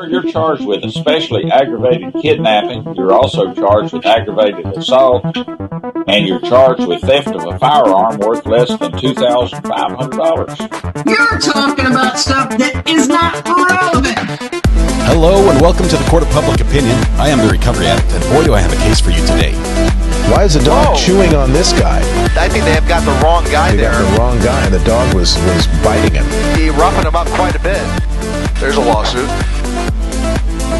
You're charged with especially aggravated kidnapping. You're also charged with aggravated assault, and you're charged with theft of a firearm worth less than $2,500. You're talking about stuff that is not relevant. Hello and welcome to the Court of Public Opinion. I am the Recovery Addict, and boy do I have a case for you today. Why is the dog chewing on this guy? I think they have got the wrong guy They there. got the wrong guy, and the dog was biting him. He roughing him up quite a bit. There's a lawsuit.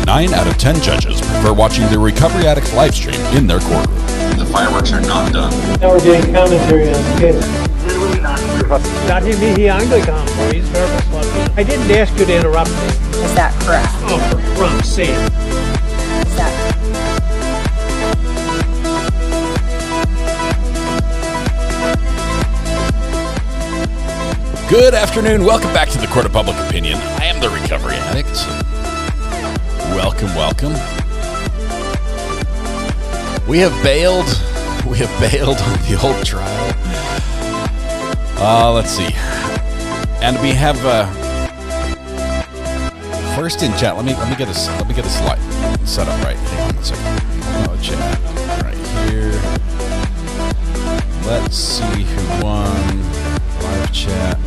9 out of 10 judges prefer watching the Recovery Addict live stream in their courtroom. The fireworks are not done. Now we're getting commentary on the case. Dati mihianggoy ka mo, please. I didn't ask you to interrupt me. Is that correct? Oh, for crumb's sake. Is that Good afternoon. Welcome back to the Court of Public Opinion. I am the Recovery Addict. Welcome, welcome. We have bailed on the old trial. Let's see. And we have first in chat. Let me get a slide set up right. Hang on a second. Chat right here. Let's see who won. Live chat.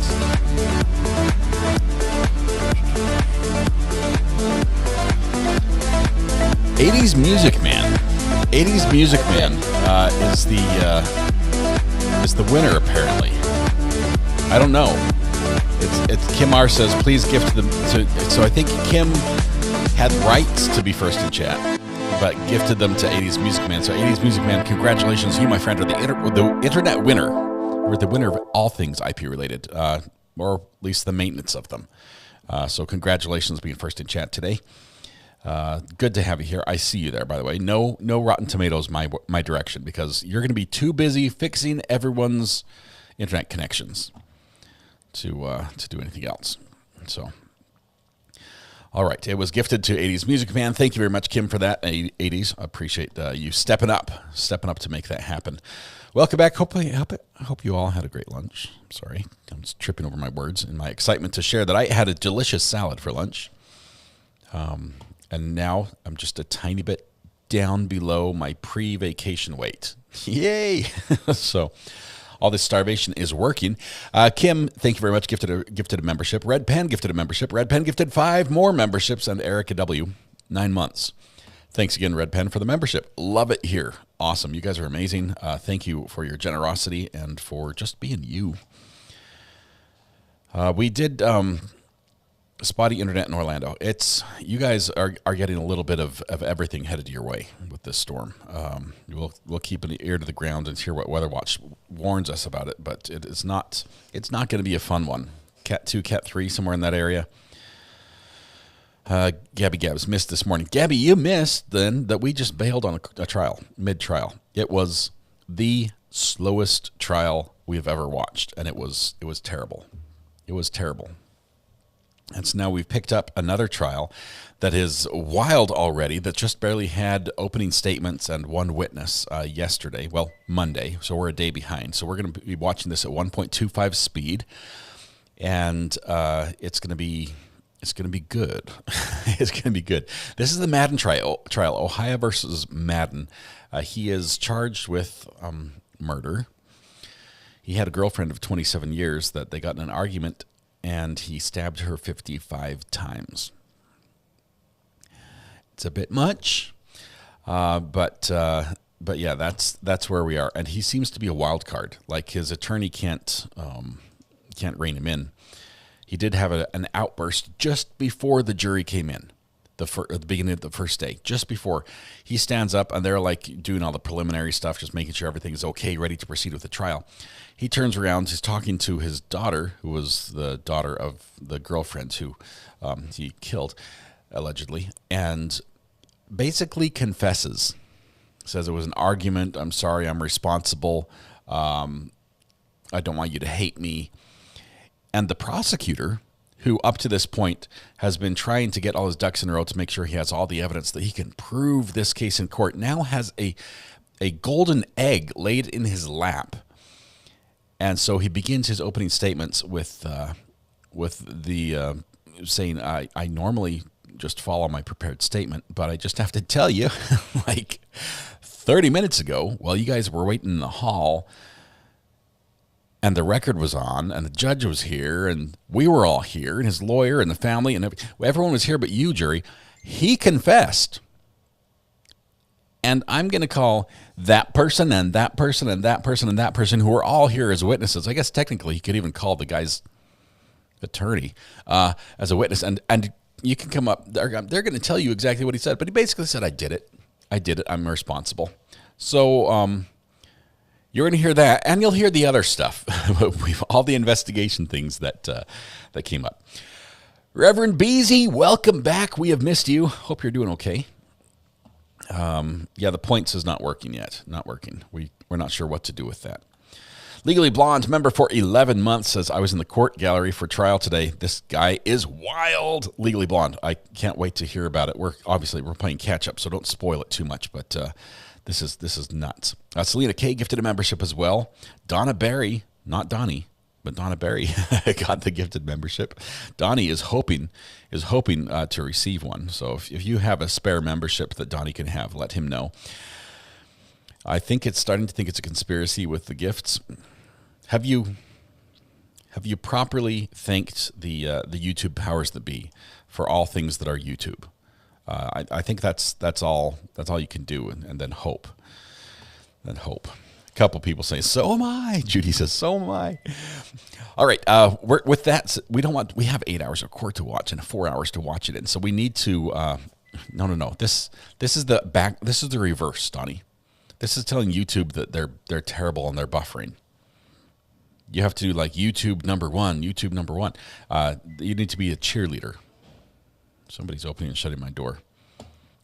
'80s Music Man. '80s Music Man is the winner apparently. I don't know. It's Kim R says please gift them to. So I think Kim had rights to be first in chat, but gifted them to '80s Music Man. So '80s Music Man, congratulations, you my friend are the internet winner. We're the winner of all things IP related, or at least the maintenance of them. So congratulations being first in chat today. Good to have you here. I see you there, by the way. No Rotten Tomatoes my direction, because you're going to be too busy fixing everyone's internet connections to do anything else. So, all right. It was gifted to '80s Music Man. Thank you very much, Kim, for that. '80s. I appreciate you stepping up to make that happen. Welcome back. I hope you all had a great lunch. Sorry, I'm just tripping over my words in my excitement to share that I had a delicious salad for lunch. And now I'm just a tiny bit down below my pre-vacation weight. Yay! So all this starvation is working. Kim, thank you very much. Gifted a membership. Red Pen gifted a membership. Red Pen gifted 5 more memberships, and Erica W 9 months. Thanks again, Red Pen, for the membership. Love it here. Awesome. You guys are amazing. Thank you for your generosity and for just being you. We did spotty internet in Orlando. You guys are getting a little bit of everything headed your way with this storm. We'll keep an ear to the ground and hear what Weather Watch warns us about it, but it's not going to be a fun one. Cat 2, Cat 3, somewhere in that area. Gabby Gabs missed this morning. Gabby, you missed then that we just bailed on a trial, mid-trial. It was the slowest trial we've ever watched, and it was terrible. It was terrible. And so now we've picked up another trial that is wild already, that just barely had opening statements and one witness yesterday, well, Monday, so we're a day behind. So we're going to be watching this at 1.25 speed, and it's going to be good. It's going to be good. This is the MADDEN trial, Ohio versus MADDEN. He is charged with murder. He had a girlfriend of 27 years that they got in an argument, and he stabbed her 55 times. It's a bit much, but yeah, that's where we are. And he seems to be a wild card. Like, his attorney can't rein him in. He did have an outburst just before the jury came in, at the beginning of the first day. Just before, he stands up, and they're like doing all the preliminary stuff, just making sure everything is okay, ready to proceed with the trial. He turns around, he's talking to his daughter, who was the daughter of the girlfriend who he killed, allegedly, and basically confesses. Says it was an argument. I'm sorry, I'm responsible. I don't want you to hate me. And the prosecutor, who up to this point has been trying to get all his ducks in a row to make sure he has all the evidence that he can prove this case in court, now has a golden egg laid in his lap. And so he begins his opening statements with the saying, I normally just follow my prepared statement, but I just have to tell you, like 30 minutes ago, while you guys were waiting in the hall, and the record was on, and the judge was here, and we were all here, and his lawyer and the family, and everyone was here but you, jury. He confessed. And I'm going to call that person and that person and that person and that person who are all here as witnesses. I guess technically he could even call the guy's attorney as a witness. And you can come up. They're going to tell you exactly what he said. But he basically said, I did it. I'm responsible. So you're going to hear that. And you'll hear the other stuff. All the investigation things that came up. Reverend Beasy, welcome back. We have missed you. Hope you're doing okay. Yeah, the points is not working yet. Not working. We're not sure what to do with that. Legally Blonde, member for 11 months, says, I was in the court gallery for trial today. This guy is wild. Legally Blonde. I can't wait to hear about it. We're playing catch up, so don't spoil it too much, but this is nuts. Selena K gifted a membership as well. Donna Barry, not Donnie, but Donna Barry got the gifted membership. Donnie is hoping to receive one. So if you have a spare membership that Donnie can have, let him know. I think it's starting to think it's a conspiracy with the gifts. Have you properly thanked the YouTube powers that be for all things that are YouTube? I think that's all you can do, and then hope. Then hope. A couple people say, so am I. Judy says, so am I. All right. With that, we have 8 hours of court to watch and 4 hours to watch it in. So we need to, no. This is the reverse, Donnie. This is telling YouTube that they're terrible and they're buffering. You have to do like YouTube number one. You need to be a cheerleader. Somebody's opening and shutting my door.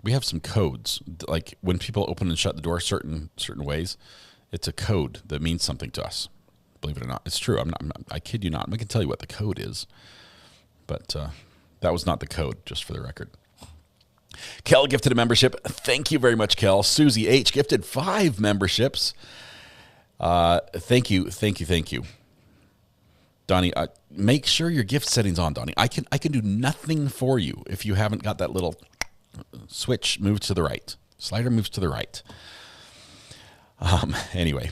We have some codes. Like when people open and shut the door certain ways, it's a code that means something to us. Believe it or not, it's true. I kid you not. I can tell you what the code is, but that was not the code. Just for the record. Kel gifted a membership. Thank you very much, Kel. Susie H gifted 5 memberships. Thank you. Donnie, make sure your gift setting's on, Donnie. I can do nothing for you if you haven't got that little switch moved to the right. Slider moves to the right. Anyway,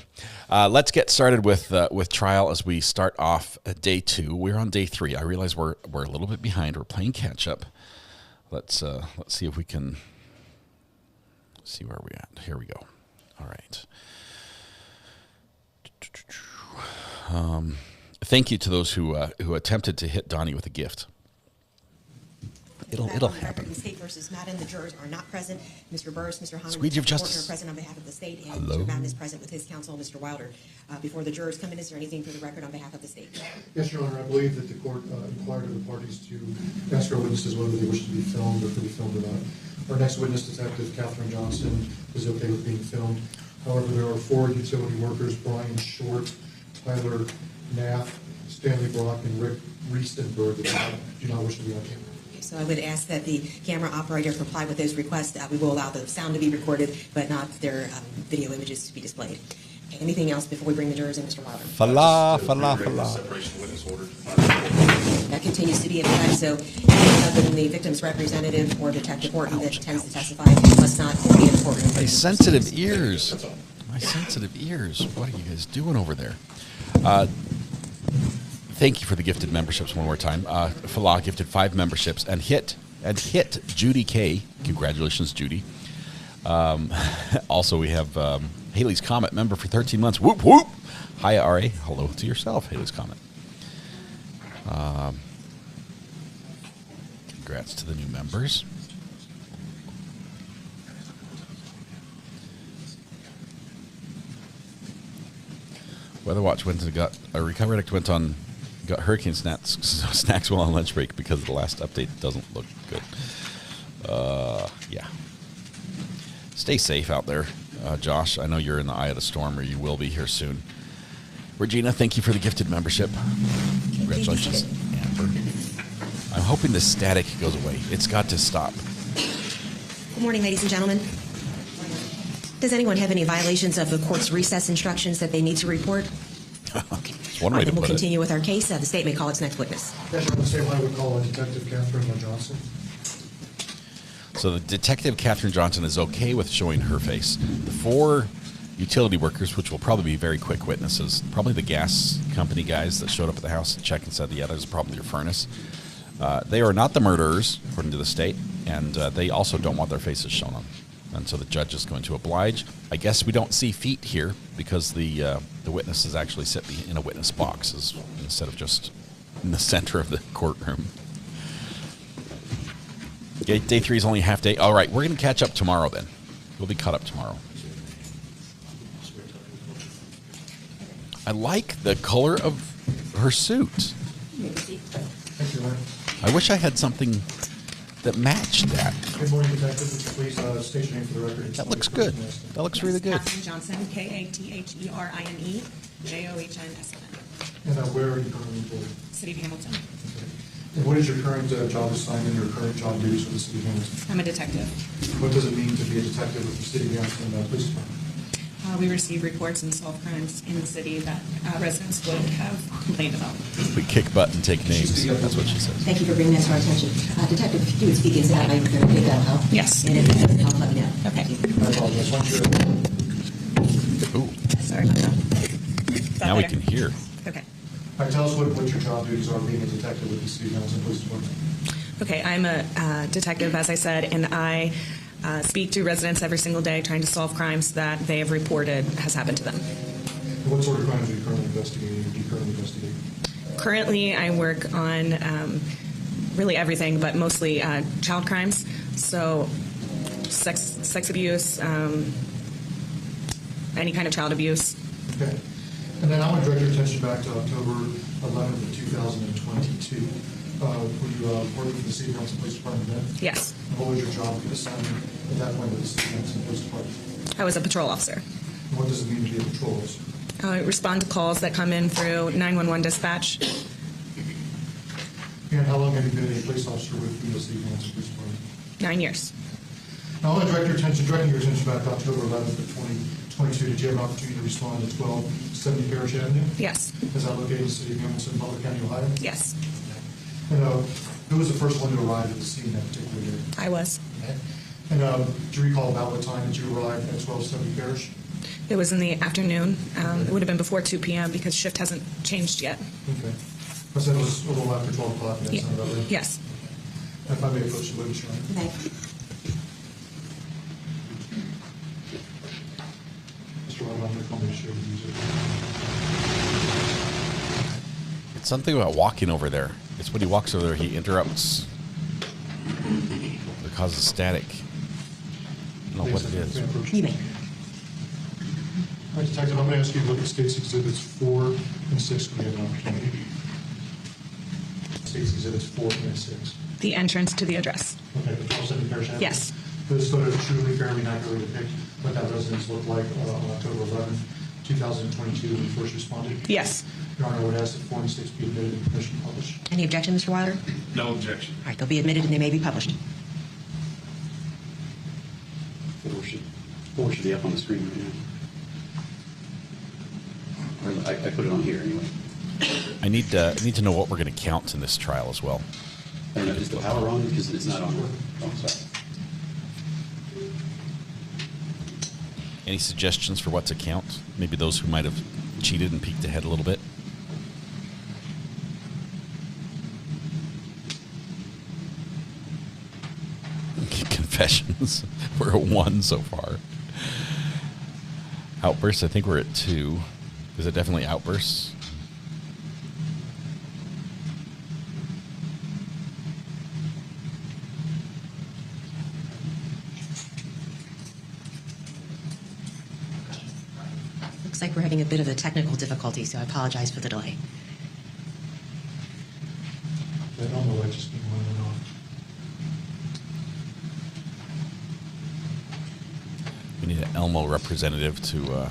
let's get started with trial as we start off day 2. We're on day 3. I realize we're a little bit behind. We're playing catch up. Let's see if we can see where we're at. Here we go. All right. Thank you to those who attempted to hit Donnie with a gift. It'll happen. The state versus MADDEN. The jurors are not present. Mr. Burris, Mr. Hahn, Squeegee of Justice are present on behalf of the state, and Hello. Mr. MADDEN is present with his counsel, Mr. Wilder. Before the jurors come in, is there anything for the record on behalf of the state? Yes, Your Honor. I believe that the court inquired of the parties to ask our witnesses whether they wish to be filmed or to be filmed or not. Our next witness, Detective Catherine Johnson, is okay with being filmed. However, there are 4 utility workers: Brian Short, Tyler Nath, Stanley Brock, and Rick Riestenberg, that do not wish to be on camera. So I would ask that the camera operator comply with those requests. We will allow the sound to be recorded, but not their video images to be displayed. Anything else before we bring the jurors in, Mr. Wilder? Fala. Separation witness order. That continues to be in effect, so anyone other than the victim's representative or Detective Horton that intends to testify must not be in the courtroom. My sensitive ears. What are you guys doing over there? Thank you for the gifted memberships one more time. Falah gifted 5 memberships and hit Judy K. Congratulations, Judy. Also, we have Haley's Comet, member for 13 months. Whoop, whoop. Hi, R.A. Hello to yourself, Haley's Comet. Congrats to the new members. Weather Watch went and got a Recovery Addict went on. Got hurricane snacks while on lunch break because the last update doesn't look good. Yeah. Stay safe out there, Josh. I know you're in the eye of the storm, or you will be here soon. Regina, thank you for the gifted membership. Congratulations, Amber. I'm hoping the static goes away. It's got to stop. Good morning, ladies and gentlemen. Does anyone have any violations of the court's recess instructions that they need to report? That's one way to Then we'll put it. continue with our case. The state may call its next witness. Yes, Your Honor. The state line would call on Detective Catherine Johnson. So the detective, Catherine Johnson, is okay with showing her face. The 4 utility workers, which will probably be very quick witnesses, probably the gas company guys that showed up at the house to check and said, yeah, there's probably your furnace. They are not the murderers, according to the state, and they also don't want their faces shown on. And so the judge is going to oblige. I guess we don't see feet here because the witnesses actually sit in a witness box instead of just in the center of the courtroom. Okay, day 3 is only a half day. All right, we're going to catch up tomorrow then. We'll be caught up tomorrow. I like the color of her suit. Thank you, Larry. I wish I had something that matched that. Good morning, Detective. Please state your name for the record. That looks good. That looks really good. Catherine Johnson, Katherine Johnsson. And where are you currently employed? City of Hamilton. Okay. And what is your current job assignment, your current job duties with the City of Hamilton? I'm a detective. What does it mean to be a detective with the City of Hamilton Police Department? We receive reports and solve crimes in the city that residents would have complained about. We kick butt and take names. That's what she says. Thank you for bringing that to our attention. Detective, if you would speak into that microphone, maybe that'll help. Yes. And if it doesn't help, let me know. Okay. I apologize. Once you're Ooh. Sorry about that. Now we can hear. Okay. All right, tell us what your job duties are being a detective with the City of Hamilton Police Department. Okay, I'm a detective, as I said, and I speak to residents every single day trying to solve crimes that they have reported has happened to them. And what sort of crimes are you currently investigating? Do you currently investigate? Currently, I work on really everything, but mostly child crimes. So sex abuse, any kind of child abuse. Okay. And then I want to direct your attention back to October 11th of 2022. Were you working for the City of Hamilton Police Department then? Yes. And what was your job assignment at that point with the City of Hamilton Police Department? I was a patrol officer. And what does it mean to be a patrol officer? I respond to calls that come in through 911 dispatch. And how long have you been a police officer with the City of Hamilton Police Department? 9 years. Now, I want to directing your attention back to October 11th of 2022. Did you have an opportunity to respond to 1270 Parish Avenue? Yes. Is that located in the City of Hamilton, Butler County, Ohio? Yes. And who was the first one to arrive at the scene that particular day? I was. Okay. And do you recall about what time that you arrived at 1270 Parish? It was in the afternoon. It would have been before 2 p.m. because shift hasn't changed yet. Okay. I said it was a little after 12 o'clock. That's not about right? Yes. If I may approach the witness, Your Honor. Okay. Mr. Ryan, I'm going to come and share with you. It's something about walking over there. It's when he walks over there, he interrupts. It causes static. I don't know what it is. You may. All right, Detective, I'm going to ask you to look at State's Exhibits 4 and 6 when you have an opportunity. State's Exhibits 4 and 6. The entrance to the address. Okay, the 1270 Parish Avenue? Yes. This photo truly, fairly, and accurately depict what that residence looked like on October 11th, 2022, when you first responded? Yes. Your Honor, I would ask that 4 and 6 be admitted and permission published. Any objection, Mr. Wilder? No objection. All right, they'll be admitted and they may be published. 4 should be up on the screen right now. Or I put it on here anyway. I need to know what we're going to count in this trial as well. I don't know, is the power on? Because it's not on. Oh, sorry. Any suggestions for what to count? Maybe those who might have cheated and peeked ahead a little bit. Confessions. We're at 1 so far. Outbursts, I think we're at 2. Is it definitely outbursts? Looks like we're having a bit of a technical difficulty, so I apologize for the delay. I don't know why just being on and off. We need an Elmo representative to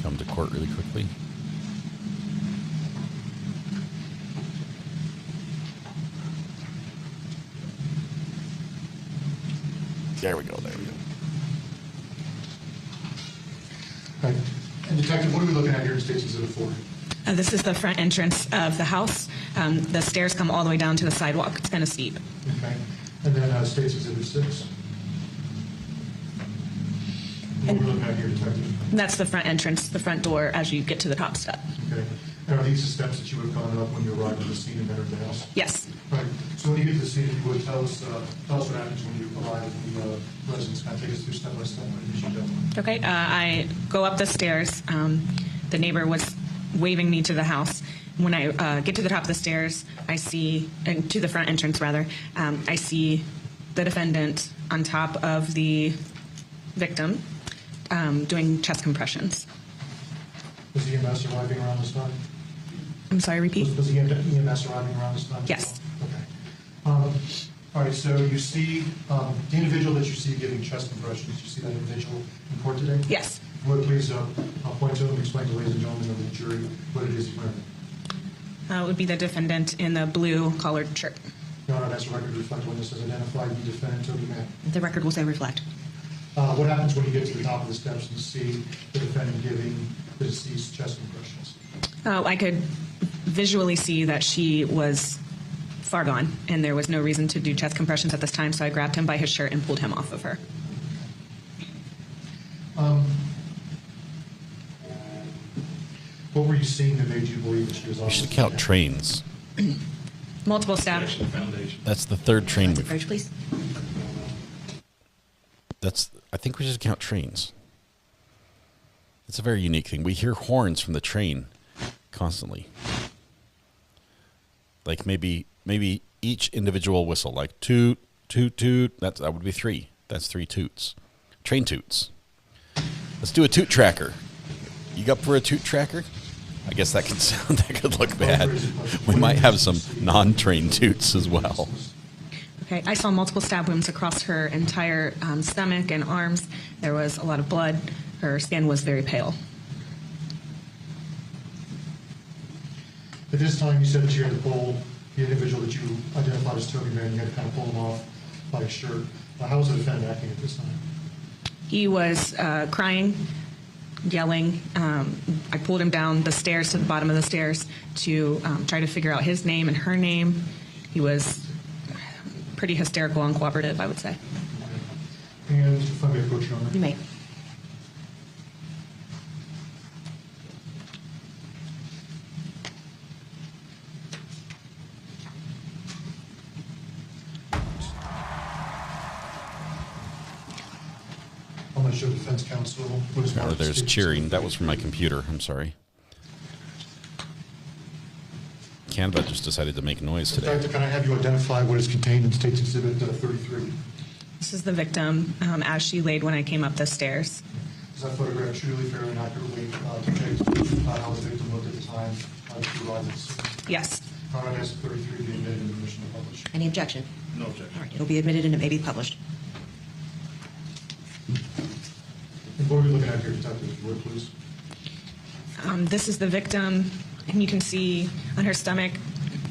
come to court really quickly. There we go. There we go. Right. And Detective, what are we looking at here in State's Exhibit 4? This is the front entrance of the house. The stairs come all the way down to the sidewalk. It's kind of steep. Okay. And then State's Exhibit 6. What we're looking at here, Detective? That's the front entrance, the front door as you get to the top step. Okay. And are these the steps that you would have gone up when you arrived at the scene and entered the house? Yes. Right. So when you get to the scene, if you would tell us what happens when you arrive at the residence. Kind of take us through step by step. What did you do? Okay. I go up the stairs. The neighbor was waving me to the house. When I get to the top of the stairs, I see, and to the front entrance rather, I see the defendant on top of the victim doing chest compressions. Was the EMS arriving around this time? I'm sorry, repeat? Was the EMS arriving around this time? Yes. Okay. All right, so you see the individual that you see giving chest compressions, you see that individual in court today? Yes. Would please point to him and explain to ladies and gentlemen of the jury what it is he's wearing? It would be the defendant in the blue collared shirt. Your Honor, that's a record reflect witnesses identified the defendant Toby Mann. The record will say reflect. What happens when you get to the top of the steps and see the defendant giving the deceased chest compressions? I could visually see that she was far gone, and there was no reason to do chest compressions at this time, so I grabbed him by his shirt and pulled him off of her. What were you seeing that made you believe that she was on? We should count trains. Multiple stabs. That's the third train we've. Approach, please. I think we should count trains. It's a very unique thing. We hear horns from the train constantly. Like maybe each individual whistle, like toot, toot, toot. That would be 3. That's 3 toots. Train toots. Let's do a toot tracker. You up for a toot tracker? I guess that could look bad. We might have some non-train toots as well. Okay, I saw multiple stab wounds across her entire stomach and arms. There was a lot of blood. Her skin was very pale. At this time, you said that you had to pull the individual that you identified as Toby Mann. You had to kind of pull him off by his shirt. How was the defendant acting at this time? He was crying, yelling. I pulled him down the stairs to the bottom of the stairs to try to figure out his name and her name. He was pretty hysterical and cooperative, I would say. And if I may approach you on that. You may. I'm going to show defense counsel what is marked. There's cheering. That was from my computer. I'm sorry. Canva just decided to make noise today. Detective, can I have you identify what is contained in State's Exhibit 33? This is the victim as she laid when I came up the stairs. Does that photograph truly, fairly, and accurately depict how the victim looked at the time she arrived at the scene? Yes. All right, ask 33 be admitted in the permission to publish. Any objection? No objection. All right, it'll be admitted and it may be published. And what are we looking at here, Detective, if you would, please? This is the victim, and you can see on her stomach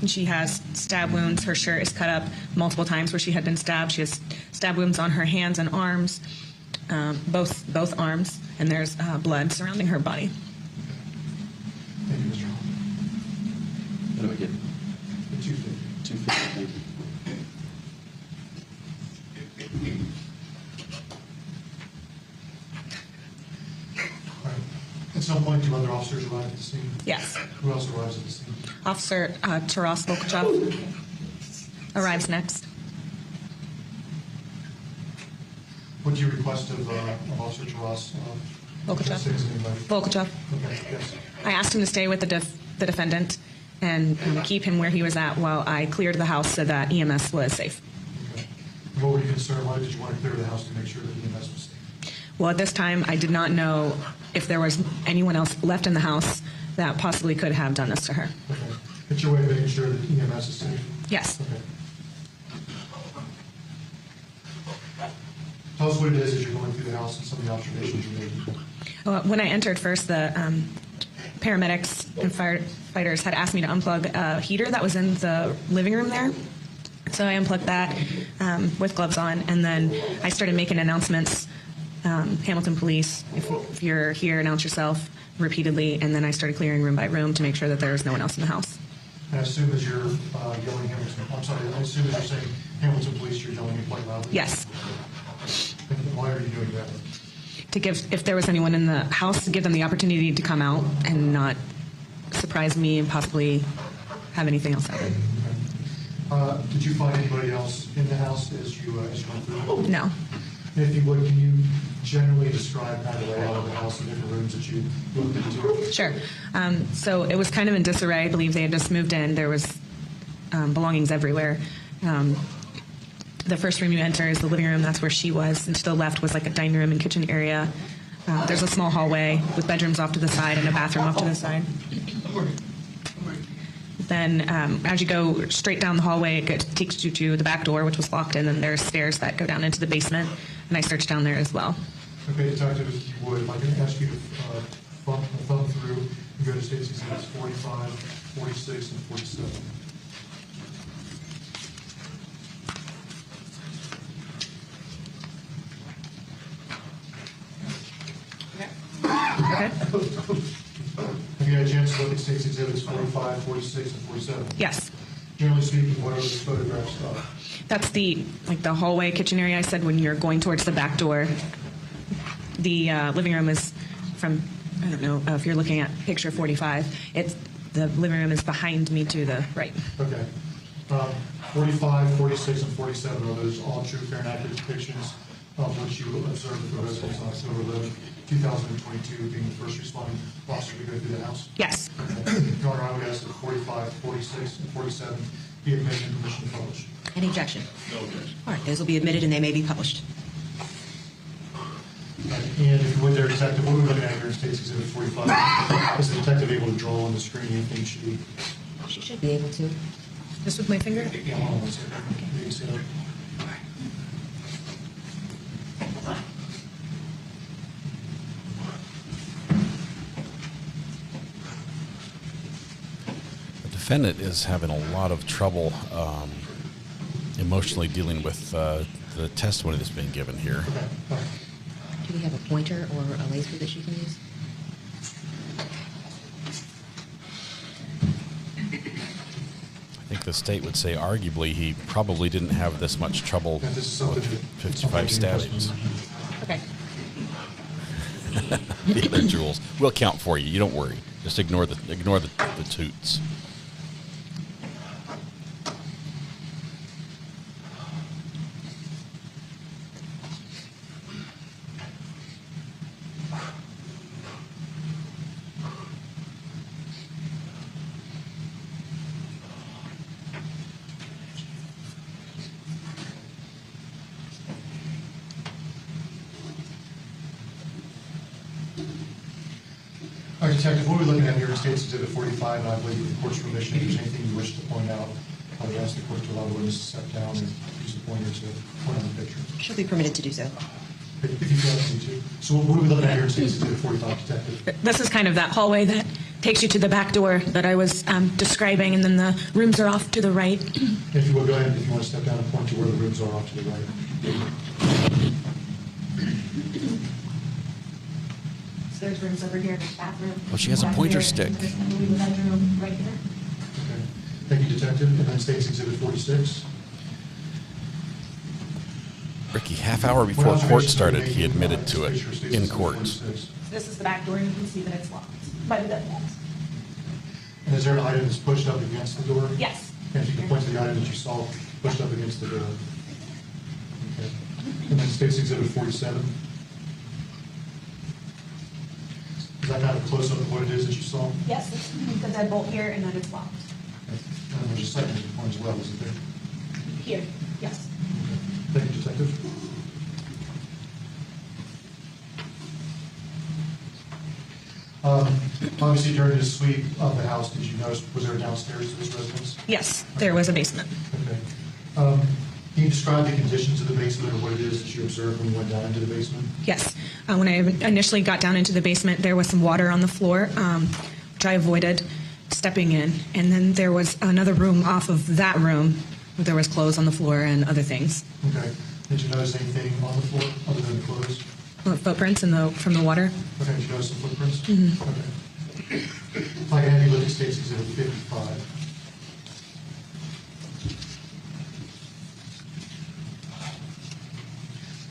she has stab wounds. Her shirt is cut up multiple times where she had been stabbed. She has stab wounds on her hands and arms, both arms, and there's blood surrounding her body. Thank you, Mr. Hall. What do I get? 250. 250, thank you. All right. At some point, 2 other officers arrive at the scene? Yes. Who else arrives at the scene? Officer Taras Volkachev arrives next. What do you request of Officer Taras? Volkachev. Okay, yes. I asked him to stay with the defendant and keep him where he was at while I cleared the house so that EMS was safe. Okay. And what were you concerned? Why did you want to clear the house to make sure that EMS was safe? Well, at this time, I did not know if there was anyone else left in the house that possibly could have done this to her. Okay. It's your way of making sure that EMS is safe? Yes. Okay. Tell us what it is as you're going through the house and some of the observations you made. When I entered first, the paramedics and firefighters had asked me to unplug a heater that was in the living room there. So I unplugged that with gloves on, and then I started making announcements. Hamilton Police, if you're here, announce yourself repeatedly, and then I started clearing room by room to make sure that there was no one else in the house. And I assume as you're yelling Hamilton, I'm sorry, I assume as you're saying Hamilton Police, you're yelling it quite loudly? Yes. And why are you doing that? To give, if there was anyone in the house, to give them the opportunity to come out and not surprise me and possibly have anything else happen. Did you find anybody else in the house as you went through? No. And if you would, can you generally describe kind of the layout of the house, the different rooms that you looked into? Sure. So it was kind of in disarray. I believe they had just moved in. There was belongings everywhere. The first room you enter is the living room. That's where she was. And to the left was like a dining room and kitchen area. There's a small hallway with bedrooms off to the side and a bathroom off to the side. Then as you go straight down the hallway, it takes you to the back door, which was locked, and then there's stairs that go down into the basement. And I searched down there as well. Okay, Detective, if you would, if I can ask you to thumb through and go to State's Exhibits 45, 46, and 47. Okay. Have you had a chance to look at State's Exhibits 45, 46, and 47? Yes. Generally speaking, what are those photographs of? That's the hallway kitchen area I said when you're going towards the back door. The living room is from, I don't know if you're looking at picture 45. The living room is behind me to the right. Okay. 45, 46, and 47, are those all true, fair, and accurate depictions of what you observed at the residence on October 11, 2022, being the first responding officer to go through the house? Yes. Okay. Your Honor, I would ask that 45, 46, and 47 be admitted and permission to publish. Any objection? No objection. All right, those will be admitted and they may be published. And if you would there, Detective, what are we looking at here in State's Exhibit 45? Is the detective able to draw on the screen anything She should be able to. Just with my finger? Yeah, hold on one second. You can see that. The defendant is having a lot of trouble emotionally dealing with the testimony that's being given here. Do we have a pointer or a laser that she can use? I think the state would say arguably he probably didn't have this much trouble with 55 stabbings. Okay. The other jewels. We'll count for you. You don't worry. Just ignore the toots. All right, Detective, what are we looking at here in State's Exhibit 45? And I believe with the court's permission, if there's anything you wish to point out, I would ask the court to allow the witness to step down and use the pointer to point on the picture. She'll be permitted to do so. If you feel like you need to. So what are we looking at here in State's Exhibit 45, Detective? This is kind of that hallway that takes you to the back door that I was describing, and then the rooms are off to the right. If you will, go ahead if you want to step down and point to where the rooms are off to the right. So there's rooms over here, there's bathroom. Well, she has a pointer stick. There's the bedroom right here. Okay. Thank you, Detective. And then State's Exhibit 46. Ricky, half hour before court started, he admitted to it in court. This is the back door, and you can see that it's locked by the deadbolts. And is there an item that's pushed up against the door? Yes. And if you can point to the item that you saw pushed up against the door. Okay. And then State's Exhibit 47. Is that kind of close up of what it is that you saw? Yes, it's the deadbolt here, and then it's locked. And there's a second one as well, isn't there? Here, yes. Thank you, Detective. Obviously, during the sweep of the house, did you notice, was there a downstairs to this residence? Yes, there was a basement. Okay. Can you describe the conditions of the basement or what it is that you observed when you went down into the basement? Yes. When I initially got down into the basement, there was some water on the floor, which I avoided stepping in. And then there was another room off of that room where there was clothes on the floor and other things. Okay. Did you notice anything on the floor other than the clothes? Footprints from the water. Okay. Did you notice some footprints? Mm-hmm. Okay. If I can have you look at State's Exhibit 55.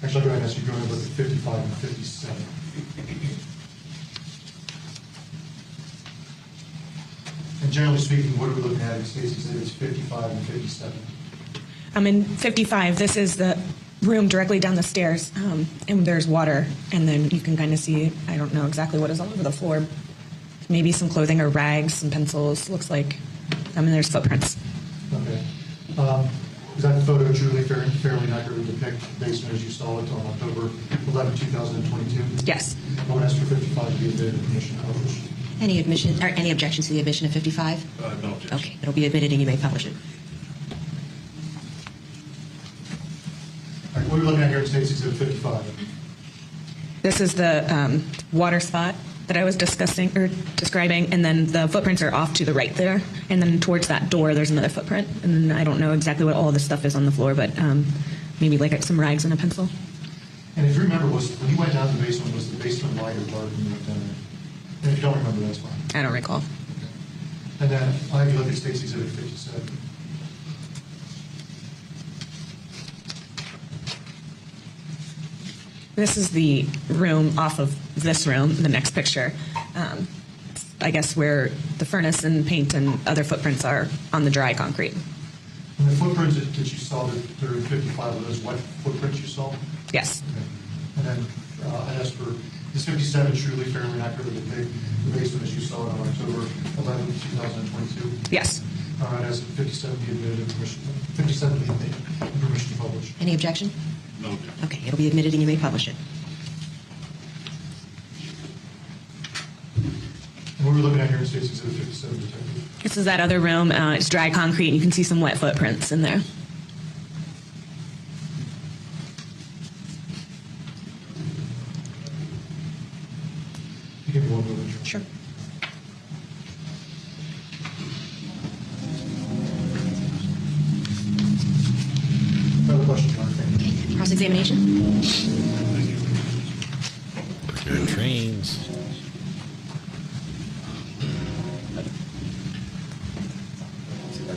Actually, I'll go ahead and ask you to go ahead and look at 55 and 57. And generally speaking, what are we looking at in Stacy said it's 55 and 57? I'm in 55. This is the room directly down the stairs, and there's water, and then you can kind of see, I don't know exactly what is all over the floor. Maybe some clothing or rags, some pencils, looks like. And there's footprints. Okay. Is that photo truly fairly accurately depict the basement as you saw it on October 11, 2022? Yes. I would ask for 55 to be admitted and permission to publish. Any admission, or any objections to the admission of 55? No objection. Okay, it'll be admitted and you may publish it. All right, what are we looking at here in State's Exhibit 55? This is the water spot that I was describing, and then the footprints are off to the right there, and then towards that door there's another footprint, and then I don't know exactly what all this stuff is on the floor, but maybe like some rags and a pencil. And if you remember, when you went down to the basement, was the basement light or dark when you went down there? And if you don't remember, that's fine. I don't recall. Okay. And then I'll have you look at State's Exhibit 57. This is the room off of this room, the next picture. I guess where the furnace and paint and other footprints are on the dry concrete. And the footprints that you saw, that there are 55 of those, what footprints you saw? Yes. Okay. And then I asked for, is 57 truly fairly and accurately depict the basement as you saw it on October 11, 2022? Yes. All right, as 57 be admitted and permission, 57 be admitted and permission to publish. Any objection? No objection. Okay, it'll be admitted and you may publish it. And what are we looking at here in State's Exhibit 57, Detective? This is that other room. It's dry concrete, and you can see some wet footprints in there. You give me one moment. Sure. Another question, John. Thank you. Cross-examination? Good trains.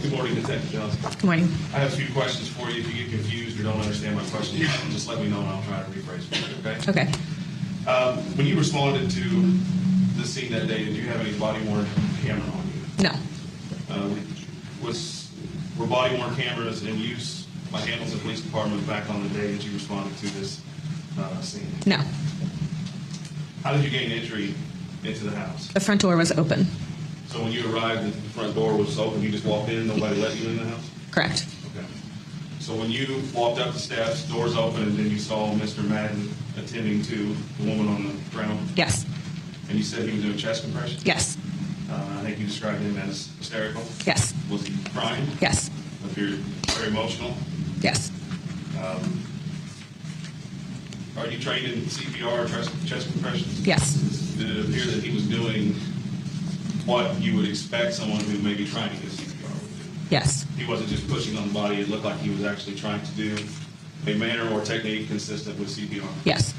Good morning, Detective Johnson. Good morning. I have a few questions for you. If you get confused or don't understand my question, just let me know and I'll try to rephrase for you, okay? Okay. When you responded to the scene that day, did you have any body-worn camera on you? No. Were body-worn cameras in use by Hamilton Police Department back on the day that you responded to this scene? No. How did you gain entry into the house? The front door was open. So when you arrived, the front door was open, you just walked in, nobody let you in the house? Correct. Okay. So when you walked up the steps, doors open, and then you saw Mr. Madden attending to the woman on the ground? Yes. And you said he was doing chest compression? Yes. I think you described him as hysterical? Yes. Was he crying? Yes. Appeared very emotional? Yes. Are you trained in CPR or chest compressions? Yes. Did it appear that he was doing what you would expect someone who may be trying to do CPR would do? Yes. He wasn't just pushing on the body. It looked like he was actually trying to do a manner or technique consistent with CPR. Yes.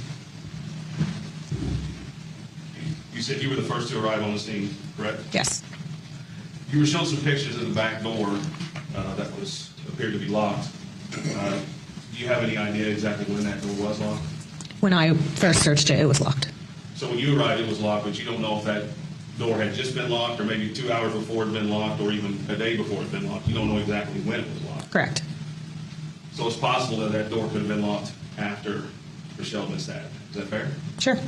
You said you were the first to arrive on the scene, correct? Yes. You were shown some pictures of the back door that appeared to be locked. Do you have any idea exactly when that door was locked? When I first searched it, it was locked. So when you arrived, it was locked, but you don't know if that door had just been locked or maybe 2 hours before it had been locked or even a day before it had been locked. You don't know exactly when it was locked. Correct. So it's possible that that door could have been locked after Rochelle been stabbed. Is that fair? Sure.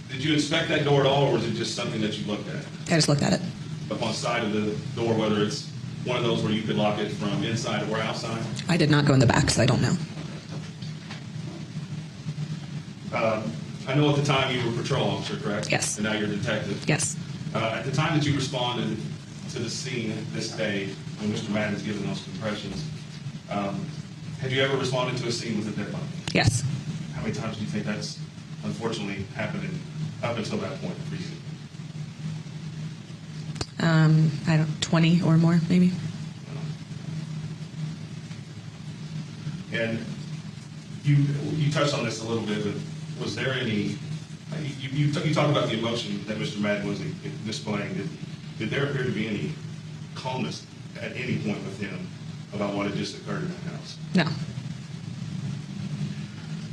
Did you inspect that door at all, or was it just something that you looked at? I just looked at it. Up on the side of the door, whether it's one of those where you could lock it from inside or outside? I did not go in the back, so I don't know. I know at the time you were a patrol officer, correct? Yes. And now you're a detective? Yes. At the time that you responded to the scene this day, when Mr. Madden's given those compressions, had you ever responded to a scene with a dead body? Yes. How many times do you think that's unfortunately happened up until that point for you? I don't 20 or more, maybe. And you touched on this a little bit, but was there any? You talked about the emotion that Mr. Madden was displaying. Did there appear to be any calmness at any point with him about what had just occurred in that house? No.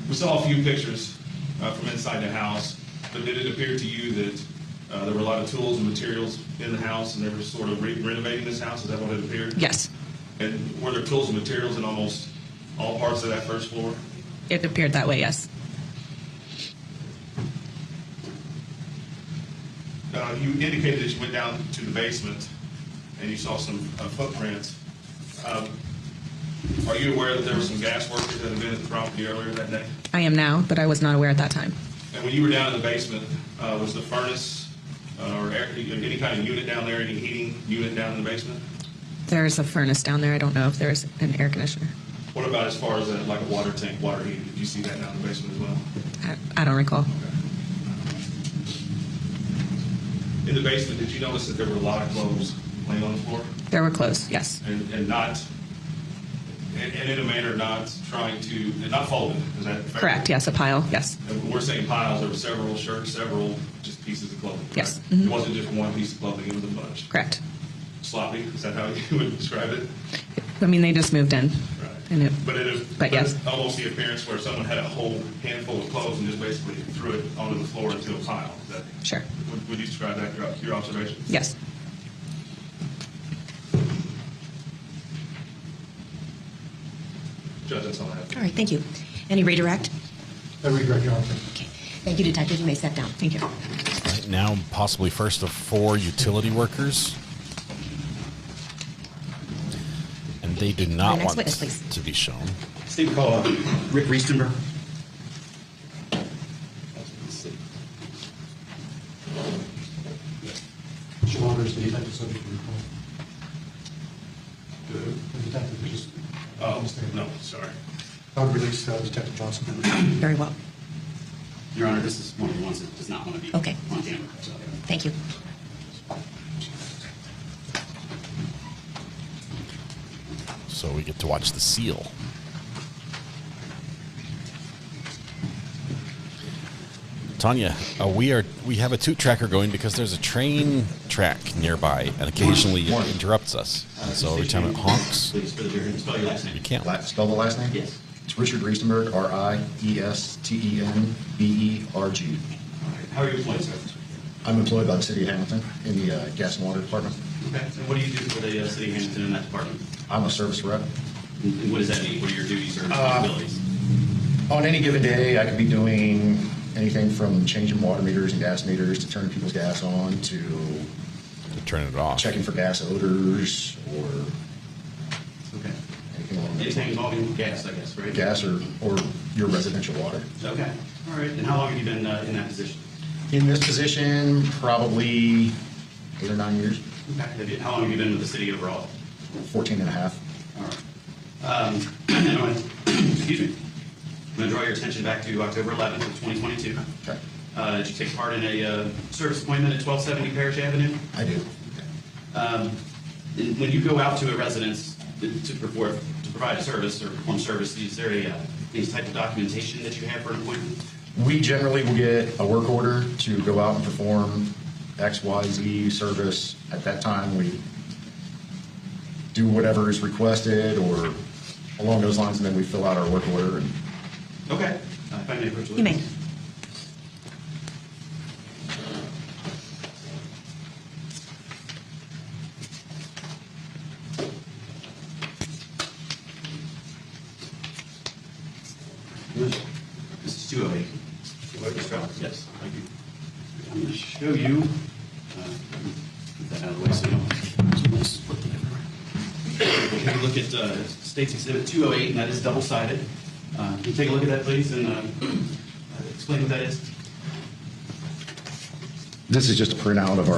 We saw a few pictures from inside the house, but did it appear to you that there were a lot of tools and materials in the house and they were sort of renovating this house? Is that what it appeared? Yes. And were there tools and materials in almost all parts of that first floor? It appeared that way, yes. You indicated that you went down to the basement and you saw some footprints. Are you aware that there were some gas workers that had been at the property earlier that day? I am now, but I was not aware at that time. And when you were down in the basement, was the furnace or any kind of unit down there, any heating unit down in the basement? There's a furnace down there. I don't know if there's an air conditioner. What about as far as like a water tank, water heater? Did you see that down in the basement as well? I don't recall. In the basement, did you notice that there were a lot of clothes laying on the floor? There were clothes, yes. And not, and in a manner not trying to, and not folded, is that fair? Correct, yes, a pile, yes. And when we're saying piles, there were several shirts, several just pieces of clothing, correct? Yes. It wasn't just one piece of clothing, it was a bunch. Correct. Sloppy, is that how you would describe it? I mean, they just moved in. Right. And But yes. it's almost the appearance where someone had a whole handful of clothes and just basically threw it onto the floor into a pile. Is that, sure. Would you describe that, your observation? Yes. Judge, that's all I have. All right, thank you. Any redirect? I redirect, Your Honor. Okay. Thank you, Detective. You may step down. Thank you. Right now, possibly first of 4 utility workers. And they do not next want witness, please. to be shown. Steve, call Rick Riestenberg. Your Honor, is the detective subject to recall? The detective just... Oh, no, sorry. I would release Detective Johnson. Very well. Your Honor, this is one of the ones that does not want to be Okay. on camera. So. Thank you. So we get to watch the seal. Tanya, we have a toot tracker going because there's a train track nearby and occasionally it interrupts us. So every time it honks, Please, for the jury, spell your last name. we can't. Spell the last name? Yes. It's Richard Riestenberg, R-I-E-S-T-E-N-B-E-R-G. How are you employed, sir? I'm employed by the City of Hamilton in the Gas and Water Department. Okay. And what do you do for the City of Hamilton in that department? I'm a service rep. And what does that mean? What are your duties or responsibilities? On any given day, I could be doing anything from changing water meters and gas meters to turning people's gas on to turn it off, checking for gas odors or Okay. anything along those Anything lines. involving gas, I guess, right? Gas or your residential water. Okay. All right. And how long have you been in that position? In this position, probably 8 or 9 years, Okay. How long have you been with the city overall? 14 and a half. All right. Excuse me. I'm going to draw your attention back to October 11th of 2022. Okay. Did you take part in a service appointment at 1270 Parish Avenue? I do. When you go out to a residence to provide a service or perform service, is there any type of documentation that you have for an appointment? We generally will get a work order to go out and perform X, Y, Z service. At that time, we do whatever is requested or along those lines, and then we fill out our work order. And Okay. If I may approach the You may. witness. This is 208. Yes, thank you. I'm going to show you. Get that out of the way so you don't split the camera. If you look at State's Exhibit 208, and that is double-sided. Can you take a look at that, please, and explain what that is? this is just a printout of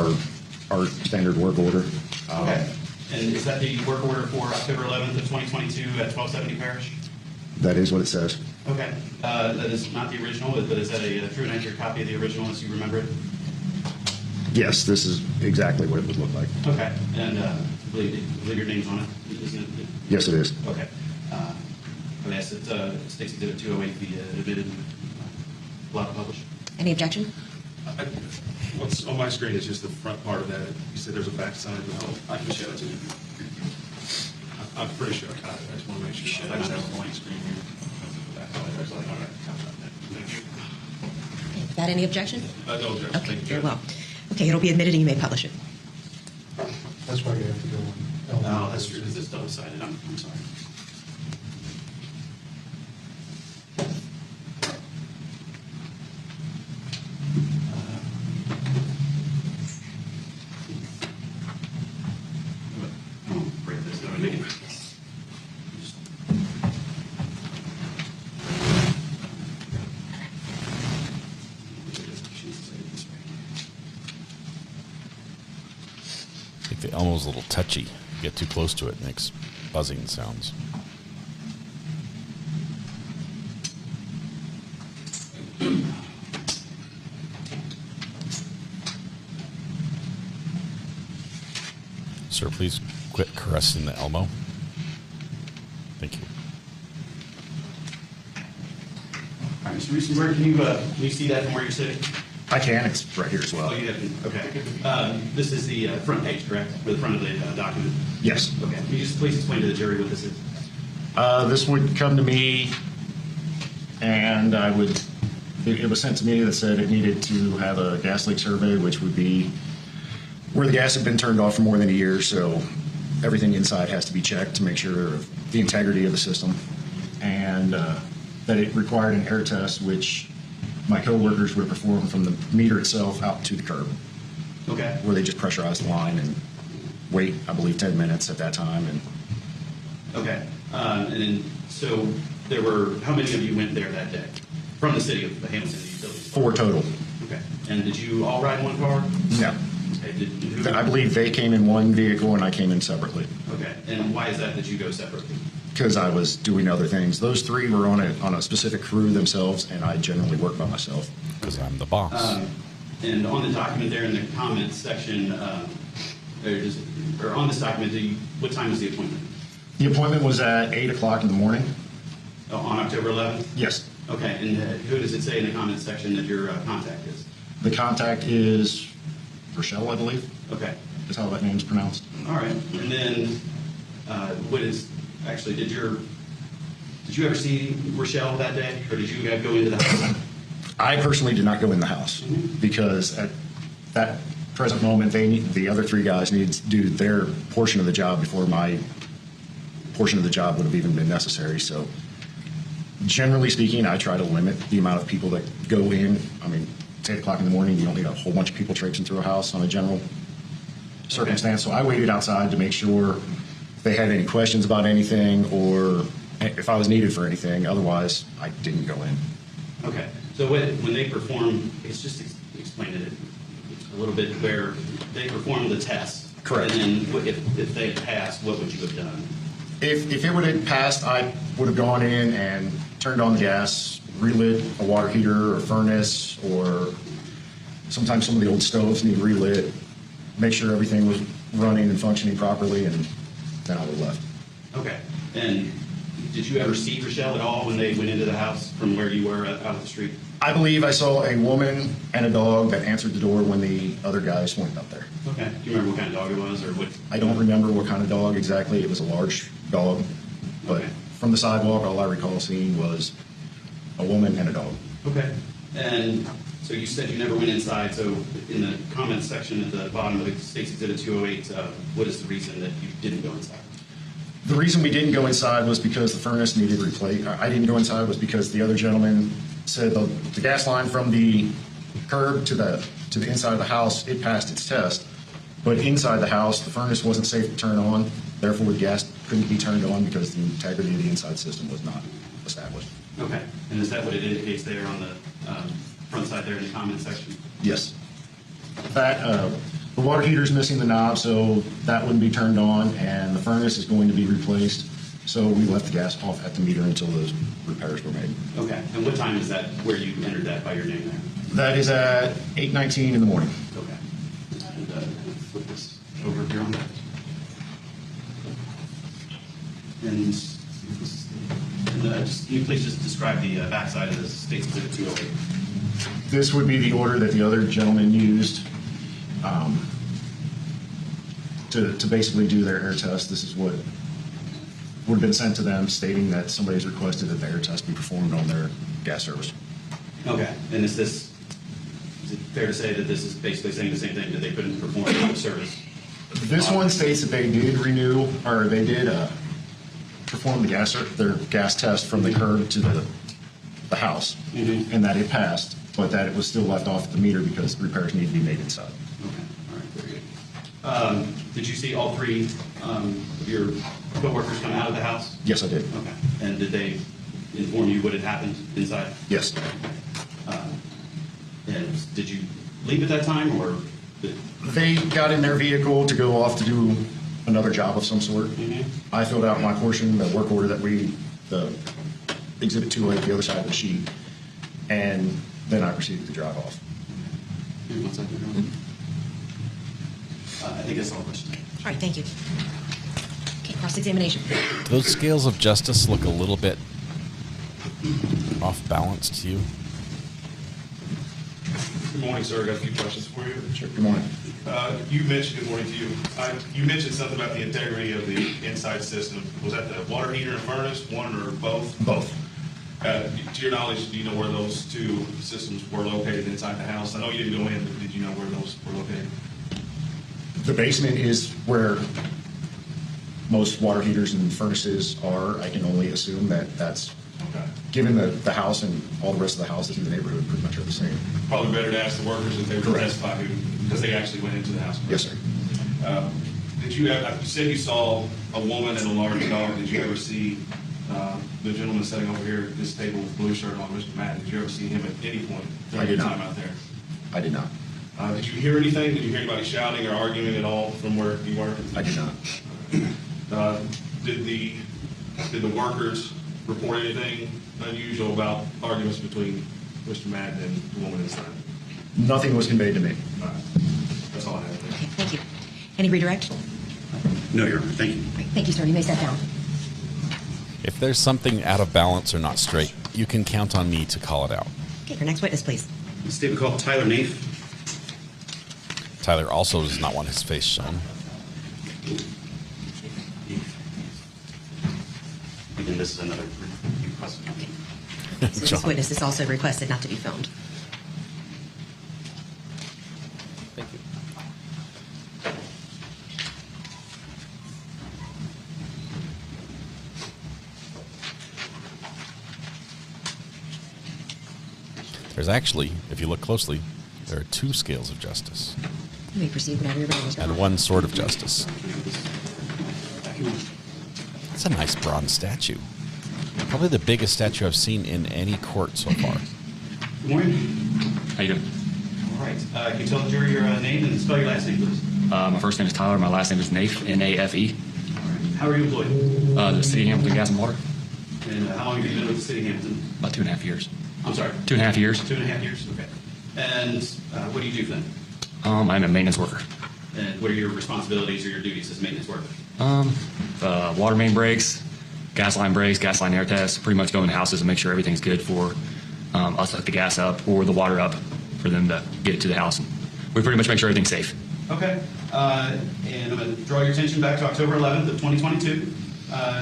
our standard work order. Okay. And is that the work order for October 11th of 2022 at 1270 Parish? That is what it says. Okay. That is not the original, but is that a true and accurate copy of the original as you remember it? Yes, this is exactly what it would look like. Okay. And I believe your name's on it, isn't it? Yes, it is. Okay. I would ask that State's Exhibit 208 be admitted and allowed to publish. Any objection? What's on my screen is just the front part of that. You said there's a back side. I can show it to you. I'm pretty sure I got it. I just want to make sure. I just have a blank screen here. Thank you. Got any objection? No objection. Okay, Thank you, very Judge. well. Okay, it'll be admitted and you may publish it. That's why you have to go on. No, that's true, because it's double-sided. I'm sorry. Break this down. Make it. I think the Elmo's a little touchy. You get too close to it, it makes buzzing sounds. Sir, please quit caressing the Elmo. Thank you. All right, Mr. Riesenberg, can you see that from where you're sitting? I can. It's right here as well. Oh, you have, okay. This is the front page, correct? Or the front of the document? Yes. Okay. Can you just please explain to the jury what this is? This would come to me, and it was sent to me that said it needed to have a gas leak survey, which would be where the gas had been turned off for more than a year, so everything inside has to be checked to make sure of the integrity of the system, and that it required an air test, which my coworkers would perform from the meter itself out to the curb. Okay. Where they just pressurize the line and wait, I believe, 10 minutes at that time. And okay. And then, so there were, how many of you went there that day from the city of Hamilton Utilities? 4 total. Okay. And did you all ride one car? No. Okay. I believe they came in one vehicle and I came in separately. Okay. And why is that you go separately? Because I was doing other things. Those 3 were on a specific crew themselves, and I generally work by myself. Because I'm the boss. And on the document there in the comments section, or on this document, what time was the appointment? The appointment was at 8 o'clock in the morning. Oh, on October 11th? Yes. Okay. And who does it say in the comments section that your contact is? The contact is Rochelle, I believe. Okay. That's how that name's pronounced. All right. And then actually, did you ever see Rochelle that day, or did you go into the house? I personally did not go in the house because at that present moment, the other 3 guys needed to do their portion of the job before my portion of the job would have even been necessary. So generally speaking, I try to limit the amount of people that go in. I mean, it's 8 o'clock in the morning. You don't need a whole bunch of people traipsing through a house on a general circumstance. So I waited outside to make sure if they had any questions about anything or if I was needed for anything. Otherwise, I didn't go in. Okay. So when they perform, it's just explain it a little bit where they perform the test. Correct. And then if they had passed, what would you have done? If it would have passed, I would have gone in and turned on the gas, relit a water heater or furnace, or sometimes some of the old stoves need relit, make sure everything was running and functioning properly, and then I would have left. Okay. And did you ever see Rochelle at all when they went into the house from where you were out of the street? I believe I saw a woman and a dog that answered the door when the other guys went up there. Okay. Do you remember what kind of dog it was, or what? I don't remember what kind of dog exactly. It was a large dog, but from the sidewalk, all I recall seeing was a woman and a dog. Okay. And so you said you never went inside. So in the comments section at the bottom of the State's Exhibit 208, what is the reason that you didn't go inside? The reason we didn't go inside was because the furnace needed replaced. I didn't go inside was because the other gentleman said the gas line from the curb to the inside of the house, it passed its test. But inside the house, the furnace wasn't safe to turn on. Therefore, the gas couldn't be turned on because the integrity of the inside system was not established. Okay. And is that what it indicates there on the front side there in the comments section? Yes. That the water heater is missing the knob, so that wouldn't be turned on, and the furnace is going to be replaced. So we left the gas off at the meter until those repairs were made. Okay. And what time is that where you entered that by your name there? That is at 8:19 in the morning. Okay. And flip this over here on that. And just, can you please just describe the backside of the State's Exhibit 208? This would be the order that the other gentleman used to basically do their air test. This is what would have been sent to them stating that somebody's requested that the air test be performed on their gas service. Okay, and is it fair to say that this is basically saying the same thing, that they couldn't perform the service? This one states that they did renew, or they did perform their gas test from the curb to the house, and that it passed, but that it was still left off the meter because repairs need to be made inside. Okay, all right, very good. Did you see all three of your coworkers come out of the house? Yes, I did. Okay, and did they inform you what had happened inside? Yes. And did you leave at that time, or? They got in their vehicle to go off to do another job of some sort. I filled out my portion, the work order that the Exhibit 2A, the other side of the sheet, and then I proceeded to drive off. I think that's all the questions. All right, thank you. Okay, cross-examination. Those scales of justice look a little bit off balance to you. Good morning, sir. I got a few questions for you. Sure. Good morning. You mentioned, good morning to you. You mentioned something about the integrity of the inside system. Was that the water heater and furnace, one or both? Both. To your knowledge, do you know where those two systems were located inside the house? I know you didn't go in, but did you know where those were located? The basement is where most water heaters and furnaces are. I can only assume that that's, given the house and all the rest of the houses in the neighborhood pretty much are the same. Probably better to ask the workers if they were to testify because they actually went into the house. Yes, sir. Did you said you saw a woman and a large dog. Did you ever see the gentleman sitting over here at this table with blue shirt on, Mr. Matt? Did you ever see him at any point during your time out there? I did not. Did you hear anything? Did you hear anybody shouting or arguing at all from where you were? I did not. Did the workers report anything unusual about arguments between Mr. Madden and the woman inside? Nothing was conveyed to me. All right. That's all I have. Okay, thank you. Any redirect? No, Your Honor. Thank you. Right, thank you, sir. You may sit down. If there's something out of balance or not straight, you can count on me to call it out. Okay, your next witness, please. Statement called Tyler Nafe. Tyler also does not want his face shown. Again, this is another request. Okay. So this witness is also requested not to be filmed. Thank you. There's actually, if you look closely, there are two scales of justice. You may proceed whenever you're ready, Mr. And Hall. one sword of justice. That's a nice bronze statue. Probably the biggest statue I've seen in any court so far. Good morning. How you doing? All right. Can you tell the jury your name and spell your last name, please? My first name is Tyler. My last name is Nafe, N-A-F-E. How are you employed? The City of Hamilton Gas and Water. And how long have you been with the City of Hamilton? About 2.5 years. I'm sorry? 2.5 years. 2.5 years, okay. And what do you do for them? I'm a maintenance worker. And what are your responsibilities or your duties as a maintenance worker? Water main breaks, gas line breaks, gas line air tests, pretty much go into houses and make sure everything's good for us to hook the gas up or the water up for them to get it to the house. And we pretty much make sure everything's safe. Okay. And I'm going to draw your attention back to October 11th of 2022.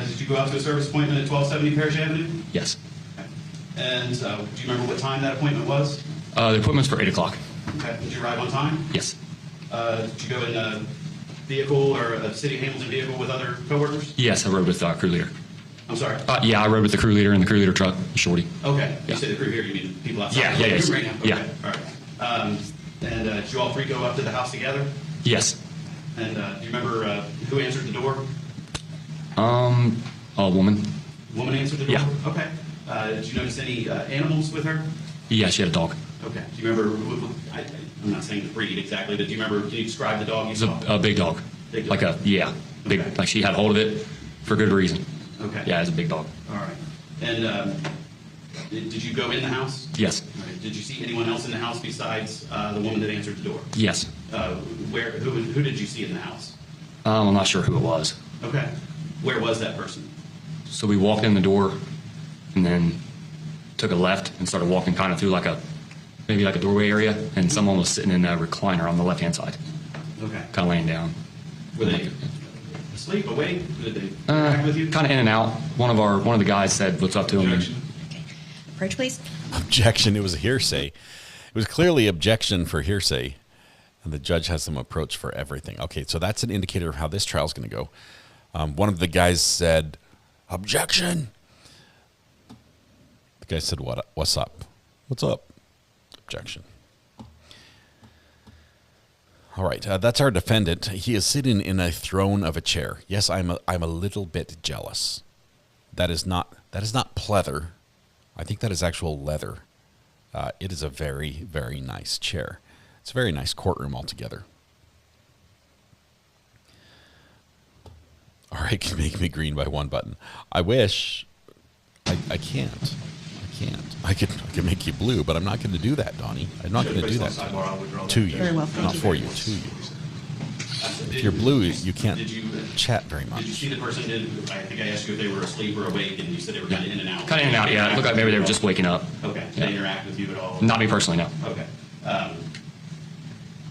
Did you go out to a service appointment at 1270 Parish Avenue? Yes. Okay. And do you remember what time that appointment was? The appointment's for 8 o'clock. Okay. Did you arrive on time? Yes. Did you go in a vehicle or a City of Hamilton vehicle with other coworkers? Yes, I rode with crew leader. I'm sorry? Yeah, I rode with the crew leader in the crew leader truck, Shorty. Okay. Yeah. You say the crew here, you mean people outside? Yeah, yeah, Right now? Okay. yeah. All right. And did you all three go up to the house together? Yes. And do you remember who answered the door? A woman. Woman answered the door? Yeah. Okay. Did you notice any animals with her? Yeah, she had a dog. Okay. Do you remember, I'm not saying the breed exactly, but do you remember, can you describe the dog you saw? A big dog. Big dog. Like a, yeah, big, Okay. like she had hold of it for good reason. Okay. Yeah, it's a big dog. All right. And did you go in the house? Yes. All right. Did you see anyone else in the house besides the woman that answered the door? Yes. Who did you see in the house? I'm not sure who it was. Okay. Where was that person? So we walked in the door and then took a left and started walking kind of through maybe like a doorway area, and someone was sitting in a recliner on the left-hand side. Okay. Kind of laying down. Were they asleep, awake? Did they interact with you? Kind of in and out. One of the guys said what's up to him. Approach, please. Objection. It was hearsay. It was clearly objection for hearsay. And the judge has some approach for everything. Okay, so that's an indicator of how this trial is going to go. One of the guys said, objection. The guy said, what's up? What's up? Objection. All right, that's our defendant. He is sitting in a throne of a chair. Yes, I'm a little bit jealous. That is not pleather. I think that is actual leather. It is a very, very nice chair. It's a very nice courtroom altogether. All right, can make me green by one button. I wish. I can't. I could make you blue, but I'm not going to do that, Donnie. I'm not going to do that to you. Very well, Not for you, to you. If you're blue, you can't chat very much. Did you see the person I think I asked you if they were asleep or awake, and you said they were kind of in and out. Kind of in and out, yeah. It looked like maybe they were just waking up. Okay. Did they interact with you at all? Not me personally, no. Okay.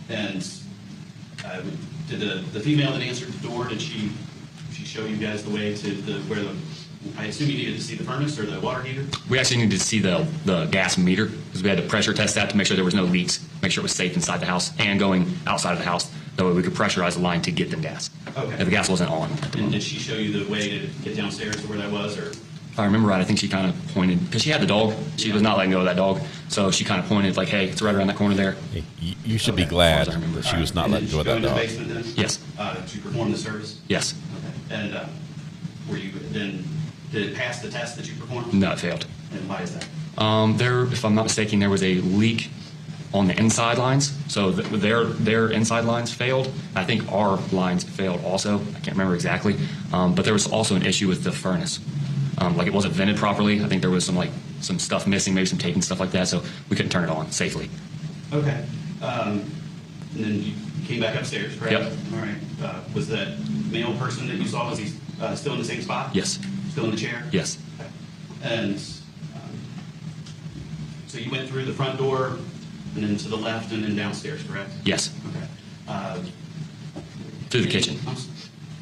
And did the female that answered the door, did she show you guys the way to where I assume you needed to see the furnace or the water heater? We actually needed to see the gas meter because we had to pressure test that to make sure there was no leaks, make sure it was safe inside the house and going outside of the house. That way we could pressurize the line to get them gas. Okay. If the gas wasn't on. And did she show you the way to get downstairs to where that was? Or If I remember right, I think she kind of pointed, because she had the dog. She was not letting go of that dog. So she kind of pointed like, hey, it's right around that corner there. Hey, you should be glad that she was not letting go of that dog. Did you go into the basement then? Yes. Did you perform the service? Yes. Okay. And were you then, did it pass the test that you performed? No, it failed. And why is that? There, if I'm not mistaken, there was a leak on the inside lines. So their inside lines failed. I think our lines failed also. I can't remember exactly. But there was also an issue with the furnace. Like it wasn't vented properly. I think there was some stuff missing, maybe some tape and stuff like that. So we couldn't turn it on safely. Okay. And then you came back upstairs, correct? Yep. All right. Was that male person that you saw, was he still in the same spot? Yes. Still in the chair? Yes. Okay. And so you went through the front door and then to the left and then downstairs, correct? Yes. Okay. Through the kitchen.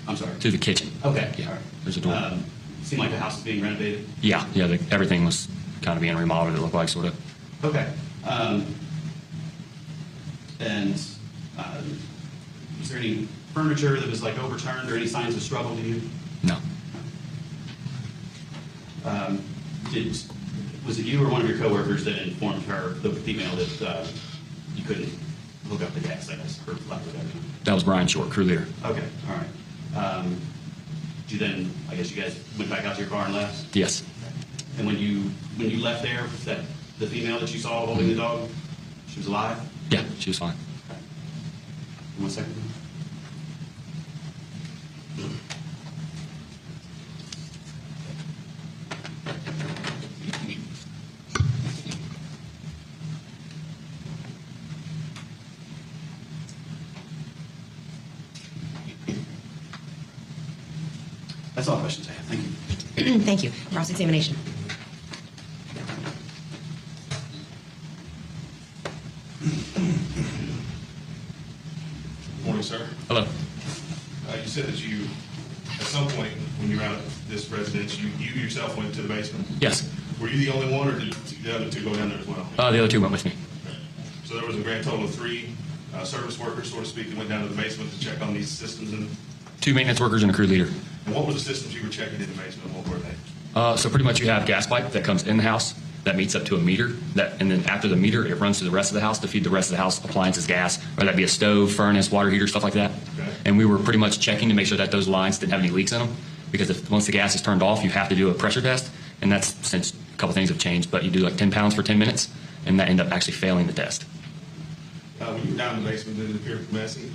I'm sorry? Through the kitchen. Okay. Yeah. All right. There's a door. Seemed like the house is being renovated? Yeah. Everything was kind of being remodeled, it looked like, sort of. Okay. And was there any furniture that was like overturned or any signs of struggle to you? No. Was it you or one of your coworkers that informed her, the female, that you couldn't hook up the gas, I guess, or lack of better? That was Brian Short, crew leader. Okay, all right. Did you then, I guess you guys went back out to your car and left? Yes. And when you left there, was that the female that you saw holding the dog, she was alive? Yeah, she was fine. Okay. 1 second. That's all the questions I have. Thank you. Thank you. Cross-examination. Morning, sir. Hello. You said that you, at some point when you were out at this residence, you yourself went to the basement. Yes. Were you the only one, or did the other two go down there as well? The other two went with me. Okay. So there was a grand total of 3 service workers, so to speak, that went down to the basement to check on these systems. And 2 maintenance workers and a crew leader. And what were the systems you were checking in the basement? What were they? So pretty much you have gas pipe that comes in the house that meets up to a meter, and then after the meter, it runs to the rest of the house to feed the rest of the house appliances gas, whether that be a stove, furnace, water heater, stuff like that. Okay. And we were pretty much checking to make sure that those lines didn't have any leaks in them, because once the gas is turned off, you have to do a pressure test, and that's since a couple things have changed, but you do like 10 pounds for 10 minutes, and that ended up actually failing the test. When you were down in the basement, did it appear messy?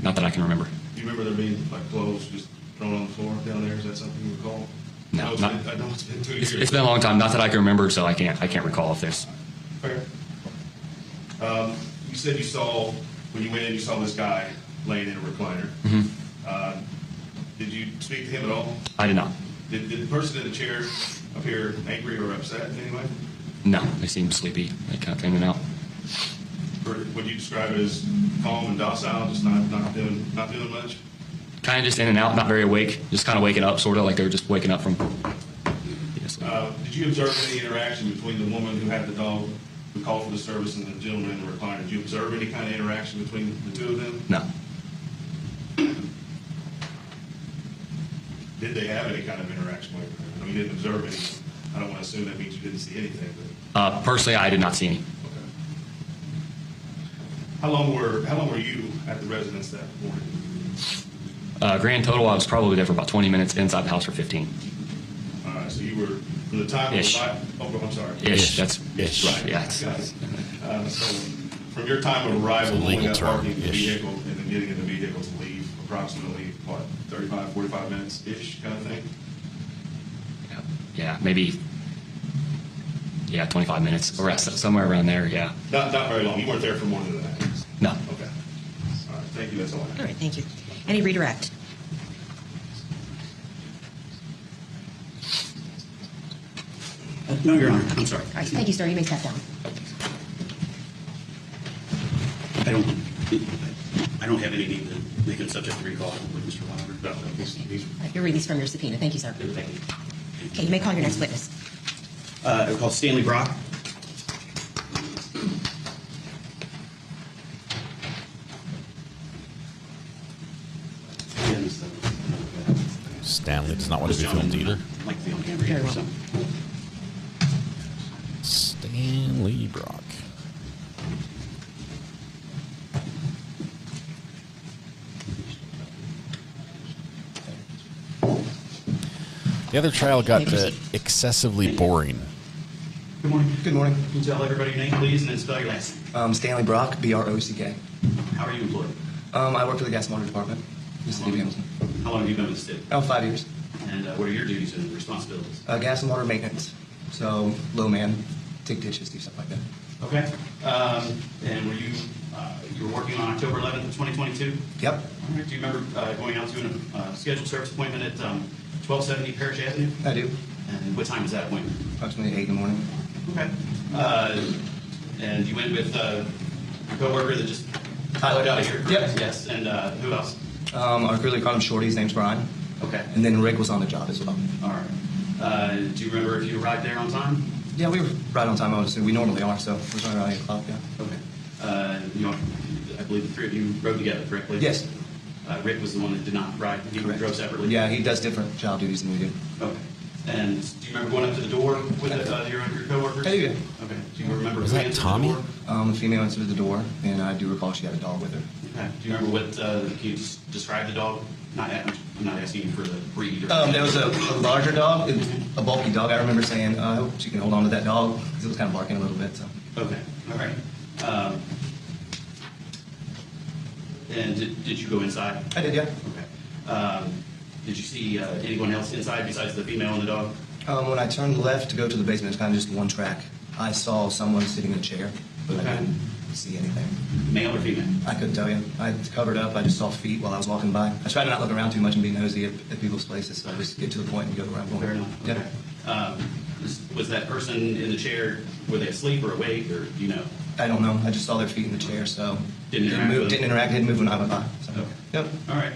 Not that I can remember. Do you remember there being like clothes just thrown on the floor down there? Is that something you recall? No, I know it's been 2 years. It's been a long time. Not that I can remember, so I can't recall if there's. Fair. You said you saw, when you went in, you saw this guy laying in a recliner. Mm-hmm. Did you speak to him at all? I did not. Did the person in the chair appear angry or upset in any way? No, they seemed sleepy. They kind of came in and out. Or would you describe it as calm and docile, just not doing much? Kind of just in and out, not very awake, just kind of waking up, sort of like they were just waking up from. Did you observe any interaction between the woman who had the dog, who called for the service, and the gentleman in the recliner? Did you observe any kind of interaction between the two of them? No. Did they have any kind of interaction with her? I mean, you didn't observe any. I don't want to assume that means you didn't see anything. But Personally, I did not see any. okay. How long were you at the residence that morning? Grand total, I was probably there for about 20 minutes, inside the house for 15. All right, so you were from the time Ish. of arrival. Oh, I'm sorry. Ish. That's right. Yeah. Got it. So from your time of arrival, going up, parking the vehicle, and then getting in the vehicle to leave, approximately what, 35, 45 minutes ish, kind of thing. Yeah, maybe. Yeah, 25 minutes or somewhere around there. Yeah. Not very long. You weren't there for more than that. No. Okay. All right. Thank you. That's all I have. All right, thank you. Any redirect? No, Your Honor. I'm sorry. All right, thank you, sir. You may step down. I don't have any need to make him subject to recall with Mr. Wilder. No, All right, you're released from your subpoena. Thank you, sir. Thank you. Okay, you may call your next witness. I call Stanley Brock. Stanley does not want to be filmed either. Like to be on camera here, so. Stanley Brock. The other trial got excessively boring. Good morning. Good morning. Can you tell everybody your name, please, and then spell your last name? Stanley Brock, B-R-O-C-K. How are you employed? I work for the gas and water department, the city of Hamilton. How long have you been with the city? 5 years. And what are your duties and responsibilities? Gas and water maintenance. So, low man, dig ditches, do stuff like that. Okay. And were you were working on October 11th of 2022? Yep. All right. Do you remember going out to a scheduled service appointment at 1270 Parish Avenue? I do. And what time was that appointment? Approximately 8 in the morning. Okay. And you went with your coworker that just Tyler. out of here? Yep. Yes. And who else? Our crew leader called him Shorty. His name's Brian. Okay. And then Rick was on the job as well. All right. Do you remember if you arrived there on time? Yeah, we were right on time, obviously. We normally are, so we're right around 8 o'clock, yeah. Okay. You know, I believe the three of you rode together, correctly? Yes. Rick was the one that did not ride. He Correct. drove separately? Yeah, he does different job duties than we do. Okay. And do you remember going up to the door with your coworkers? I do, yeah. Okay. Do you remember Was who that answered Tommy? the door? The female answered the door, and I do recall she had a dog with her. Okay. Do you remember what, can you just describe the dog? I'm not asking you for the breed. Or There was a larger dog, a bulky dog. I remember saying, I hope she can hold on to that dog, because it was kind of barking a little bit. So. Okay. All right. And did you go inside? I did, yeah. Okay. Did you see anyone else inside besides the female and the dog? When I turned left to go to the basement, it's kind of just one track. I saw someone sitting in a chair, but I didn't see anything. Male or female? I couldn't tell you. I covered up. I just saw feet while I was walking by. I try to not look around too much and be nosy at people's places, so I just get to the point and go where I'm going. Fair enough. Yeah. Okay. Was that person in the chair, were they asleep or awake, or do you know? I don't know. I just saw their feet in the chair, so Didn't interact with them? Didn't interact. Didn't move when I went by. So. Okay. Yep. All right.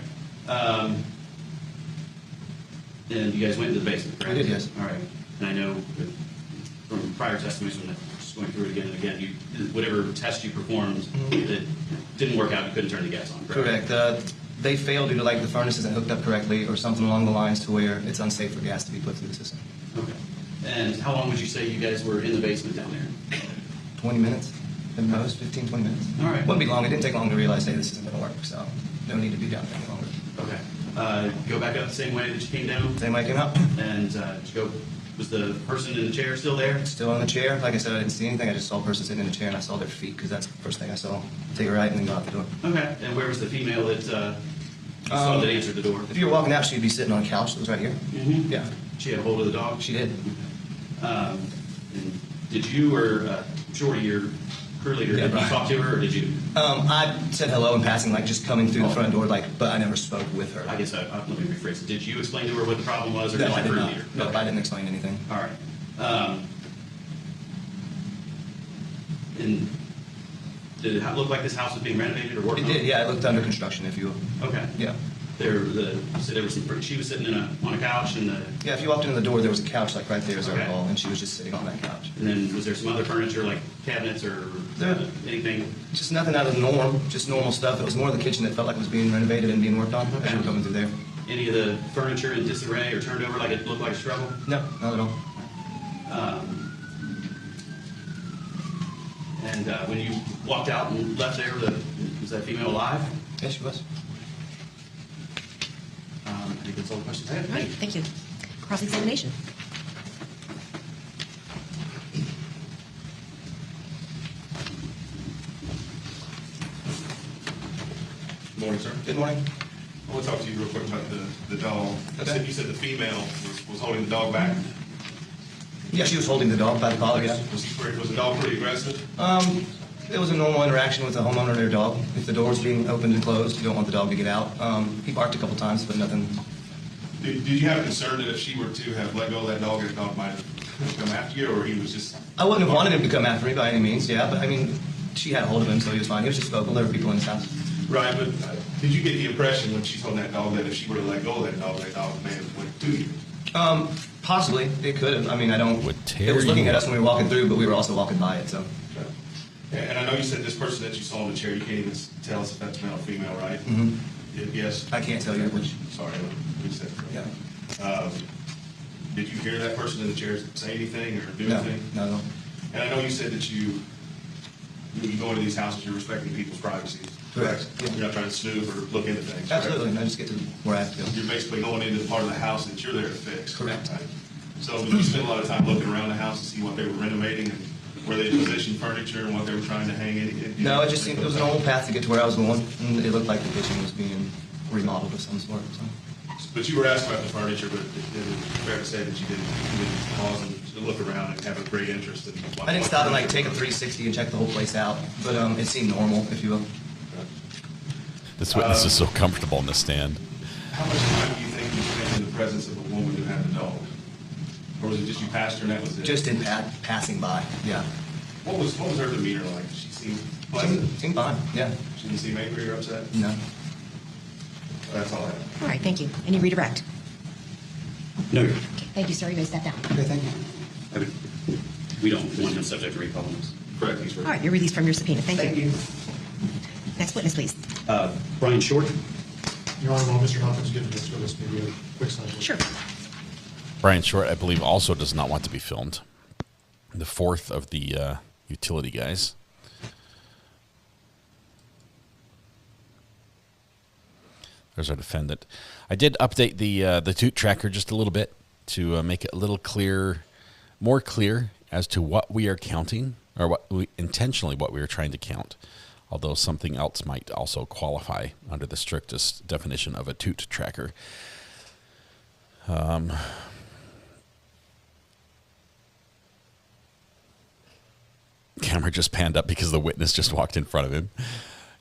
And you guys went into the basement, correct? I did, yes. All right. And I know from prior testimonies, when I'm just going through it again and again, whatever test you performed that didn't work out, you couldn't turn the gas on, correct? Correct. They failed due to the furnace isn't hooked up correctly or something along the lines to where it's unsafe for gas to be put through the system. Okay. And how long would you say you guys were in the basement down there? 20 minutes at most, 15, 20 minutes. All right. Wouldn't be long. It didn't take long to realize, hey, this isn't going to work, so no need to be down there any longer. Okay. Go back up the same way that you came down? Same way I came up. And did you go, was the person in the chair still there? Still in the chair. Like I said, I didn't see anything. I just saw a person sitting in a chair, and I saw their feet, because that's the first thing I saw. Take a right and then go out the door. Okay. And where was the female that you saw that answered the door? If you were walking out, she'd be sitting on a couch that was right here. Mm-hmm. Yeah. She had a hold of the dog? She did. And did you or Shorty, your crew leader, did you talk to her, or did you? I said hello in passing, just coming through the front door, but I never spoke with her. I guess let me rephrase it. Did you explain to her what the problem was, or No, did I your did crew not. leader? No, I didn't explain anything. All right. And did it look like this house was being renovated or worked It on? did, yeah. It looked under construction, if you will. Okay. Yeah. You said there was she was sitting on a couch and Yeah, if you walked in the door, there was a couch like right there as I Okay. recall, and she was just sitting on that couch. And then was there some other furniture like cabinets or anything? Just nothing out of the norm, just normal stuff. It was more the kitchen that felt like it was being renovated and being worked on as you were coming through there. Any of the furniture in disarray or turned over like it looked like a struggle? No, not at all. And when you walked out and left there, was that female alive? Yes, she was. I think that's all the questions I have. All right, thank you. Cross-examination. Good morning, sir. Good morning. I want to talk to you real quick about the dog. Okay. You said the female was holding the dog back. Yeah, she was holding the dog by the collar, yeah. Was the dog pretty aggressive? It was a normal interaction with the homeowner and their dog. If the door was being opened and closed, you don't want the dog to get out. He barked a couple times, but nothing. Did you have concern that if she were to have let go of that dog, that dog might have come after you, or he was just... I wouldn't have wanted him to come after me by any means, yeah, but I mean, she had a hold of him, so he was fine. He was just vocal. There were people in his house. Right, but did you get the impression when she's holding that dog that if she were to let go of that dog may have went to you? Possibly. It could have. I mean, I don't... tear It was looking you at us when we were walking through, but we were also walking by it, so... And I know you said this person that you saw in the chair, you can't even tell us if that's male or female, right? Mm-hmm. Yes? I can't tell you which. Sorry, we said it. Yeah. Did you hear that person in the chair say anything or do No, anything? no. And I know you said that when you go into these houses, you're respecting people's privacy. Correct. Yeah. You're not trying to snoop or look into things. Absolutely. And I just get to where I have to go. You're basically going into the part of the house that you're there to fix. Correct. Right? So did you spend a lot of time looking around the house to see what they were renovating and where they positioned furniture and what they were trying to hang in? No, it just seemed it was an old path to get to where I was going, and it looked like the kitchen was being remodeled of some sort. So. But you were asked about the furniture, but it's fair to say that you didn't pause and look around and have a great interest in what... I didn't stop and like take a 360 and check the whole place out, but it seemed normal, if you will. This witness is so comfortable in the stand. How much time do you think you spent in the presence of a woman who had the dog? Or was it just you passed her and that was it? Just in passing by, yeah. What was her demeanor like? Did she seem pleasant? Seemed fine, yeah. She didn't seem angry or upset? No. That's all I have. All right, thank you. Any redirect? No. Okay, thank you, sir. You may step down. Okay, thank you. We don't want him subject to recall on this. Correct, he's All right, you're released from your subpoena. Thank you. Next witness, please. Brian Short. Your Honor, while Mr. Hopkins gives this witness maybe a quick slide. Sure. Brian Short, I believe, also does not want to be filmed. The fourth of the utility guys. There's our defendant. I did update the toot tracker just a little bit to make it a little more clear as to what we are counting, or what we are trying to count. Although something else might also qualify under the strictest definition of a toot tracker. Camera just panned up because the witness just walked in front of him.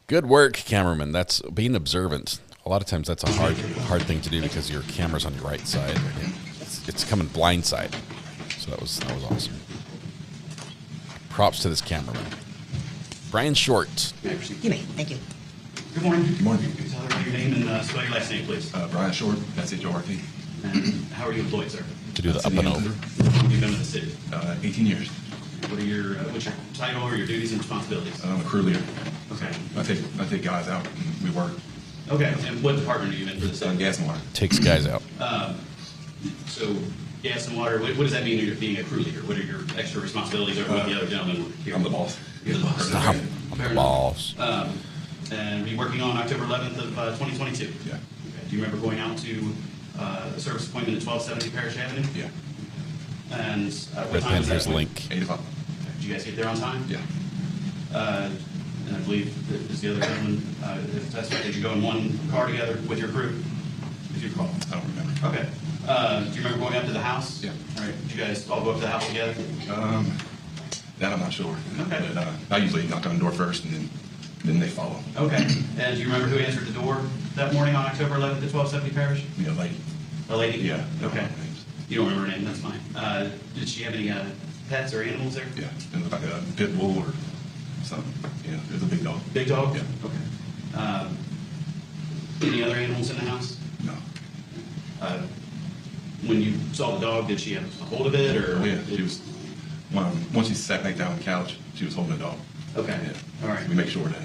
Good work, cameraman. That's being observant. A lot of times that's a hard thing to do because your camera's on your right side. It's coming blind side. So that was awesome. Props to this cameraman. Brian Short. You may. Thank you. Good morning. Good morning. Can you tell everybody your name and spell your last name, please? Brian Short, that's H-O-R-T. And how are you employed, sir? To do the up and over. How long have you been with the city? 18 years. What's your title or your duties and responsibilities? I'm a crew leader. Okay. I take guys out and we work. Okay. And what department are you in for the city? Gas and water. Takes guys out. So gas and water, what does that mean you're being a crew leader? What are your extra responsibilities over what the other gentlemen here? I'm the boss. You're the boss. I'm the boss. And you're working on October 11th of 2022? Yeah. Okay. Do you remember going out to a service appointment at 1270 Parish Avenue? Yeah. And what Red time pen, was that? here's the link. 8 o'clock. Did you guys get there on time? Yeah. And I believe, is the other gentleman testified, did you go in one car together with your crew? If you recall? I don't remember. Okay. Do you remember going up to the house? Yeah. All right. Did you guys all go up to the house together? That I'm not sure. Okay. But I usually knock on the door first and then they follow. Okay. And do you remember who answered the door that morning on October 11th at 1270 Parish? Yeah, lady. A lady? Yeah. Okay. You don't remember her name, that's fine. Did she have any pets or animals there? Yeah. It looked like a pit bull or something. Yeah, it was a big dog. Big dog? Yeah. Okay. Any other animals in the house? No. When you saw the dog, did she have a hold of it, or? Oh, yeah, she was. Once she sat back down on the couch, she was holding the dog. Okay. Yeah. All right. We make sure that.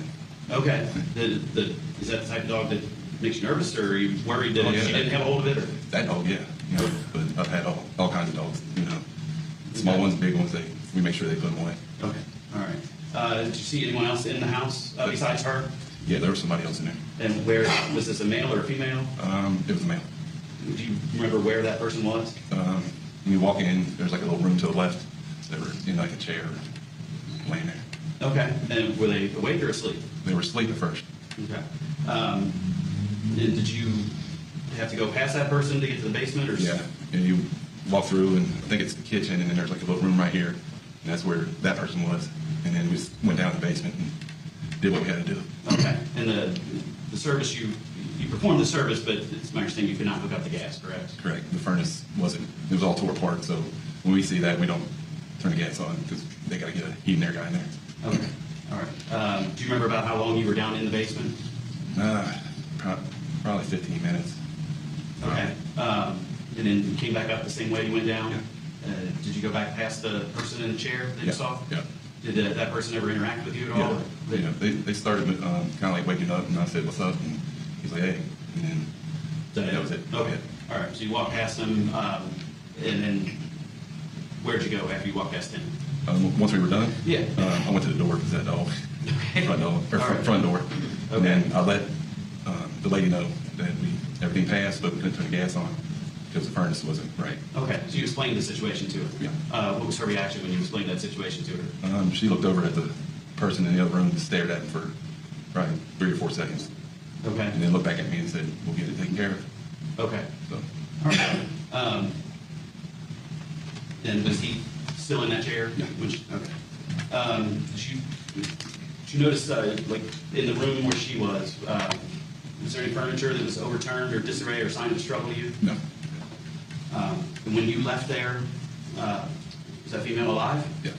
Okay. Is that the type of dog that makes you nervous, or are you worried that she didn't have a hold of it? Or? That dog, yeah. You know, but I've had all kinds of dogs. You know, small ones, big ones. We make sure they put them away. Okay. All right. Did you see anyone else in the house besides her? Yeah, there was somebody else in there. And where was this, a male or a female? It was a male. Do you remember where that person was? When you walk in, there's like a little room to the left. They were in like a chair, laying there. Okay. And were they awake or asleep? They were asleep at first. Okay. And did you have to go past that person to get to the basement, or? Yeah. And you walk through, and I think it's the kitchen, and then there's like a little room right here, and that's where that person was. And then we just went down to the basement and did what we had to do. Okay. And the service you performed the service, but it's my understanding you could not hook up the gas, correct? Correct. The furnace wasn't. It was all tore apart. So when we see that, we don't turn the gas on because they got to get a heat and air guy in there. Okay. All right. Do you remember about how long you were down in the basement? Probably 15 minutes. Okay. And then you came back up the same way you went down? Yeah. Did you go back past the person in the chair that you saw? Yeah. Did that person ever interact with you at all? Yeah. They started kind of like waking up, and I said, "What's up?" And he's like, "Hey," and then that was it. Okay. All right. So you walked past him, and then where'd you go after you walked past him? Once we were done, yeah, I went to the door because that dog, front door, okay. And then I let the lady know that everything passed, but we couldn't turn the gas on because the furnace wasn't right. Okay, so you explained the situation to her. Yeah. What was her reaction when you explained that situation to her? She looked over at the person in the other room and stared at him for probably 3 or 4 seconds. Okay. And then looked back at me and said, "We'll get it taken care of." Okay. So. All right. And was he still in that chair? Yeah. Okay. Did you notice, like, in the room where she was there any furniture that was overturned or disarray or sign of struggle to you? No. And when you left there, was that female alive? Yeah.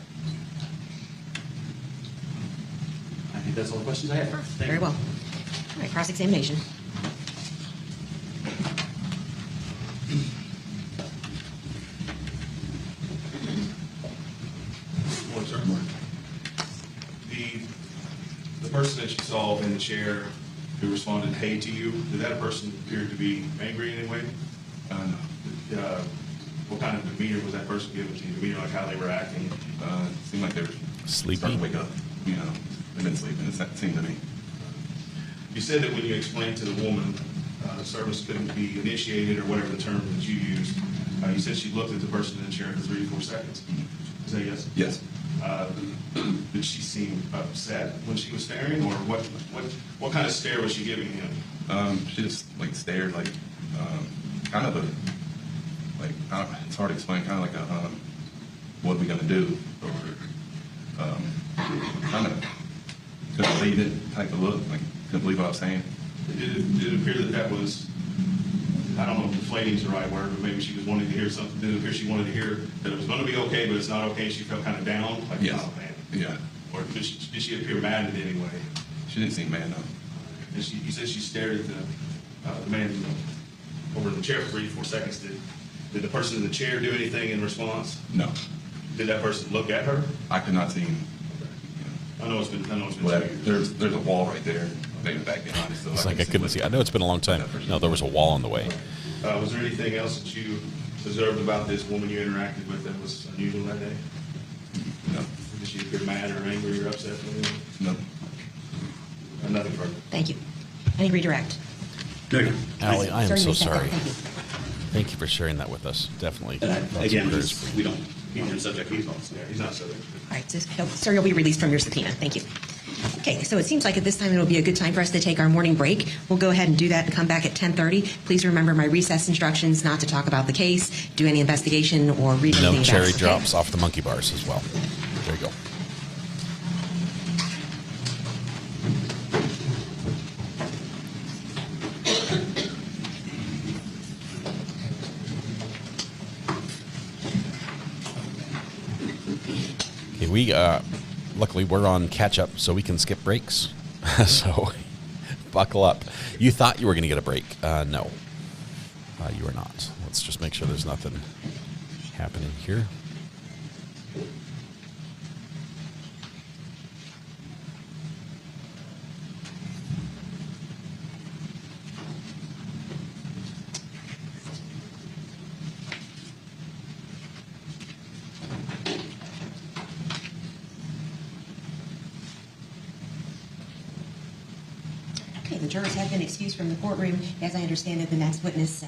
I think that's all the questions I have. Very well. All right, cross-examination. The person that you saw in the chair who responded "hey" to you, did that person appear to be angry in any way? No. What kind of demeanor was that person giving to you? Demeanor, like how they were acting? It seemed like they were sleepy. Starting to wake up. You know, they've been sleeping. It seemed to me. You said that when you explained to the woman the service couldn't be initiated, or whatever the term that you used, you said she looked at the person in the chair for 3 to 4 seconds. Is that yes? Yes. Did she seem upset when she was staring, or what kind of stare was she giving him? She just like stared, like kind of like it's hard to explain, kind of like a what are we gonna do, or kind of couldn't believe it type of look, like couldn't believe what I was saying. Did it appear that was, I don't know if deflating is the right word, but maybe she was wanting to hear something? Did it appear she wanted to hear that it was going to be okay, but it's not okay? She felt kind of down, like, yes. Oh, man. Yeah. Or did she appear mad in any way? She didn't seem mad, no. And you said she stared at the man over in the chair for 3 to 4 seconds. Did the person in the chair do anything in response? No. Did that person look at her? I could not see him. I know it's been well, there's a wall right there, maybe back behind it. So it's like I couldn't see. I know it's been a long time. No, there was a wall in the way. Was there anything else that you observed about this woman you interacted with that was unusual that day? No. Did she appear mad or angry or upset? No. Nothing further. Thank you. Any redirect? Allie, I am so sorry. Thank you. Thank you for sharing that with us. Definitely. Again, we don't. He's subject. He's not subject. All right, sir, you'll be released from your subpoena. Thank you. Okay, so it seems like at this time it'll be a good time for us to take our morning break. We'll go ahead and do that and come back at 10:30. Please remember my recess instructions not to talk about the case, do any investigation, or read anything about No cherry it, okay? drops off the monkey bars as well. There you go. We luckily we're on catch up, so we can skip breaks. So Buckle up. You thought you were going to get a break. No, you are not. Let's just make sure there's nothing happening here. The jurors have been excused from the courtroom. As I understand it, the next witness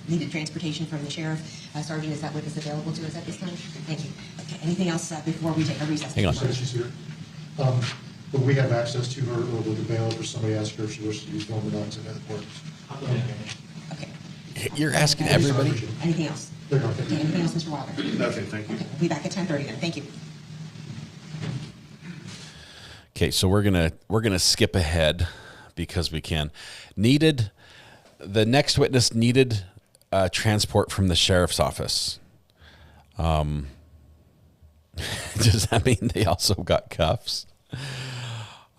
needed transportation from the sheriff. Sergeant, is that witness available to us at this time? Thank you. Okay, anything else before we take a recess? Hang on. She's here. But we have access to her, or with the bail, or somebody ask her if she wishes to be filmed or not in the court. Okay. You're asking everybody? Anything else? There you go. Okay, anything else, Mr. Wilder? Okay, thank you. Okay, we'll be back at 10:30 then. Thank you. Okay, so we're gonna skip ahead because we can. The next witness needed transport from the sheriff's office. Does that mean they also got cuffs?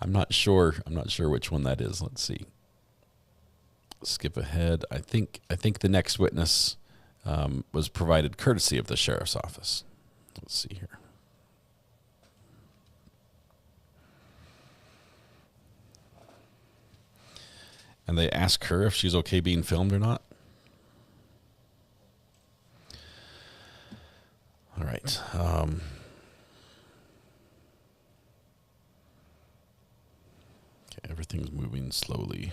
I'm not sure which one that is. Let's see. Skip ahead. I think the next witness was provided courtesy of the sheriff's office. Let's see here. And they ask her if she's okay being filmed or not. All right. Okay, everything's moving slowly.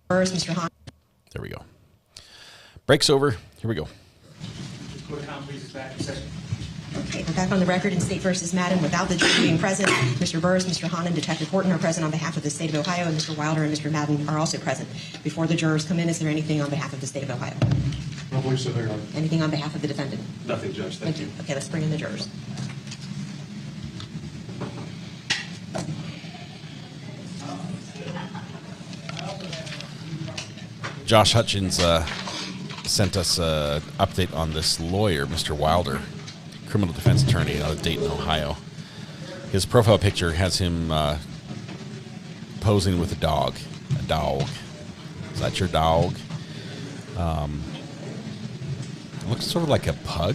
First, Mr. Hahn. There we go. Break's over. Here we go. Okay, we're back on the record in State versus Madden without the jury being present. Mr. Burris, Mr. Hahn, and Detective Horton are present on behalf of the state of Ohio, and Mr. Wilder and Mr. Madden are also present. Before the jurors come in, is there anything on behalf of the state of Ohio? I don't believe so, Your Honor. Anything on behalf of the defendant? Nothing, Judge. Thank you. Okay, let's bring in the jurors. Josh Hutchins sent us an update on this lawyer, Mr. Wilder, criminal defense attorney out of Dayton, Ohio. His profile picture has him posing with a dog. A dog. Is that your dog? It looks sort of like a pug.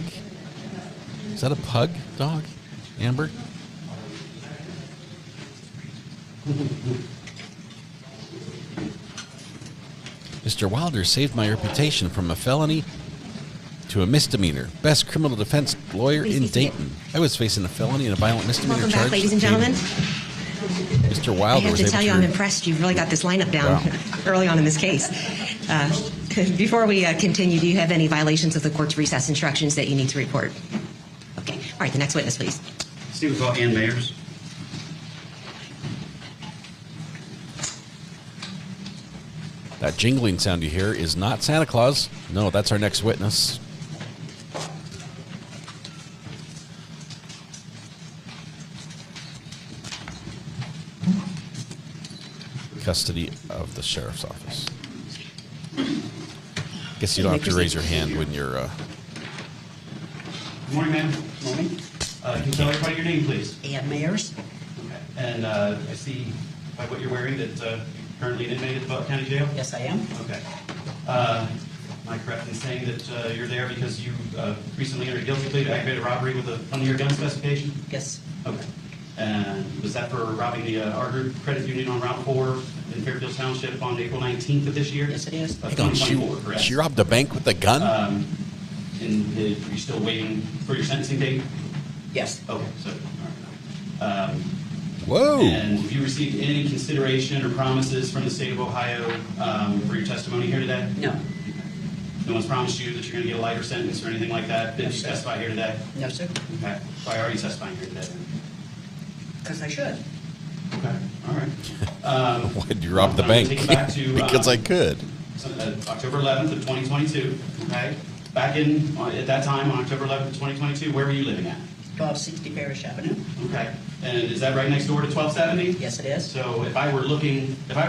Is that a pug dog, Amber? Mr. Wilder saved my reputation from a felony to a misdemeanor. Best criminal defense lawyer in Dayton. I was facing a felony and a violent misdemeanor Welcome charge. back, ladies and gentlemen. Mr. I Wilder have was to able tell you, I'm impressed. You've really got this lineup down early on in this case. Before we continue, do you have any violations of the court's recess instructions that you need to report? Okay. All right, the next witness, please. Steve, call Ann Mayers. That jingling sound you hear is not Santa Claus. No, that's our next witness. Custody of the sheriff's office. Guess you don't have to raise your hand when you're... Good morning, ma'am. Good morning. Can you tell everybody your name, please? Ann Mayers. Okay. And I see by what you're wearing that you're currently an inmate at the Butler County Jail? Yes, I am. Okay. Am I correct in saying that you're there because you recently entered a guilty plea to aggravated robbery with a under your gun specification? Yes. Okay. And was that for robbing the our group credit union on Route 4 in Fairfield Township on April 19th of this year? Yes, it is. Of 2024, correct? She robbed a bank with a gun? And are you still waiting for your sentencing date? Yes. Okay, so, all right. Whoa. And have you received any consideration or promises from the state of Ohio for your testimony here today? No. No one's promised you that you're going to get a lighter sentence or anything like that? Did you testify here today? No, sir. Okay. Why are you testifying here today? Because I should. Okay. All right. Why did you rob the bank? Take you back to, because I could. October 11th of 2022. Okay. Back in at that time on October 11th of 2022, where were you living at? 1260 Parish Avenue. Okay. And is that right next door to 1270? Yes, it is. So if I were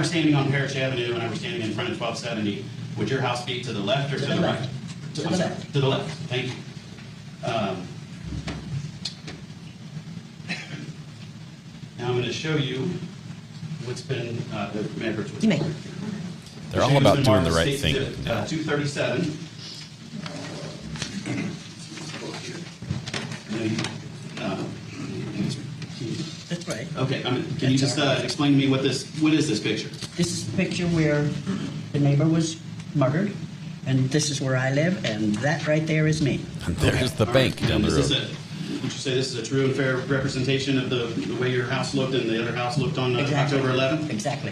standing on Parish Avenue and I were standing in front of 1270, would your house be to the left or to the right? To the left. To the left. Thank you. Now I'm going to show you what's been, You may. They're all about doing the right thing. 237. That's right. Okay, can you just explain to me what is this picture? This is the picture where the neighbor was murdered, and this is where I live, and that right there is me. And there's the bank down the road. Would you say this is a true and fair representation of the way your house looked and the other house looked on Exactly. October 11th? Exactly.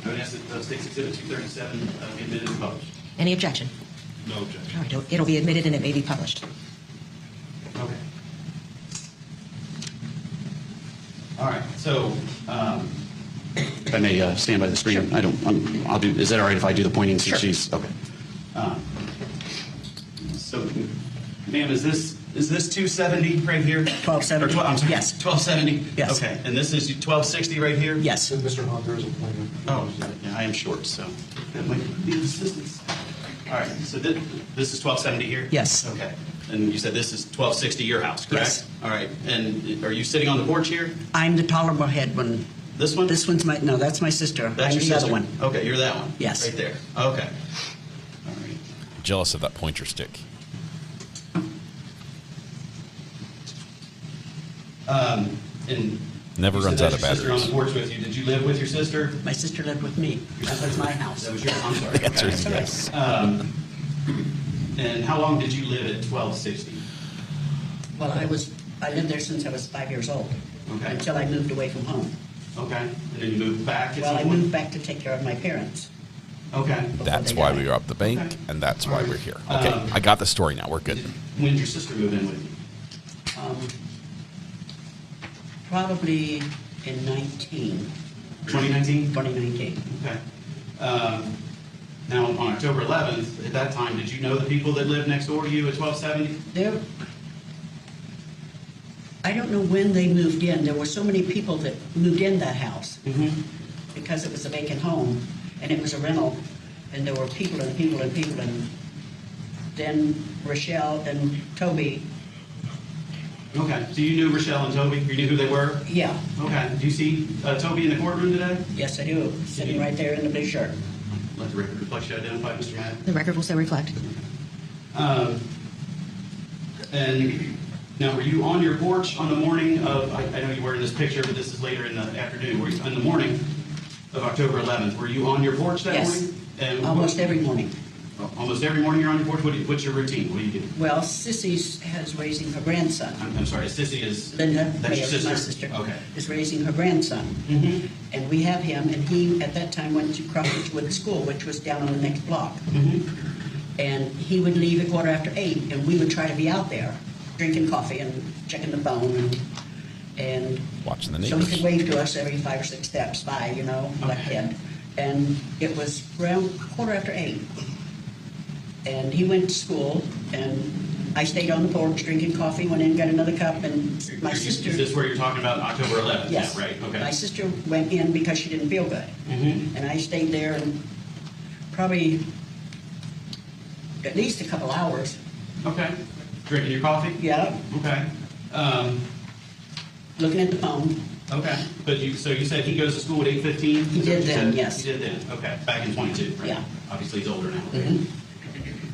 I would ask that State's Exhibit 237 be admitted and published. Any objection? No objection. All right, it'll be admitted and it may be published. Okay. All right. So, if I may stand by the screen, I'll do. Is that all right if I do the pointing since she's okay? So, ma'am, is this 270 right here? 1270. I'm sorry. Yes. 1270. Yes. Okay. And this is 1260 right here. Yes. Mr. Hunt, there is a plan. Oh, yeah, I am short, so that might be an assistance. All right. So this is 1270 here. Yes. Okay. And you said this is 1260 your house, correct? Yes. All right. And are you sitting on the porch here? I'm the taller head one. This one? This one's no, that's my sister. That's I'm your the sister. other one. Okay, you're that one. Yes. Right there. Okay. Jealous of that pointer stick. And Never runs out of Your sister on batteries. the porch with you. Did you live with your sister? My sister lived with me. That was my house. That was your. I'm sorry. The answer is yes. And how long did you live at 1260? Well, I lived there since I was 5 years old. Okay. Until I moved away from home. Okay. And then you moved back at Well, some I point? moved back to take care of my parents. Okay. That's why we robbed the bank, and that's why we're here. Okay, I got the story now. We're good. When did your sister move in with you? Probably in 2019? 2019. Okay. Now, on October 11th, at that time, did you know the people that lived next door to you at 1270? I don't know when they moved in. There were so many people that moved in that house because it was a vacant home and it was a rental, and there were people and people and people, and then Rochelle and Toby. Okay, so you knew Rochelle and Toby? You knew who they were? Yeah. Okay. Do you see Toby in the courtroom today? Yes, I do. Sitting right there in the blue shirt. Let the record reflect you identify Mr. Madden. The record will so reflect. And now, were you on your porch on the morning of, I know you were in this picture, but this is later in the afternoon. Were you on the morning of October 11th? Were you on your porch that Yes. morning? And Almost every morning. Almost every morning you're on your porch? What's your routine? What do you do? Well, Sissy's has raising her grandson. I'm sorry, Sissy is... Linda, That's your yes, my sister? sister, Okay. is raising her grandson. And we have him, and he, at that time, went to Crawfordwood School, which was down on the next block. And he would leave at 8:15, and we would try to be out there, drinking coffee and checking the phone, and Watching the so he neighbors. could wave to us every 5 or 6 steps by, like kid. And it was around 8:15. And he went to school, and I stayed on the porch drinking coffee, went in, got another cup, and my sister... Is this where you're talking about October 11th? Yes. Yeah, right, okay. My sister went in because she didn't feel good. And I stayed there and probably at least a couple hours. Okay. Drinking your coffee? Yeah. Okay. Looking at the phone. Okay. But so you said he goes to school at 8:15? He did then, yes. He did then, okay. Back in 22, right? Yeah. Obviously he's older now.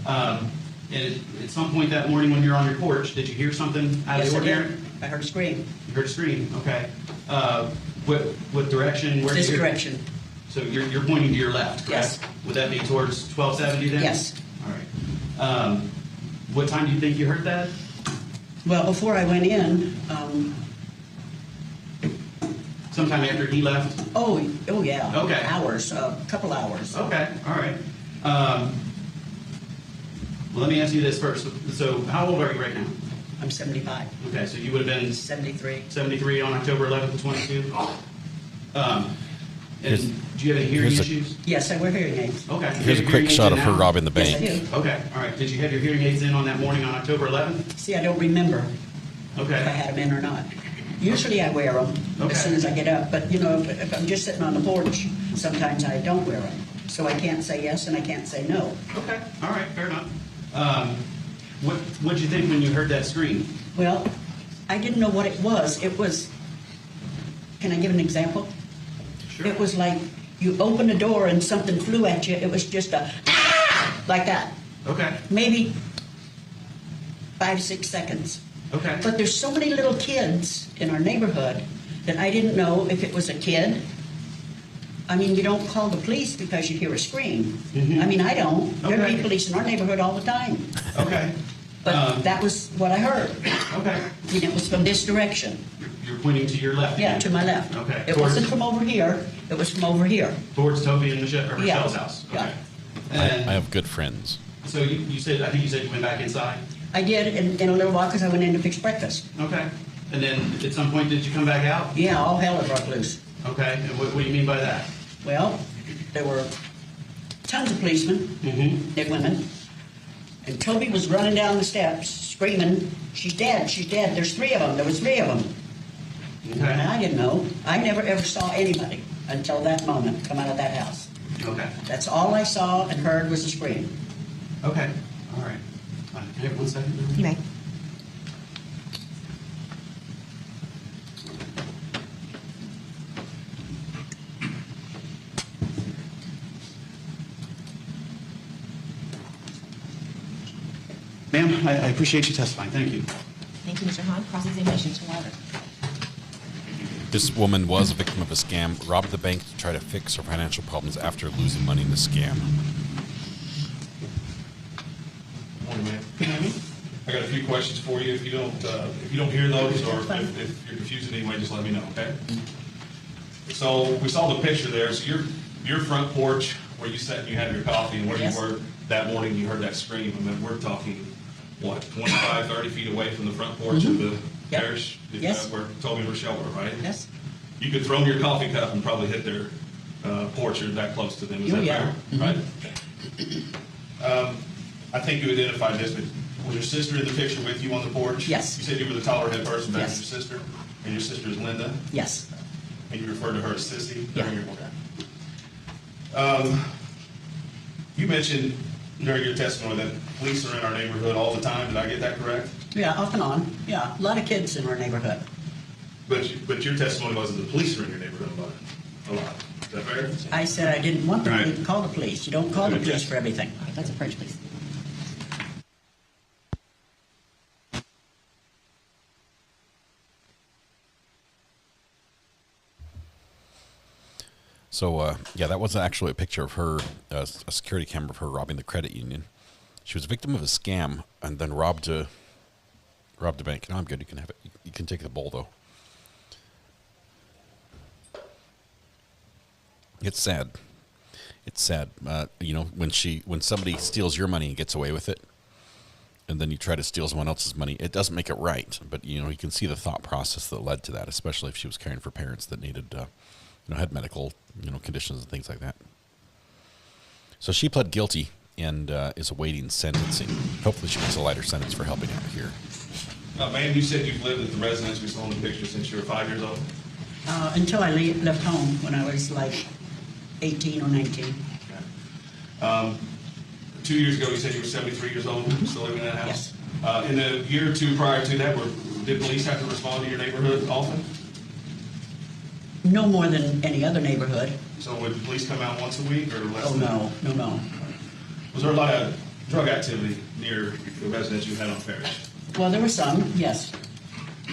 And at some point that morning when you're on your porch, did you hear something out of the ordinary? I heard a scream. You heard a scream, okay. What direction? Where This direction. So you're pointing to your left, correct? Yes. Would that be towards 1270 then? Yes. All right. What time do you think you heard that? Well, before I went in, sometime after he left? Oh yeah. Okay. Hours, a couple hours. Okay, all right. Well, let me ask you this first. So how old are you right now? I'm 75. Okay, so you would have been 73. 73 on October 11th of 22. And do you have any hearing issues? Yes, I wear hearing aids. Okay. Here's a quick shot of her robbing the bank. Yes, I do. Okay, all right. Did you have your hearing aids in on that morning on October 11th? See, I don't remember Okay. if I had them in or not. Usually I wear them Okay. as soon as I get up, but if I'm just sitting on the porch, sometimes I don't wear them. So I can't say yes and I can't say no. Okay, all right, fair enough. What'd you think when you heard that scream? Well, I didn't know what it was. can I give an example? Sure. It was like you opened a door and something flew at you. It was just a, like that. Okay. Maybe 5-6 seconds. Okay. But there's so many little kids in our neighborhood that I didn't know if it was a kid. I mean, you don't call the police because you hear a scream. I mean, I don't. There'd be police in our neighborhood all the time. Okay. But that was what I heard. Okay. I mean, it was from this direction. You're pointing to your left? Yeah, again? to my left. Okay. It wasn't from over here. It was from over here. Towards Toby and Michelle's Yeah. house? Okay. Yeah. I have good friends. So you said, I think you said you went back inside? I did in a little while because I went in to fix breakfast. Okay. And then at some point, did you come back out? Yeah, all hell had broke loose. Okay. And what do you mean by that? Well, there were tons of policemen, big women, and Toby was running down the steps screaming, "She's dead, she's dead." There's 3 of them. There was 3 of them. Okay. And I didn't know. I never ever saw anybody until that moment come out of that house. Okay. That's all I saw and heard was a scream. Okay. All right. Can I have 1 second? You may. Ma'am, I appreciate you testifying. Thank you. Thank you, Mr. Hahn. Cross-examination, Mr. Wilder. This woman was a victim of a scam, robbed the bank to try to fix her financial problems after losing money in the scam. Morning, ma'am. I got a few questions for you. If you don't hear those, or if you're confused in any way, just let me know, okay? So we saw the picture there. So your front porch, where you sat and you had your coffee, and where Yes. you were that morning, you heard that scream. I mean, we're talking, what, 25, 30 feet away from the front porch of the parish? Yes. Where Toby and Rochelle were, right? Yes. You could throw your coffee cup and probably hit their porch or that close to them. Is that yeah. fair? Right? I think you identified this, but was your sister in the picture with you on the porch? Yes. You said you were the taller head person back Yes. to your sister, and your sister is Linda, Yes. and you referred to her as Sissy? Yeah. You mentioned during your testimony that police are in our neighborhood all the time. Did I get that correct? Yeah, off and on. Yeah, a lot of kids in our neighborhood. But your testimony was that the police are in your neighborhood a lot. Is that fair? I said I didn't want them Right. to call the police. You don't call the police for everything. That's a French, please. So, yeah, that wasn't actually a picture of her, a security camera of her robbing the credit union. She was a victim of a scam and then robbed a bank. No, I'm good. You can have it. You can take the bowl, though. It's sad. It's sad. You know, when somebody steals your money and gets away with it, and then you try to steal someone else's money, it doesn't make it right. But, you know, you can see the thought process that led to that, especially if she was caring for parents that needed, had medical, conditions and things like that. So she pled guilty and is awaiting sentencing. Hopefully she gets a lighter sentence for helping out here. Ma'am, you said you've lived at the residence we saw in the picture since you were 5 years old? Until I left home when I was like 18 or 19. Okay. 2 years ago, you said you were 73 years old, still living in that house? Yes. In the year or two prior to that, did police have to respond to your neighborhood often? No more than any other neighborhood. So would the police come out once a week or less? Oh, no. Was there a lot of drug activity near the residence you had on Parish? Well, there were some, yes.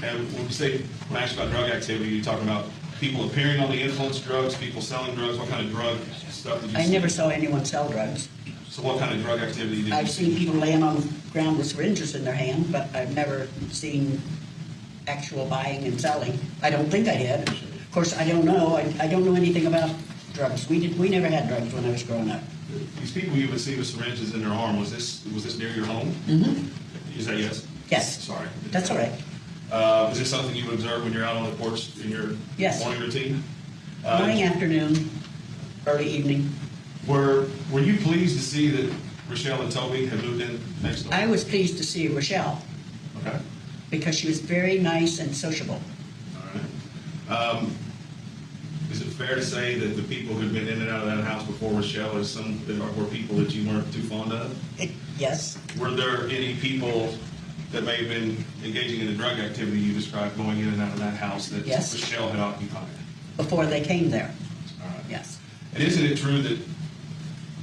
And when I ask you about drug activity, you talking about people appearing on the influence drugs, people selling drugs? What kind of drug stuff did you see? I never saw anyone sell drugs. So what kind of drug activity did you see? I've seen people laying on the ground with syringes in their hand, but I've never seen actual buying and selling. I don't think I did. Of course, I don't know. I don't know anything about drugs. We never had drugs when I was growing up. These people you would see with syringes in their arm, was this near your home? Mm-hmm. Is that yes? Yes. Sorry. That's all right. Is this something you would observe when you're out on the porch in your Yes. morning routine? Morning, afternoon, early evening. Were you pleased to see that Rochelle and Toby had moved in next door? I was pleased to see Rochelle. Okay. Because she was very nice and sociable. All right. Is it fair to say that the people who'd been in and out of that house before Rochelle were people that you weren't too fond of? Yes. Were there any people that may have been engaging in the drug activity you described going in and out of that house that Yes. Rochelle had occupied? before they came there. Yes. And isn't it true that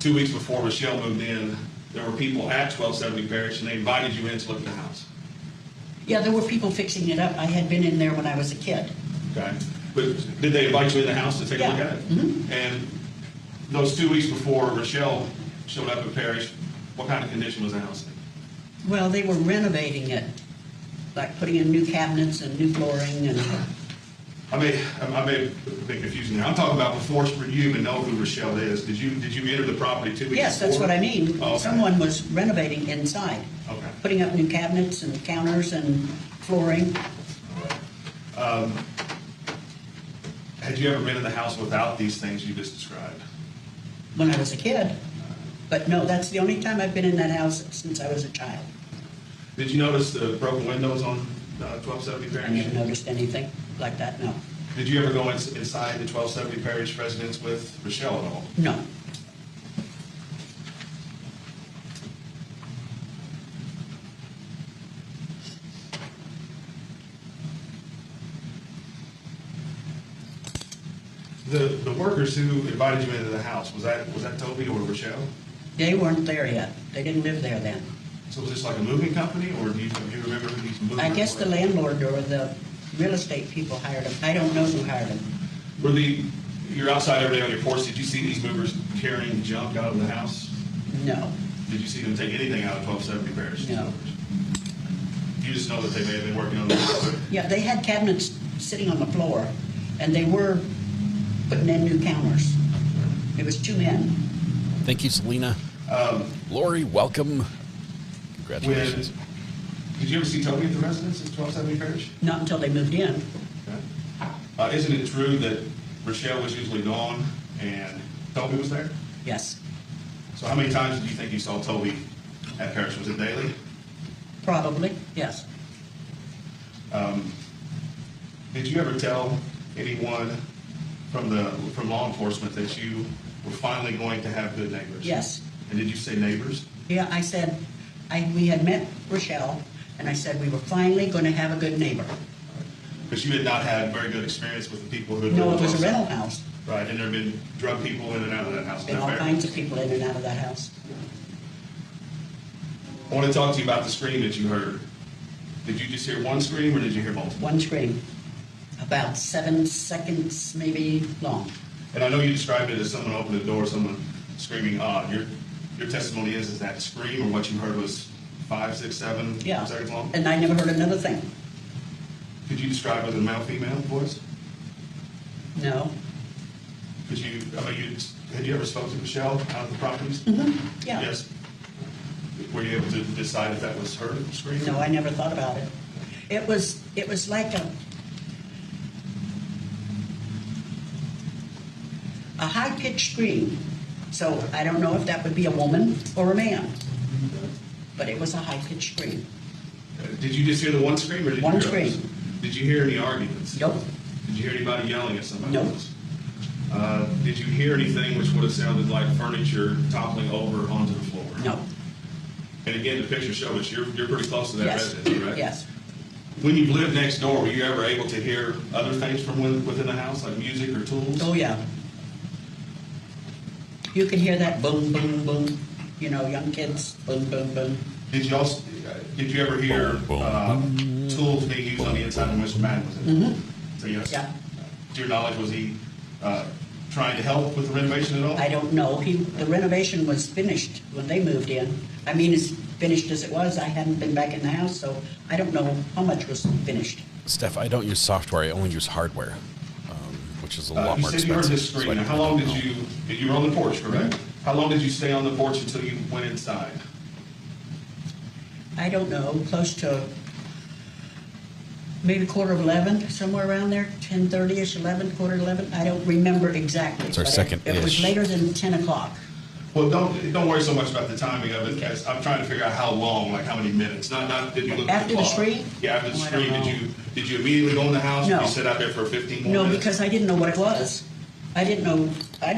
2 weeks before Rochelle moved in, there were people at 1270 Parish and they invited you in to look at the house? Yeah, there were people fixing it up. I had been in there when I was a kid. Okay. But did they invite you in the house to take a look at it? Mm-hmm. And those 2 weeks before Rochelle showed up at Parish, what kind of condition was the house in? Well, they were renovating it, like putting in new cabinets and new flooring and... I may have been confusing now. I'm talking about before you even know who Rochelle is. Did you enter the property 2 weeks Yes, before? that's what I mean. Oh, okay. Someone was renovating inside. Okay. Putting up new cabinets and counters and flooring. Had you ever been in the house without these things you just described? When I was a kid. But no, that's the only time I've been in that house since I was a child. Did you notice the broken windows on 1270 Parish? I never noticed anything like that, no. Did you ever go inside the 1270 Parish residence with Rochelle at all? No. The workers who invited you into the house, was that Toby or Rochelle? They weren't there yet. They didn't live there then. So was this like a moving company, or do you remember who these movers I guess were? the landlord or the real estate people hired them. I don't know who hired them. You're outside every day on your porch. Did you see these movers carrying junk out of the house? No. Did you see them take anything out of 1270 Parish? No. You just know that they may have been working on this. Yeah, they had cabinets sitting on the floor, and they were putting in new counters. It was 2 men. Thank you, Selena. Lori, welcome. Congratulations. Did you ever see Toby at the residence at 1270 Parish? Not until they moved in. Okay. Isn't it true that Rochelle was usually gone and Toby was there? Yes. So how many times did you think you saw Toby at Parish? Was it daily? Probably, yes. Did you ever tell anyone from law enforcement that you were finally going to have good neighbors? Yes. And did you say neighbors? Yeah, I said, we had met Rochelle, and I said we were finally going to have a good neighbor. Because you had not had very good experience with the people who had No, lived it was a close. rental house. Right, and there have been drug people in and out of that house. Is Been that all fair? kinds of people in and out of that house. I want to talk to you about the scream that you heard. Did you just hear one scream or did you hear multiple? One scream, about 7 seconds maybe long. And I know you described it as someone opened the door, someone screaming odd. Your testimony is that scream or what you heard was 5, 6, 7 seconds long? And I never heard another thing. Could you describe it as a male, female voice? No. Had you ever spoken to Michelle out of the properties? Mm-hmm. Yeah. Yes. Were you able to decide if that was her scream? No, I never thought about it. It was like a high-pitched scream. So I don't know if that would be a woman or a man, but it was a high-pitched scream. Did you just hear the one scream or did you hear scream. others? Did you hear any arguments? Nope. Did you hear anybody yelling at somebody Nope. else? Did you hear anything which would have sounded like furniture toppling over onto the floor? No. And again, the picture showed us you're pretty close to that Yes. residence, right? Yes. When you lived next door, were you ever able to hear other things from within the house, like music or tools? Oh, yeah. You can hear that boom, boom, boom. You know, young kids, boom, boom, boom. Did you ever hear tools being used on the inside when Mr. Madden was in there? Mm-hmm. So yes. Yeah. To your knowledge, was he trying to help with the renovation at all? I don't know. The renovation was finished when they moved in. I mean, as finished as it was, I hadn't been back in the house, so I don't know how much was finished. Steph, I don't use software. I only use hardware, which is a lot more You said expensive. you heard this so I scream. don't How long know. did you were on the porch, correct? How long did you stay on the porch until you went inside? I don't know, close to maybe 11:15, somewhere around there, 10:30ish, 11, 11:15. I don't remember exactly. It's our but second-ish. It was later than 10 o'clock. Well, don't worry so much about the timing of it. Because I'm trying to figure out how long, like how many minutes. Not did you look at After the the clock? scream? Yeah, after the Oh, I scream. don't Did you immediately go in the house? No. Or you sit out there for 15 more No, minutes? because I didn't know what it was. I didn't know. I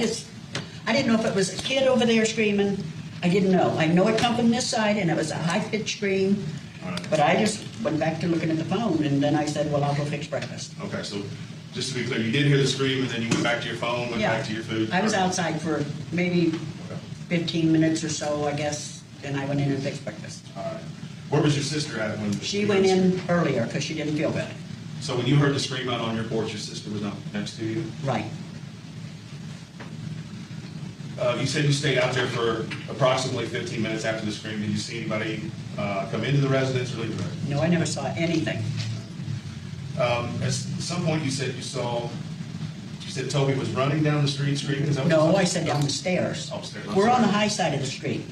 didn't know if it was a kid over there screaming. I didn't know. I know it come from this side, and it was a high-pitched scream. All right. But I just went back to looking at the phone, and then I said, well, I'll go fix breakfast. Okay, so Just to be clear, you did hear the scream and then you went back to your phone, went back to your food? I was outside for maybe 15 minutes or so, I guess, and I went in and fixed breakfast. All right. Where was your sister at when? She went in earlier because she didn't feel good. So when you heard the scream out on your porch, your sister was not next to you? Right. You said you stayed out there for approximately 15 minutes after the scream. Did you see anybody come into the residence or leave the residence? No, I never saw anything. At some point you said you said Toby was running down the street screaming? Is that what you No, said? I said down the stairs. Upstairs. We're on the high side of the street.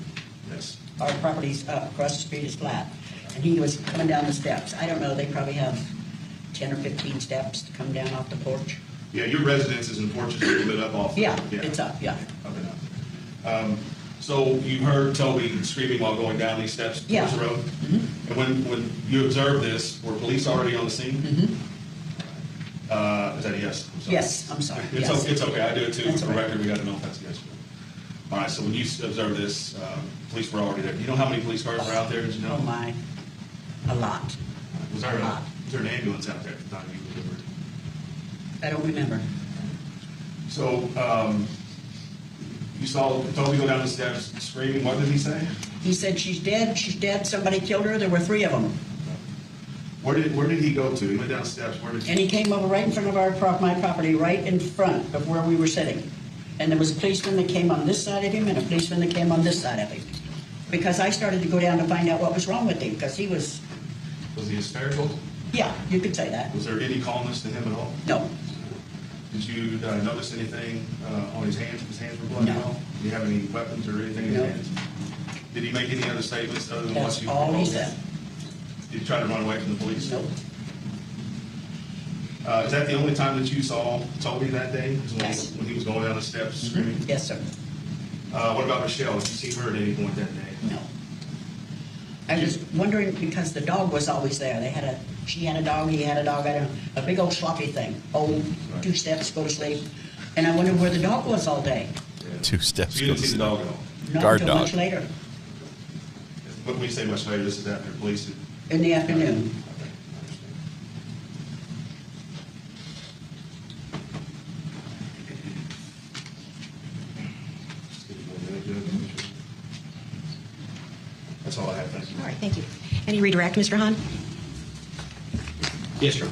Yes. Our property's across the street is flat, and he was coming down the steps. I don't know, they probably have 10 or 15 steps to come down off the porch. Yeah, your residence is in porch is a little bit up off. Yeah, it's up, yeah. Up and up. So you heard Toby screaming while going down these steps towards the road? Mm-hmm. And when you observed this, were police already on the scene? Mm-hmm. Is that a yes? I'm sorry. Yes, I'm sorry. It's, Yes. it's okay, I do it too. That's For the all right. record, we got to know if that's a yes. All right, so when you observed this, police were already there. Do you know how many police cars were out there? Did you know? Oh, my, a lot. Was there an ambulance out there at the time you delivered? I don't remember. So, you saw Toby go down the steps screaming. What did he say? He said, she's dead, somebody killed her, there were 3 of them. Where did he go to? He went down the steps. Where did he? And he came over right in front of my property, right in front of where we were sitting. And there was a policeman that came on this side of him and a policeman that came on this side of him. Because I started to go down to find out what was wrong with him, because he was... Was he hysterical? Yeah, you could say that. Was there any calmness to him at all? No. Did you notice anything on his hands? His hands were bloody at all? Did he have any weapons or anything in his hands? Did he make any other statements other than That's what you... all he said. Did you try to run away from the police? Nope. Is that the only time that you saw Toby that day? Is Yes. When he was going down the steps screaming? Yes, sir. What about Michelle? Did you see her at any point that day? No. I was wondering, because the dog was always there. She had a dog, he had a dog, a big old sloppy thing. Old, 2 steps, go to sleep. And I wondered where the dog was all day. 2 steps. So you didn't see the dog at all? Not Guard until dog. much later, When we say much later, this is after police. in the afternoon. That's all I have. Thank you. All right, thank you. Any redirect, Mr. Hahn? Yes, sir.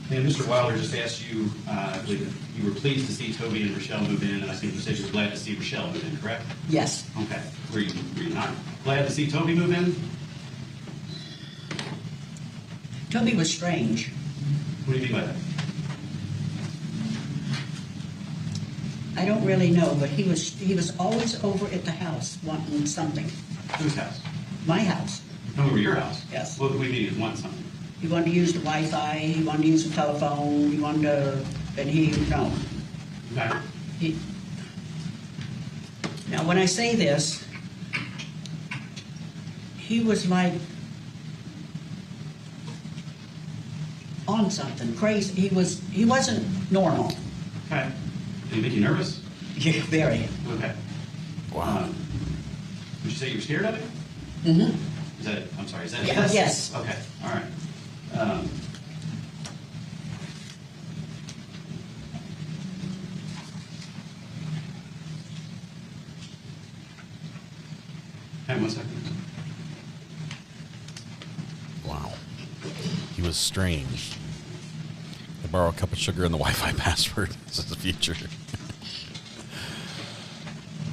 And Mr. Wilder just asked you, I believe you were pleased to see Toby and Rochelle move in, and I think you said you were glad to see Rochelle move in, correct? Yes. Okay. Were you not glad to see Toby move in? Toby was strange. What do you mean by that? I don't really know, but he was always over at the house wanting something. Whose house? My house. No, over your house? Yes. What do we mean, want something? He wanted to use the Wi-Fi, he wanted to use the telephone, he wanted to, and no. Okay. Now, when I say this, he was like on something crazy. He wasn't normal. Okay. Did he make you nervous? Yeah, very. Okay. Wow. Would you say you were scared of him? Mm-hmm. Is that, I'm sorry, is that a Yes. yes? Yes. Okay, all right. Hang on 1 second. Wow. He was strange. I borrow a cup of sugar and the Wi-Fi password. This is the future.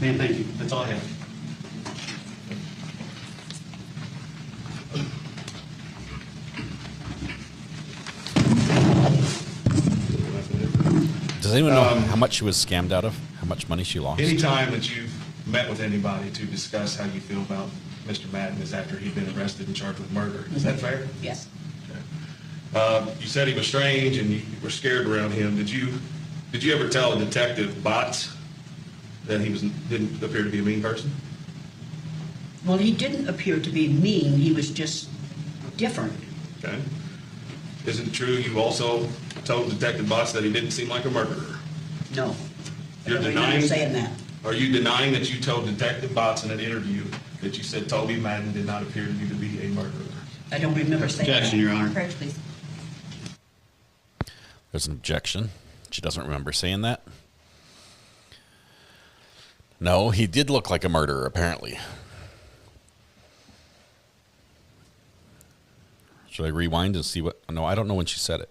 Man, thank you. That's all I have. Does anyone know how much she was scammed out of? How much money she lost? Any time that you've met with anybody to discuss how you feel about Mr. Madden is after he'd been arrested and charged with murder. Is that fair? Yes. You said he was strange and you were scared around him. Did you ever tell a detective Botts that he didn't appear to be a mean person? Well, he didn't appear to be mean. He was just different. Okay. Isn't it true you also told Detective Botts that he didn't seem like a murderer? No. You're I don't remember denying saying that. Are you denying that you told Detective Botts in an interview that you said Toby Madden did not appear to you to be a murderer? I don't remember saying that. Objection, Your Honor. Approach, please. There's an objection. She doesn't remember saying that. No, he did look like a murderer, apparently. Should I rewind and see what? No, I don't know when she said it.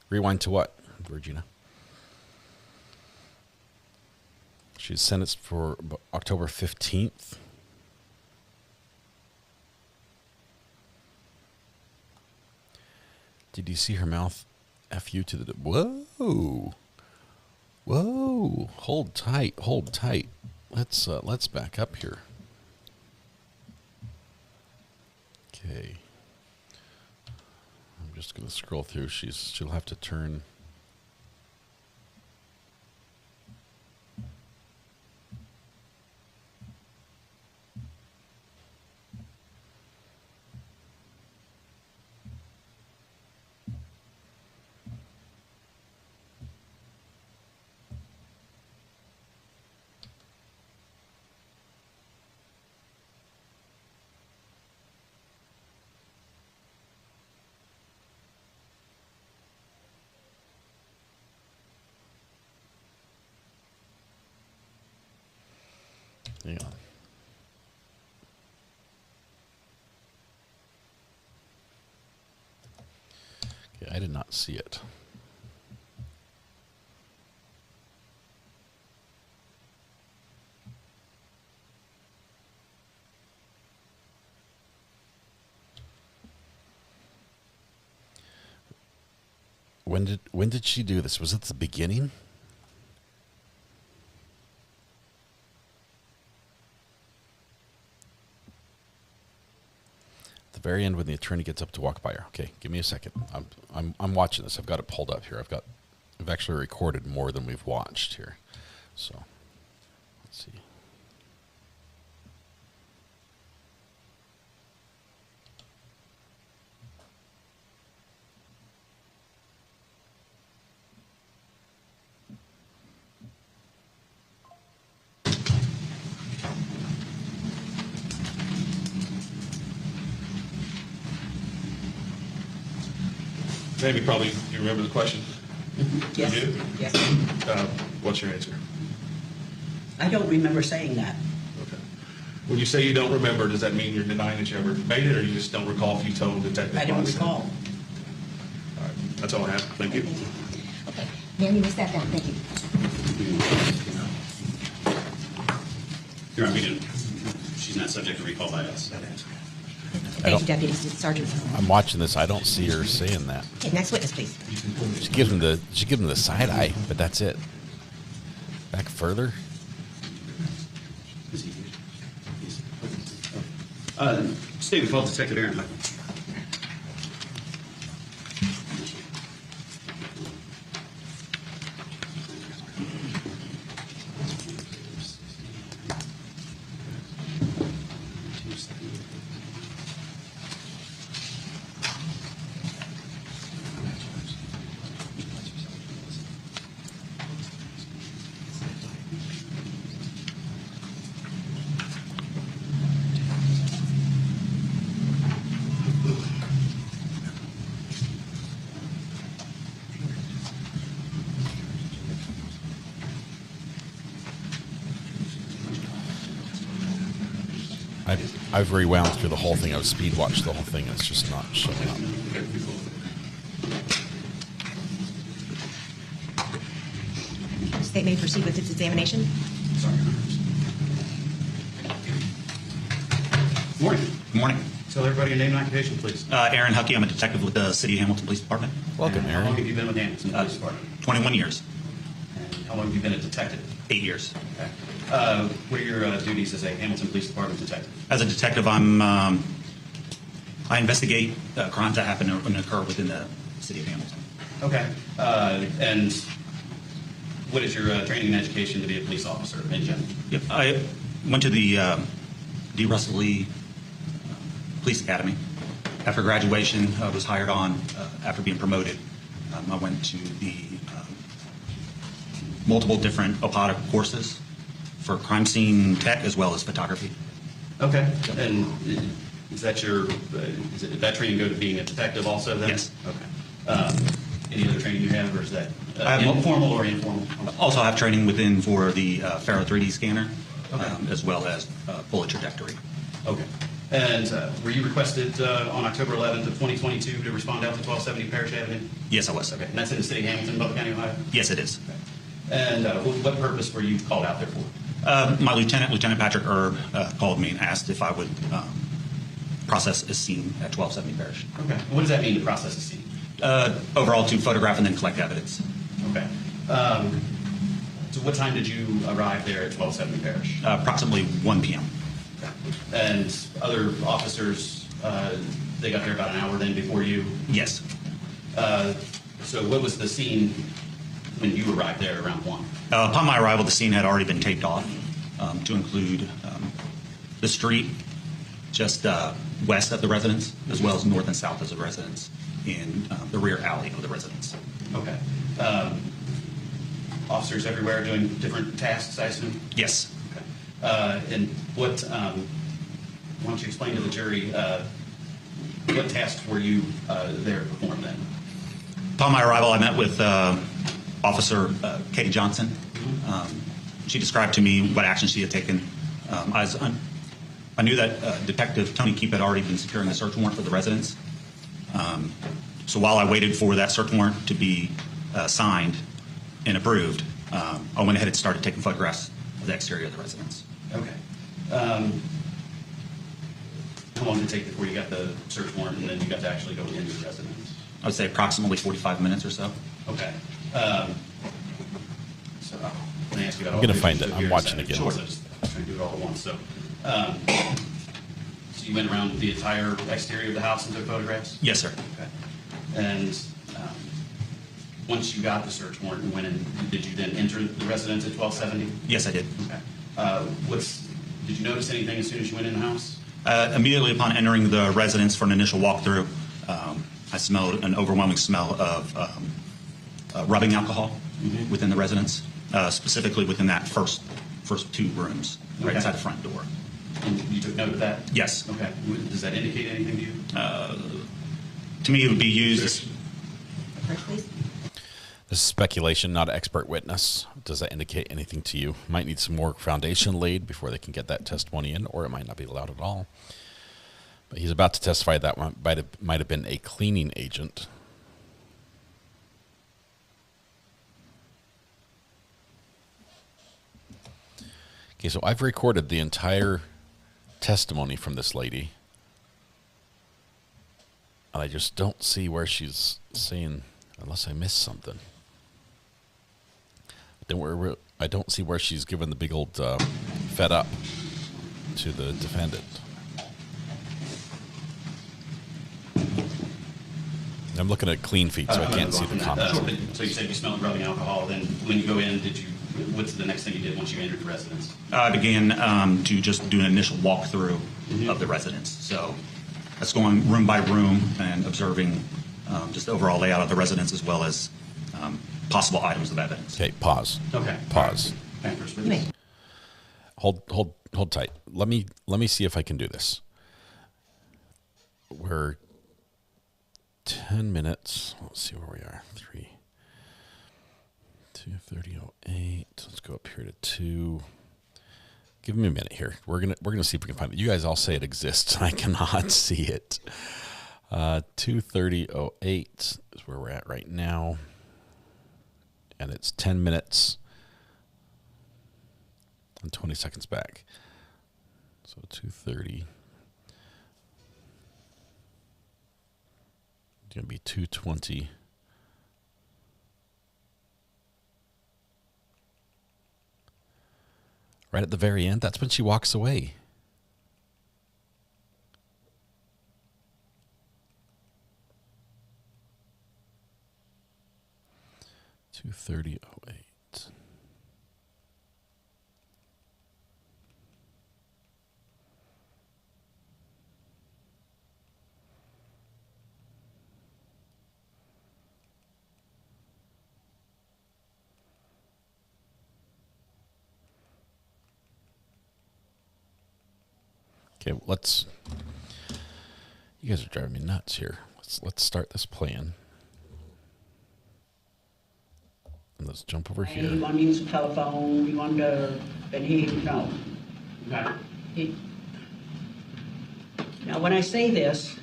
Rewind to what, Regina? She's sentenced for October 15th. Did you see her mouth F you to the... Whoa. Whoa. Hold tight. Hold tight. Let's back up here. Okay. I'm just going to scroll through. She'll have to turn... Hang on. Okay, I did not see it. When did she do this? Was it the beginning? The very end when the attorney gets up to walk by her. Okay, give me a second. I'm watching this. I've got it pulled up here. I've actually recorded more than we've watched here. So let's see. Maybe probably you remember the question? Yes. You do? Yes. What's your answer? I don't remember saying that. Okay. When you say you don't remember, does that mean you're denying that you ever made it, or you just don't recall if you told Detective I don't Watson? recall. All right. That's all I have. Thank you. Okay. Ma'am, you may step down. Thank you. Your Honor, she's not subject to recall by us. Thank you, Deputy Sergeant. I'm watching this. I don't see her saying that. Okay, next witness, please. She gives him the side eye, but that's it. Back further. Statement called Detective Aaron. I've rewound through the whole thing. I've speed watched the whole thing, and it's just not showing up. State may proceed with its examination. Good morning. Good morning. Tell everybody your name and occupation, please. Aaron Huckey. I'm a detective with the City of Hamilton Police Department. Welcome, How Aaron. long have you been with Hamilton Police Department? 21 years. And how long have you been a detective? 8 years. Okay. What are your duties as a Hamilton Police Department detective? As a detective, I investigate crimes that happen and occur within the City of Hamilton. Okay. And what is your training and education to be a police officer in general? Yep. I went to the D. Russell Lee Police Academy. After graduation, I was hired on after being promoted. I went to the multiple different OPADA courses for crime scene tech as well as photography. Okay. And is that did that training go to being a detective also then? Yes. Okay. Any other training you have, or is that I have formal or informal? Also have training within for the Faro 3D scanner, as well as bullet trajectory. Okay. And were you requested on October 11th of 2022 to respond out to 1270 Parrish Avenue? Yes, I was. Okay. And that's in the city of Hamilton, Butler County, Ohio? Yes, it is. Okay. And what purpose were you called out there for? My Lieutenant Patrick Erb, called me and asked if I would process a scene at 1270 Parrish. Okay. And what does that mean to process a scene? Overall, to photograph and then collect evidence. Okay. So what time did you arrive there at 1270 Parrish? Approximately 1 p.m. Okay. And other officers, they got there about an hour then before you? Yes. So what was the scene when you arrived there around 1? Upon my arrival, the scene had already been taped off to include the street just west of the residence, as well as north and south of the residence, in the rear alley of the residence. Okay. Officers everywhere doing different tasks, I assume? Yes. Okay. And what, why don't you explain to the jury what tasks were you there to perform then? Upon my arrival, I met with Officer Katie Johnson. She described to me what action she had taken. I knew that Detective Tony Keep had already been securing a search warrant for the residence. So while I waited for that search warrant to be signed and approved, I went ahead and started taking photographs of the exterior of the residence. Okay. How long did it take before you got the search warrant and then you got to actually go into the residence? I would say approximately 45 minutes or so. Okay. So let me ask you about I'm going to find it. I'm watching again. Sure. So just trying to do it all at once. So, so you went around the entire exterior of the house and took photographs? Yes, sir. Okay. And once you got the search warrant and went in, did you then enter the residence at 1270? Yes, I did. Okay. Did you notice anything as soon as you went in the house? Immediately upon entering the residence for an initial walkthrough, I smelled an overwhelming smell of rubbing alcohol within the residence, specifically within that first 2 rooms, right inside the front door. And you took note of that? Yes. Okay. Does that indicate anything to you? To me, it would be used as... This is speculation, not an expert witness. Does that indicate anything to you? Might need some more foundation laid before they can get that testimony in, or it might not be allowed at all. But he's about to testify that one might have been a cleaning agent. Okay, so I've recorded the entire testimony from this lady. And I just don't see where she's saying, unless I missed something. I don't see where she's given the big old fed up to the defendant. I'm looking at clean feet, so I can't see the comments. So you said you smelled rubbing alcohol. Then when you go in, what's the next thing you did once you entered the residence? I began to just do an initial walkthrough of the residence. So that's going room by room and observing just the overall layout of the residence as well as possible items of evidence. Okay, pause. Okay. Pause. Hold tight. Let me see if I can do this. We're 10 minutes. Let's see where we are. 2:30:08. Let's go up here to 2. Give me a minute here. We're gonna see if we can find it. You guys all say it exists. I cannot see it. 2:30:08 is where we're at right now, and it's 10 minutes and 20 seconds back. So 2:30. It's gonna be 2:20. Right at the very end, that's when she walks away. $2:30:08. Okay, let's. You guys are driving me nuts here. Let's start this plan. And let's jump over here. He wanted to use the telephone, he wanted to, and he, no. Okay. Now, when I say this,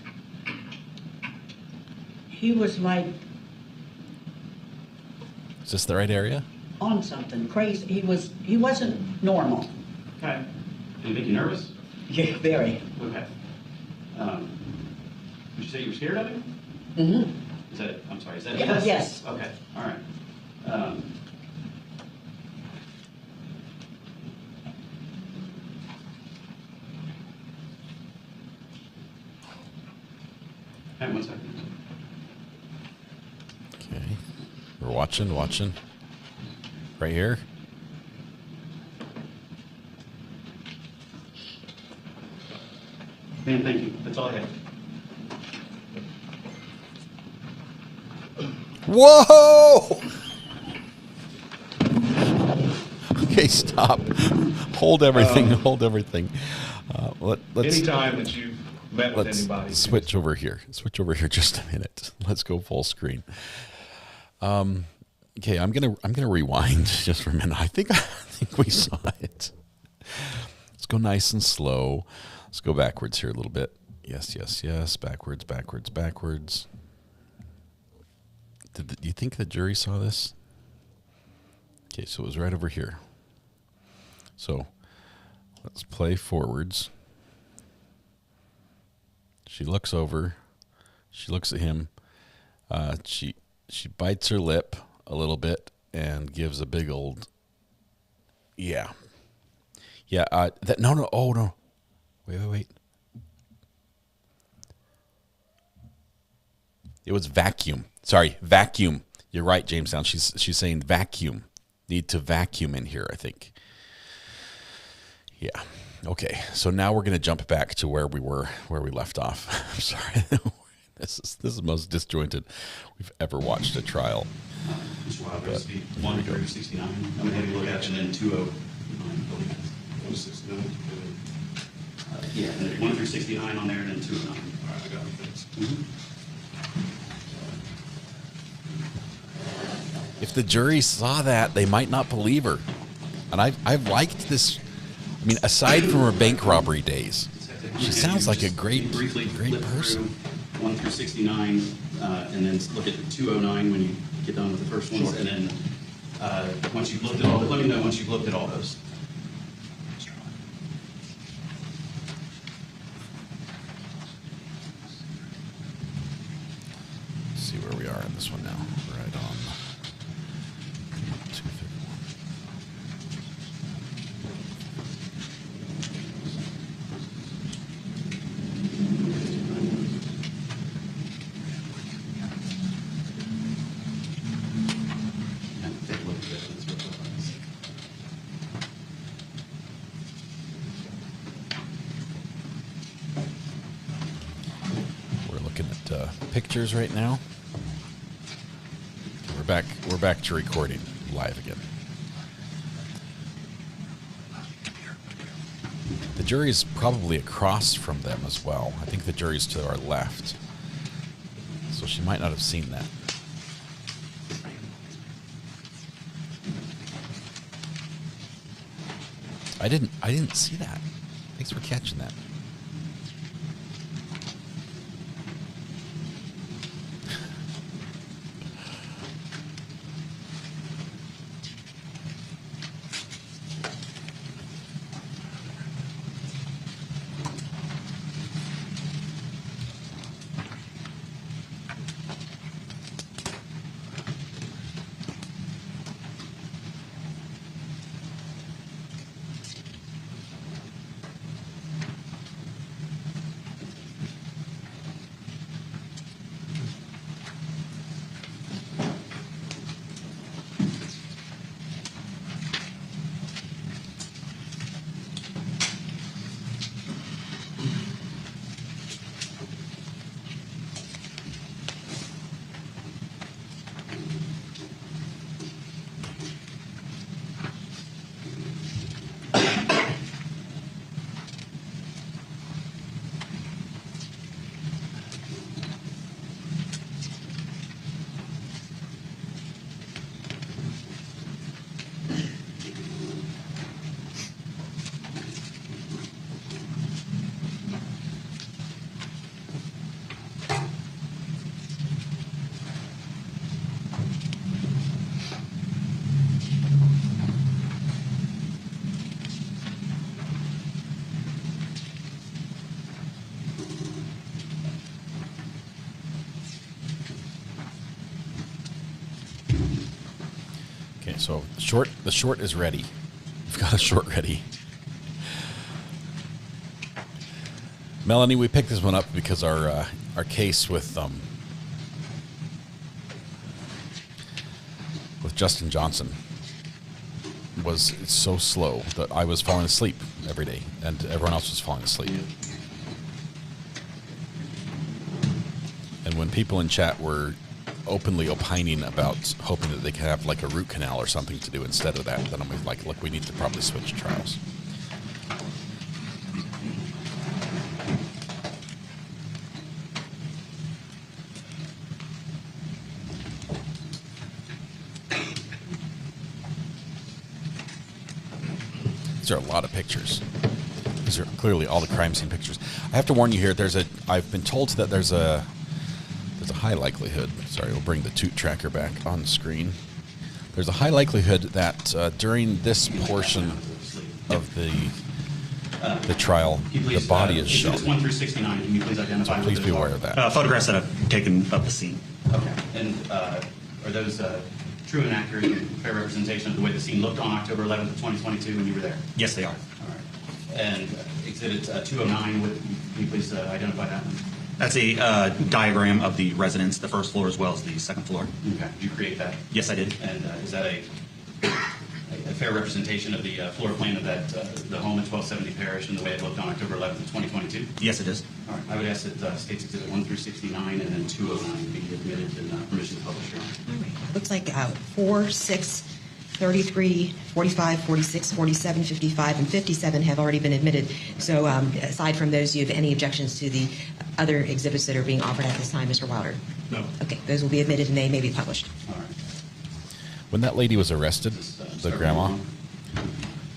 he was like Is this the right area? on something crazy. He wasn't normal. Okay. Did it make you nervous? Yeah, very. Okay. Would you say you were scared of him? Mm-hmm. Is that, I'm sorry, is that a Yeah, yes? yes. Okay, all right. Hang on 1 second. Okay. We're watching. Right here. Man, thank you. That's all I have. Whoa! Okay, stop. Hold everything. Hold everything. Let's. Anytime that you've met with anybody. Switch over here. Switch over here just a minute. Let's go full screen. Okay, I'm gonna rewind just for a minute. I think we saw it. Let's go nice and slow. Let's go backwards here a little bit. Yes. Backwards. Do you think the jury saw this? Okay, so it was right over here. So let's play forwards. She looks over. She looks at him. She bites her lip a little bit and gives a big old, yeah. No. Oh no. Wait. It was vacuum. Sorry, vacuum. You're right, Jamestown. She's saying vacuum. Need to vacuum in here, I think. Yeah. Okay. So now we're gonna jump back to where we left off. I'm sorry. This is the most disjointed we've ever watched a trial. Mr. Wilder, it's the 1 through 69. I'm going to have you look at it, and then 209. 169. Yeah, and then 1 through 69 on there, and then 209. All right, I got it. Thanks. If the jury saw that, they might not believe her. And I've liked this. I mean, aside from her bank robbery days, she sounds like a great person. 1 through 69, and then look at 209 when you get done with the first ones, and then once you've looked at all, let me know once you've looked at all those. Let's see where we are in this one now. Right on 231. We're looking at pictures right now. We're back to recording live again. The jury's probably across from them as well. I think the jury's to our left. So she might not have seen that. I didn't see that. Thanks for catching that. Okay, so the short is ready. We've got a short ready. Melanie, we picked this one up because our case with Justin Johnson was so slow that I was falling asleep every day, and everyone else was falling asleep. And when people in chat were openly opining about hoping that they could have like a root canal or something to do instead of that, then I'm like, look, we need to probably switch trials. These are a lot of pictures. These are clearly all the crime scene pictures. I have to warn you here. I've been told that there's a high likelihood. Sorry, we'll bring the toot tracker back on the screen. There's a high likelihood that during this portion of the trial, the body is shown. 1 through 69. Can you please identify? So please be aware of that. Photographs that I've taken of the scene. Okay. And are those true and accurate and fair representation of the way the scene looked on October 11th of 2022 when you were there? Yes, they are. All right. And Exhibit 209, can you please identify that one? That's a diagram of the residence, the first floor as well as the second floor. Okay. Did you create that? Yes, I did. And is that a fair representation of the floor plan of that the home at 1270 Parish and the way it looked on October 11th of 2022? Yes, it is. All right. I would ask that States Exhibit 1 through 69 and then 209 be admitted and permission to publish. Your Honor. All right. It looks like 4, 6, 33, 45, 46, 47, 55, and 57 have already been admitted. So aside from those, do you have any objections to the other exhibits that are being offered at this time, Mr. Wilder? No. Okay. Those will be admitted and they may be published. All right. When that lady was arrested, the grandma,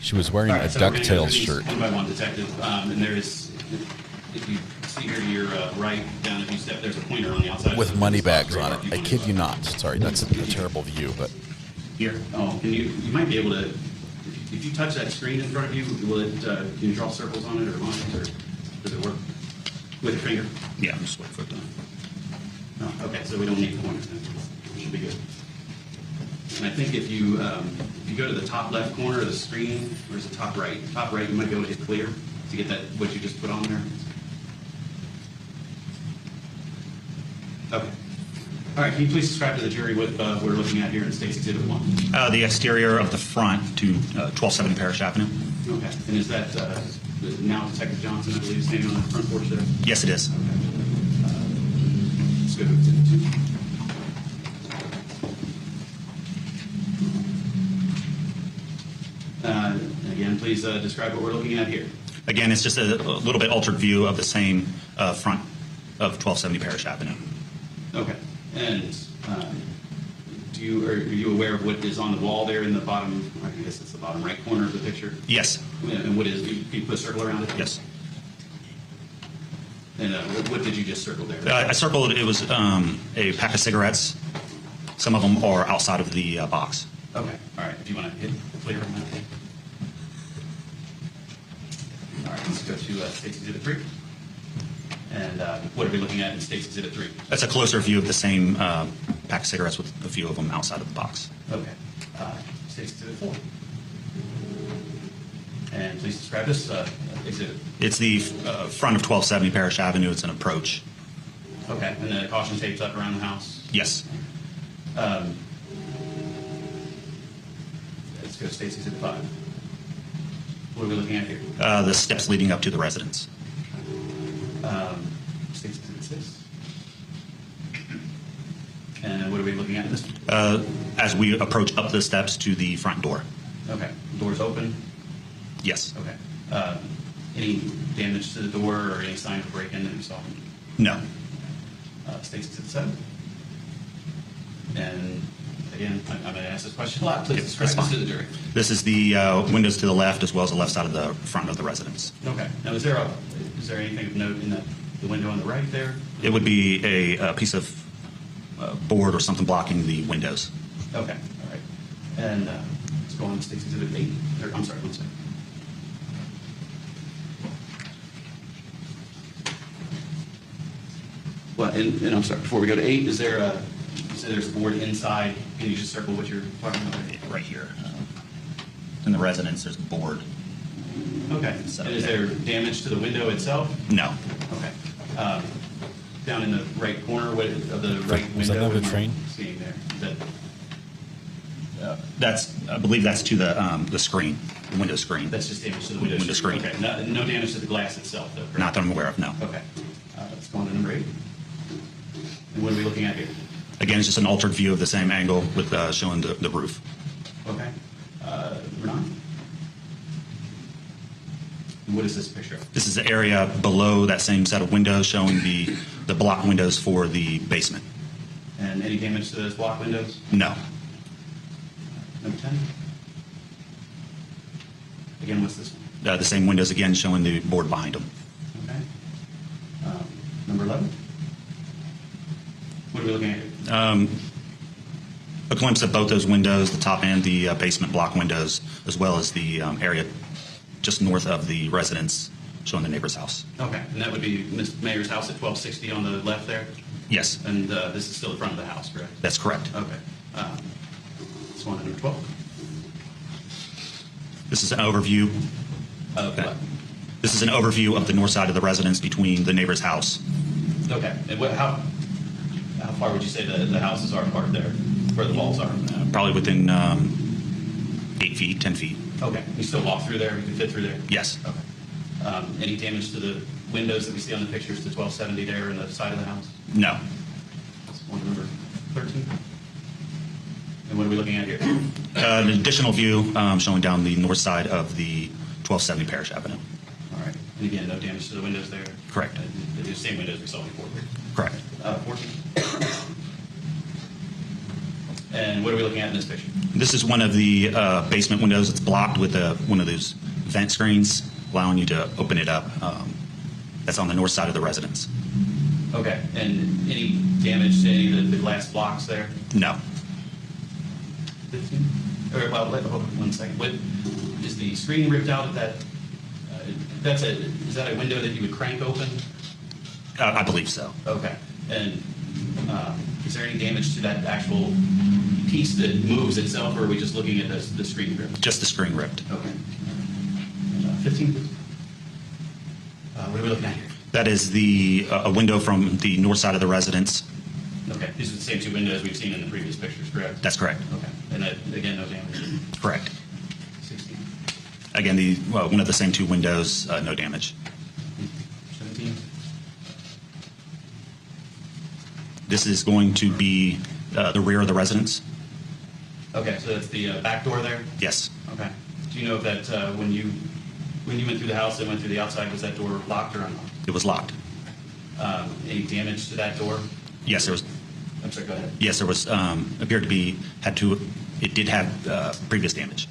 she was wearing a DuckTales shirt. One by one, Detective. And there is, if you see here to your right, down a few steps, there's a pointer on the outside. With money bags on it. I kid you not. Sorry, that's a terrible view, but... Here. Oh, you might be able to, if you touch that screen in front of you, will it, can you draw circles on it or lines, or does it work with your finger? Yeah, I'm just waiting for it done. Oh, okay, so we don't need the pointer then. Should be good. And I think if you go to the top left corner of the screen, or is it top right? Top right, you might be able to hit clear to get that, what you just put on there. Okay. All right, can you please describe to the jury what we're looking at here in State's Exhibit 1? The exterior of the front to 1270 Parish Avenue. Okay, and is that now Detective Johnson, I believe, standing on the front porch there? Yes, it is. Okay. Let's go to Exhibit 2. Again, please describe what we're looking at here. Again, it's just a little bit altered view of the same front of 1270 Parish Avenue. Okay. And are you aware of what is on the wall there in the bottom, I guess it's the bottom right corner of the picture? Yes. And what is, can you put a circle around it? Yes. And what did you just circle there? I circled, it was a pack of cigarettes. Some of them are outside of the box. Okay. All right. If you want to hit clear on that. All right. Let's go to State's Exhibit 3. And what are we looking at in State's Exhibit 3? That's a closer view of the same pack of cigarettes with a few of them outside of the box. Okay. State's Exhibit 4. And please describe this exhibit. It's the front of 1270 Parish Avenue. It's an approach. Okay. And the caution tape's up around the house? Yes. Let's go to State's Exhibit 5. What are we looking at here? The steps leading up to the residence. State's Exhibit 6. And what are we looking at in this one? As we approach up the steps to the front door. Okay. Door's open? Yes. Okay. Any damage to the door or any sign of break-in that you saw? No. State's Exhibit 7. And again, I'm going to ask this question a lot. Please describe this to the jury. This is the windows to the left as well as the left side of the front of the residence. Okay. Now, is there anything of note in the window on the right there? It would be a piece of board or something blocking the windows. Okay. All right. And let's go on to State's Exhibit 8. I'm sorry, one second. Well, and I'm sorry, before we go to 8, is there say there's a board inside. Can you just circle what you're talking about? Right here. In the residence, there's a board. Okay. And is there damage to the window itself? No. Okay. Down in the right corner of the right window. Was that another train? Seeing there. Is that, I believe that's to the screen, the window screen. that's just damage to the window screen. Okay. No damage to the glass itself, though. Correct? Not that I'm aware of, no. Okay. Let's go on to number 8. And what are we looking at here? Again, it's just an altered view of the same angle with showing the roof. Okay. Number 9. What is this picture of? This is the area below that same set of windows showing the block windows for the basement. And any damage to those block windows? No. Number 10. Again, what's this one? The same windows again showing the board behind them. Okay. Number 11. What are we looking at here? A glimpse of both those windows, the top and the basement block windows, as well as the area just north of the residence showing the neighbor's house. Okay. And that would be Ms. Mayer's house at 1260 on the left there? Yes. And this is still the front of the house, correct? That's correct. Okay. Let's go on to number 12. This is an overview. What? This is an overview of the north side of the residence between the neighbor's house. Okay. And how far would you say the houses are apart there, where the walls are? Probably within 8 feet, 10 feet. Okay. You still walk through there? You can fit through there? Yes. Okay. Any damage to the windows that we see on the pictures to 1270 there in the side of the house? No. That's one number 13. And what are we looking at here? An additional view showing down the north side of the 1270 Parish Avenue. All right. And again, no damage to the windows there? Correct. The same windows we saw before? Correct. 14. And what are we looking at in this picture? This is one of the basement windows. It's blocked with one of those vent screens, allowing you to open it up. That's on the north side of the residence. Okay. And any damage to any of the glass blocks there? No. 15? Or, well, hold on 1 second. What is the screen ripped out of that? Is that a window that you would crank open? I believe so. Okay. And is there any damage to that actual piece that moves itself, or are we just looking at the screen ripped? Just the screen ripped. Okay. 15? What are we looking at here? That is a window from the north side of the residence. Okay. These are the same two windows we've seen in the previous pictures, correct? That's correct. Okay. And that, again, no damage? Correct. 16. Again, one of the same two windows, no damage. 17. This is going to be the rear of the residence. Okay, so that's the back door there? Yes. Okay. Do you know if that when you went through the house and went through the outside, was that door locked or unlocked? It was locked. Any damage to that door? Yes, there was. I'm sorry, go ahead. Yes, there was. Appeared to be It did have previous damage.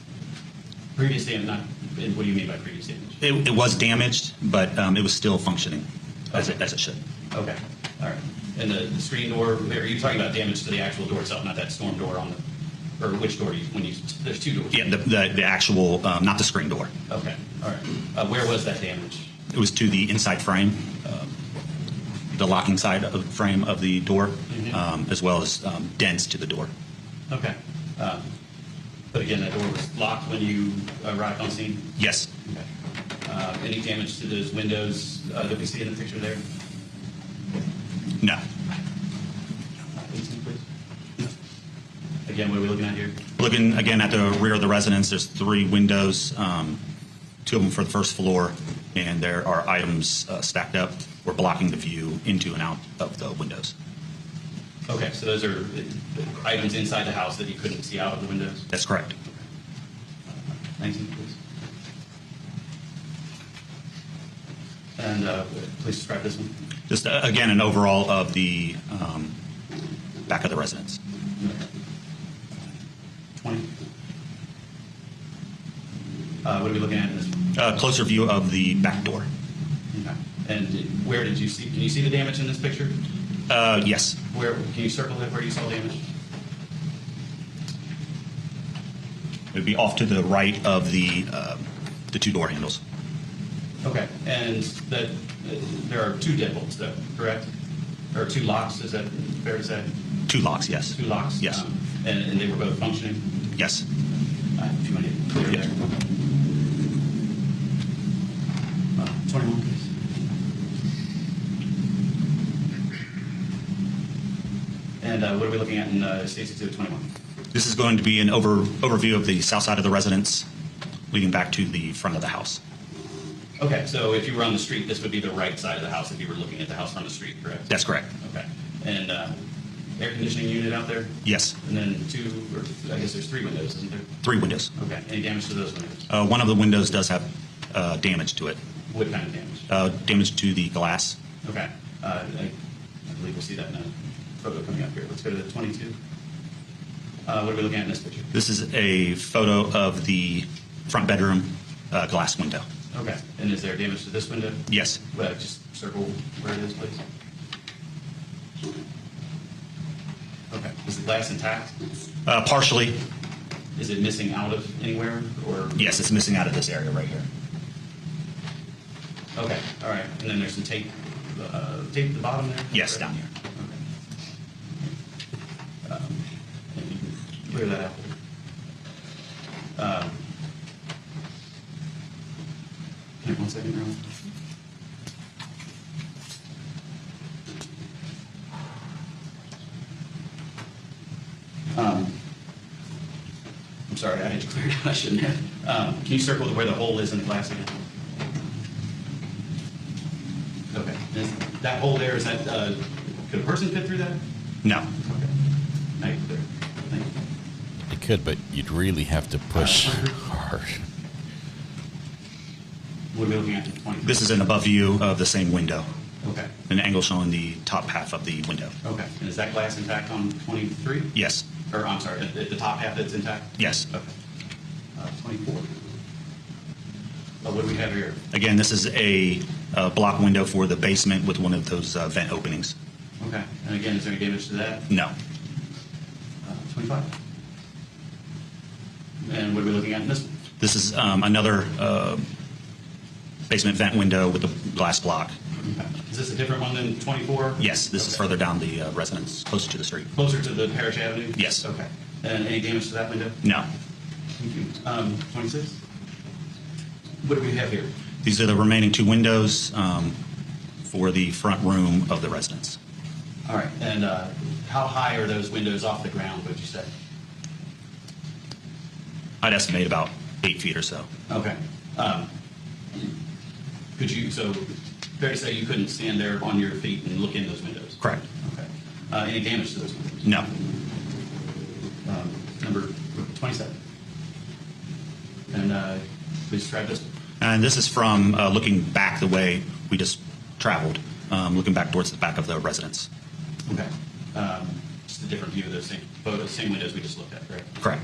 Previous damage? Not. What do you mean by previous damage? It was damaged, but it was still functioning as it should. Okay. All right. And the screen door, are you talking about damage to the actual door itself, not that storm door on the, or which door there's two doors? Yeah, the actual, not the screen door. Okay. All right. Where was that damage? It was to the inside frame, the locking side of the frame of the door, as well as dents to the door. Okay. But again, that door was locked when you arrived on scene? Yes. Okay. Any damage to those windows that we see in the picture there? No. 18, please. Again, what are we looking at here? Looking again at the rear of the residence, there's 3 windows, 2 of them for the first floor, and there are items stacked up or blocking the view into and out of the windows. Okay, so those are items inside the house that you couldn't see out of the windows? That's correct. 19, please. And please describe this one. Just again, an overall of the back of the residence. 20. What are we looking at in this one? Closer view of the back door. Okay. And where did you see? Can you see the damage in this picture? Yes. Where can you circle it? Where you saw damage? It would be off to the right of the 2 door handles. Okay. And there are 2 deadbolts, though, correct? Or 2 locks. Is that fair to say? 2 locks, yes. 2 locks? Yes. And they were both functioning? Yes. If you want to get clear there. 21, please. And what are we looking at in State Exhibit 21? This is going to be an overview of the south side of the residence, leading back to the front of the house. Okay, so if you were on the street, this would be the right side of the house if you were looking at the house from the street, correct? That's correct. Okay. And air conditioning unit out there? Yes. And then 2, or I guess there's 3 windows, isn't there? 3 windows. Okay. Any damage to those windows? One of the windows does have damage to it. What kind of damage? Damage to the glass. Okay. I believe we'll see that in a photo coming up here. Let's go to the 22. What are we looking at in this picture? This is a photo of the front bedroom glass window. Okay. And is there damage to this window? Yes. Just circle where it is, please. Okay. Is the glass intact? Partially. Is it missing out of anywhere, or? Yes, it's missing out of this area right here. Okay. All right. And then there's some tape. Tape at the bottom there? Yes, down here. Okay. Clear that out. Hang on 1 second, Earl. I'm sorry, I had to clear it out. I shouldn't have. Can you circle where the hole is in the glass again? Okay. Is that hole there, is that, could a person fit through that? No. Okay. Now you're clear. Thank you. You could, but you'd really have to push hard. What are we looking at in 20? This is an above view of the same window. Okay. An angle showing the top half of the window. Okay. And is that glass intact on 23? Yes. Or, I'm sorry, the top half that's intact? Yes. Okay. 24. What do we have here? Again, this is a block window for the basement with one of those vent openings. Okay. And again, is there any damage to that? No. 25. And what are we looking at in this one? This is another basement vent window with a glass block. Okay. Is this a different one than 24? Yes, this is further down the residence, closer to the street. Closer to the Parish Avenue? Yes. Okay. And any damage to that window? No. Thank you. 26? What do we have here? These are the remaining 2 windows for the front room of the residence. All right. And how high are those windows off the ground, would you say? I'd estimate about 8 feet or so. Okay. Could you, so fair to say you couldn't stand there on your feet and look in those windows? Correct. Okay. Any damage to those windows? No. Number 27. And please describe this one. And this is from looking back the way we just traveled, looking back towards the back of the residence. Okay. Just a different view of those same photos, same windows we just looked at, correct? Correct.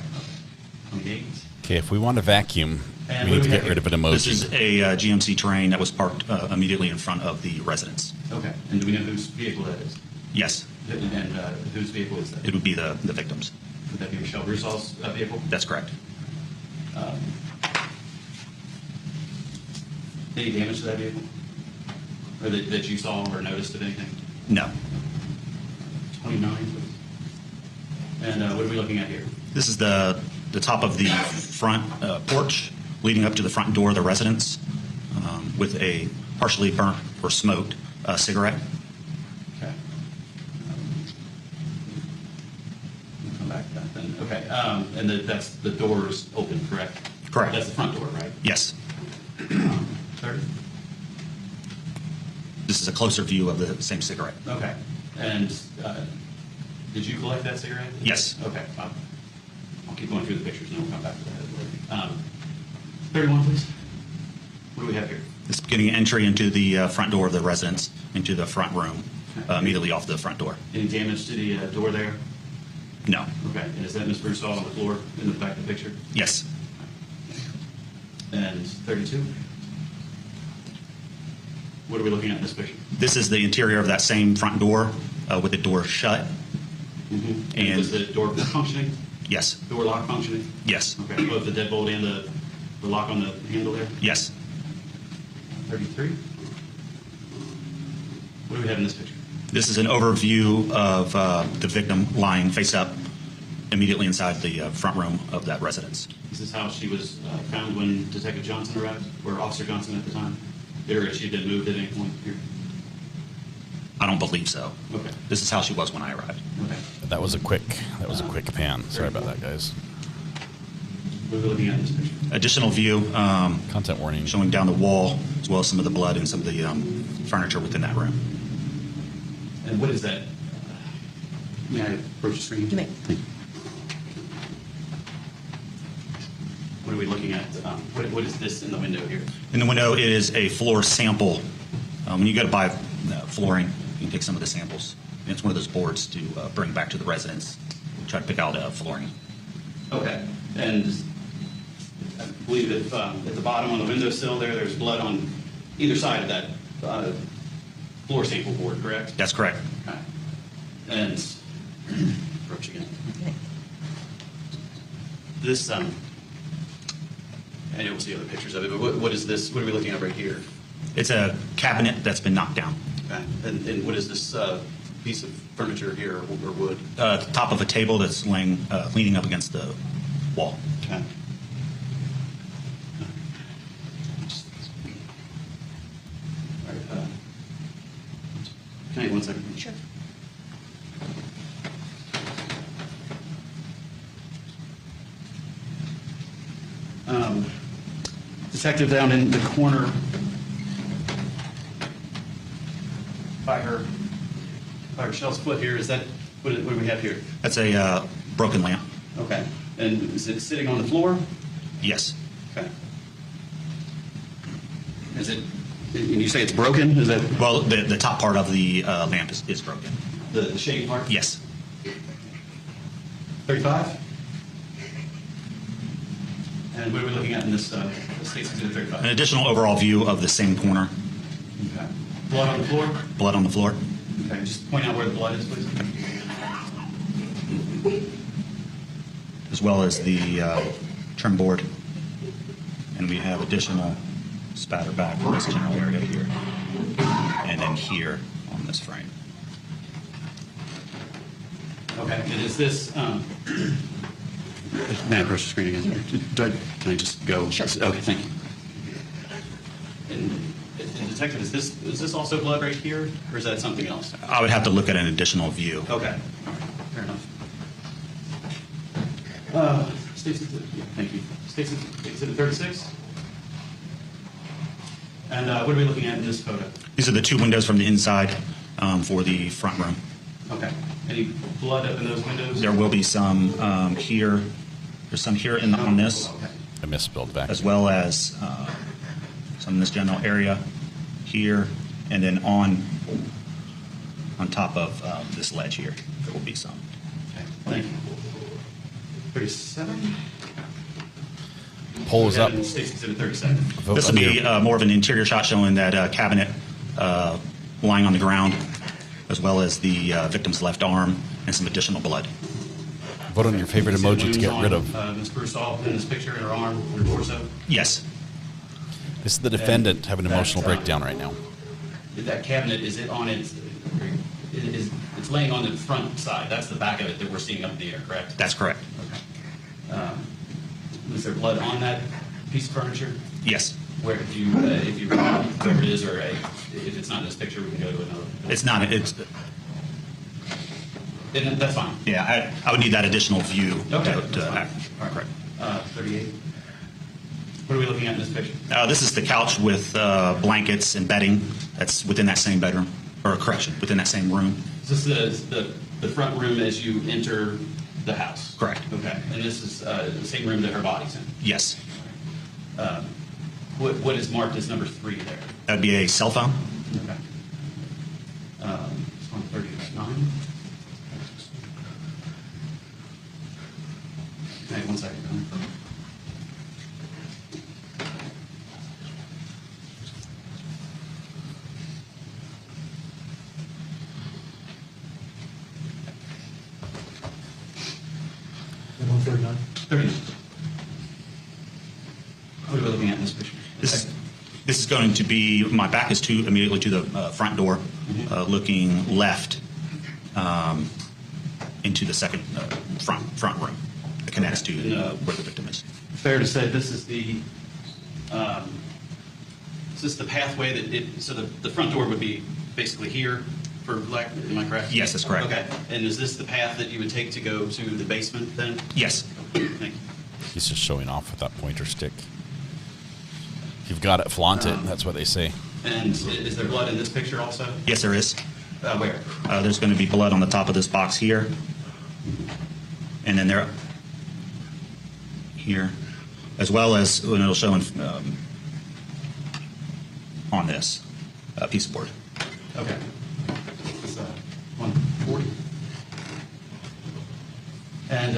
28. Okay, if we want to vacuum, And we what need do to we get rid have of an emoji. This is a GMC terrain that was parked immediately in front of the residence. Okay. And do we know whose vehicle that is? Yes. And whose vehicle is that? It would be the victims. Would that be Michelle Russol's vehicle? That's correct. Any damage to that vehicle? Or that you saw or noticed of anything? No. 29, please. And what are we looking at here? This is the top of the front porch leading up to the front door of the residence with a partially burnt or smoked cigarette. Okay. We'll come back to that then. Okay. And that's the doors open, correct? Correct. That's the front door, right? Yes. 30? This is a closer view of the same cigarette. Okay. And did you collect that cigarette? Yes. Okay. I'll keep going through the pictures and we'll come back to that. 31, please. What do we have here? It's getting entry into the front door of the residence, into the front room, immediately off the front door. Any damage to the door there? No. Okay. And is that Ms. Broussard on the floor in the back of the picture? Yes. And 32? What are we looking at in this picture? This is the interior of that same front door with the door shut. Mm-hmm. And was the door functioning? Yes. Door lock functioning? Yes. Okay. Both the deadbolt and the lock on the handle there? Yes. 33? What do we have in this picture? This is an overview of the victim lying face up immediately inside the front room of that residence. This is how she was found when Detective Johnson arrived, or Officer Johnson at the time? Or she had been moved at any point here? I don't believe so. Okay. This is how she was when I arrived. Okay. That was a quick pan. Sorry about that, guys. What are we looking at in this picture? Additional view. Content warning. Showing down the wall, as well as some of the blood and some of the furniture within that room. And what is that? May I approach the screen? You may. Thank you. What are we looking at? What is this in the window here? In the window, it is a floor sample. When you go to buy flooring, you can take some of the samples. And it's one of those boards to bring back to the residence. Try to pick out flooring. Okay. And I believe that at the bottom on the windowsill there's blood on either side of that floor sample board, correct? That's correct. Okay. And approach again. This, I know we'll see other pictures of it, but what is this? What are we looking at right here? It's a cabinet that's been knocked down. Okay. And what is this piece of furniture here or wood? The top of a table that's leaning up against the wall. Okay. All right. Can I have 1 second? Sure. Detective down in the corner by her Shell's foot here. Is that what do we have here? That's a broken lamp. Okay. And is it sitting on the floor? Yes. Okay. Is it? And you say it's broken? Is that? Well, the top part of the lamp is broken. The shade part? Yes. 35? And what are we looking at in this State's Exhibit 35? An additional overall view of the same corner. Okay. Blood on the floor? Blood on the floor. Okay, just point out where the blood is, please. As well as the trim board. And we have additional spatter back in this general area here. And then here on this frame. Okay, and is this, may I approach the screen again? Can I just go? Sure. Okay, thank you. And Detective, is this also blood right here, or is that something else? I would have to look at an additional view. Okay, all right, fair enough. State's, thank you. State's Exhibit 36? And what are we looking at in this photo? These are the two windows from the inside for the front room. Okay. Any blood up in those windows? There will be some here. There's some here on this. Okay. I misspelled back. As well as some in this general area here, and then on top of this ledge here, there will be some. Okay, thank you. 37? Poll is up. State's Exhibit 37. This will be more of an interior shot showing that cabinet lying on the ground, as well as the victim's left arm and some additional blood. Vote on your favorite emoji to get rid of. Ms. Broussard in this picture in her arm, her torso. Yes. This is the defendant having an emotional breakdown right now. That cabinet, is it on its, it's laying on the front side. That's the back of it that we're seeing up in the air, correct? That's correct. Okay. Is there blood on that piece of furniture? Yes. Where, if you recall where it is, or if it's not in this picture, we can go to another. It's not. Then that's fine. Yeah, I would need that additional view. Okay. To All right. correct. 38. What are we looking at in this picture? This is the couch with blankets and bedding that's within that same bedroom, or correction, within that same room. Is this the front room as you enter the house? Correct. Okay. And this is the same room that her body's in? Yes. What is marked as number 3 there? That would be a cell phone. Okay. It's on 39. Okay, 1 second. And 139? 30. What are we looking at in this picture? This This is going to be, my back is immediately to the front door, looking left into the second front room that connects to where the victim is. Fair to say this is the pathway that so the front door would be basically here for black, am I correct? Yes, that's correct. Okay. And is this the path that you would take to go to the basement then? Yes. Thank you. He's just showing off with that pointer stick. You've got it, flaunt it. That's what they say. And is there blood in this picture also? Yes, there is. Where? There's going to be blood on the top of this box here. And then there, here, as well as when it'll show on this piece of board. Okay. It's 140. And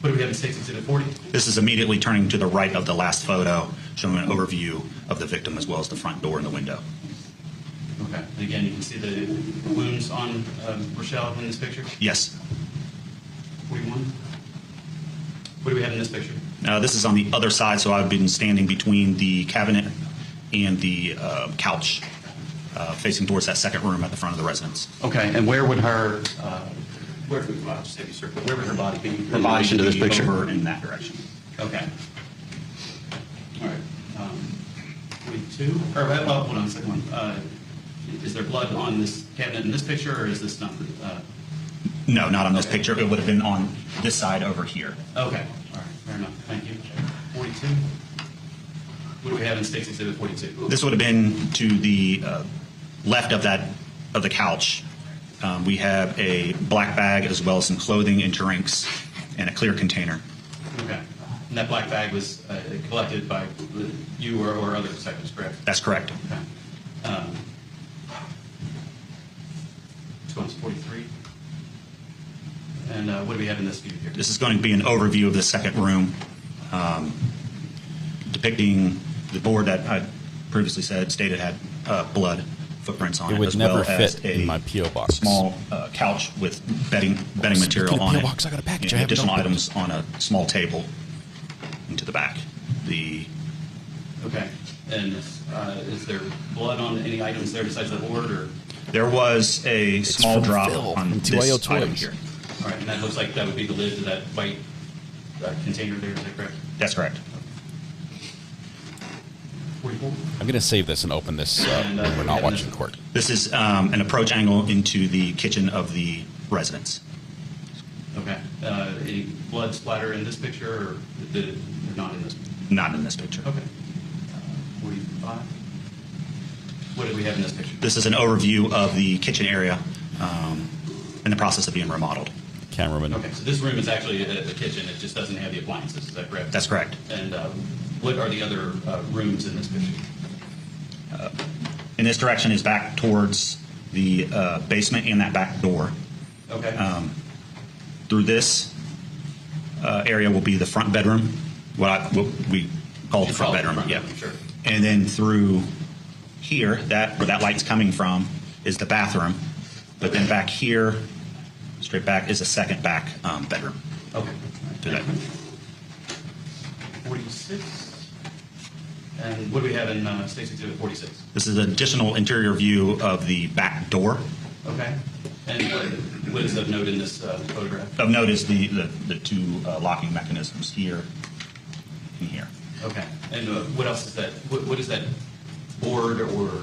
what do we have in State's Exhibit 40? This is immediately turning to the right of the last photo, showing an overview of the victim as well as the front door and the window. Okay. And again, you can see the wounds on Rochelle in this picture? Yes. 41. What do we have in this picture? This is on the other side, so I've been standing between the cabinet and the couch, facing towards that second room at the front of the residence. Okay. And where would her where would her body be? Her body should be over in that direction. Okay. All right. 42. Or well, hold on a second one. Is there blood on this cabinet in this picture, or is this not? No, not on this picture. It would have been on this side over here. Okay. All right. Fair enough. Thank you. 42. What do we have in State's Exhibit 42? This would have been to the left of the couch. We have a black bag as well as some clothing and drinks and a clear container. Okay. And that black bag was collected by you or other detectives, correct? That's correct. Okay. This one's 43. And what do we have in this view here? This is going to be an overview of the second room, depicting the board that I previously stated had blood footprints on it. It would as never well fit as in my P.O. box. Small couch with bedding material on P.O. it. box, I got a package. And I have it additional opened. items on a small table into the back. Okay. And is there blood on any items there besides the board, or? There was a small from drop Phil on from this TYO item Toys. here. All right, and that looks like that would be the lid to that white container there, is that correct? That's correct. 44? I'm going to save this and open this when we're not watching court. This is an approach angle into the kitchen of the residence. Okay. Any blood splatter in this picture, or not in this? Not in this picture. Okay. 45. What do we have in this picture? This is an overview of the kitchen area in the process of being remodeled. Cameraman. Okay, so this room is actually a kitchen. It just doesn't have the appliances. Is that correct? That's correct. And what are the other rooms in this picture? In this direction is back towards the basement and that back door. Okay. Through this area will be the front bedroom, what we call the front bedroom. Yeah. Sure. And then through here, where that light's coming from, is the bathroom. But then back here, straight back, is a second back bedroom. Okay. To that. 46. And what do we have in State's Exhibit 46? This is an additional interior view of the back door. Okay. And what is of note in this photograph? Of note is the two locking mechanisms here and here. Okay. And what else is that? What is that board or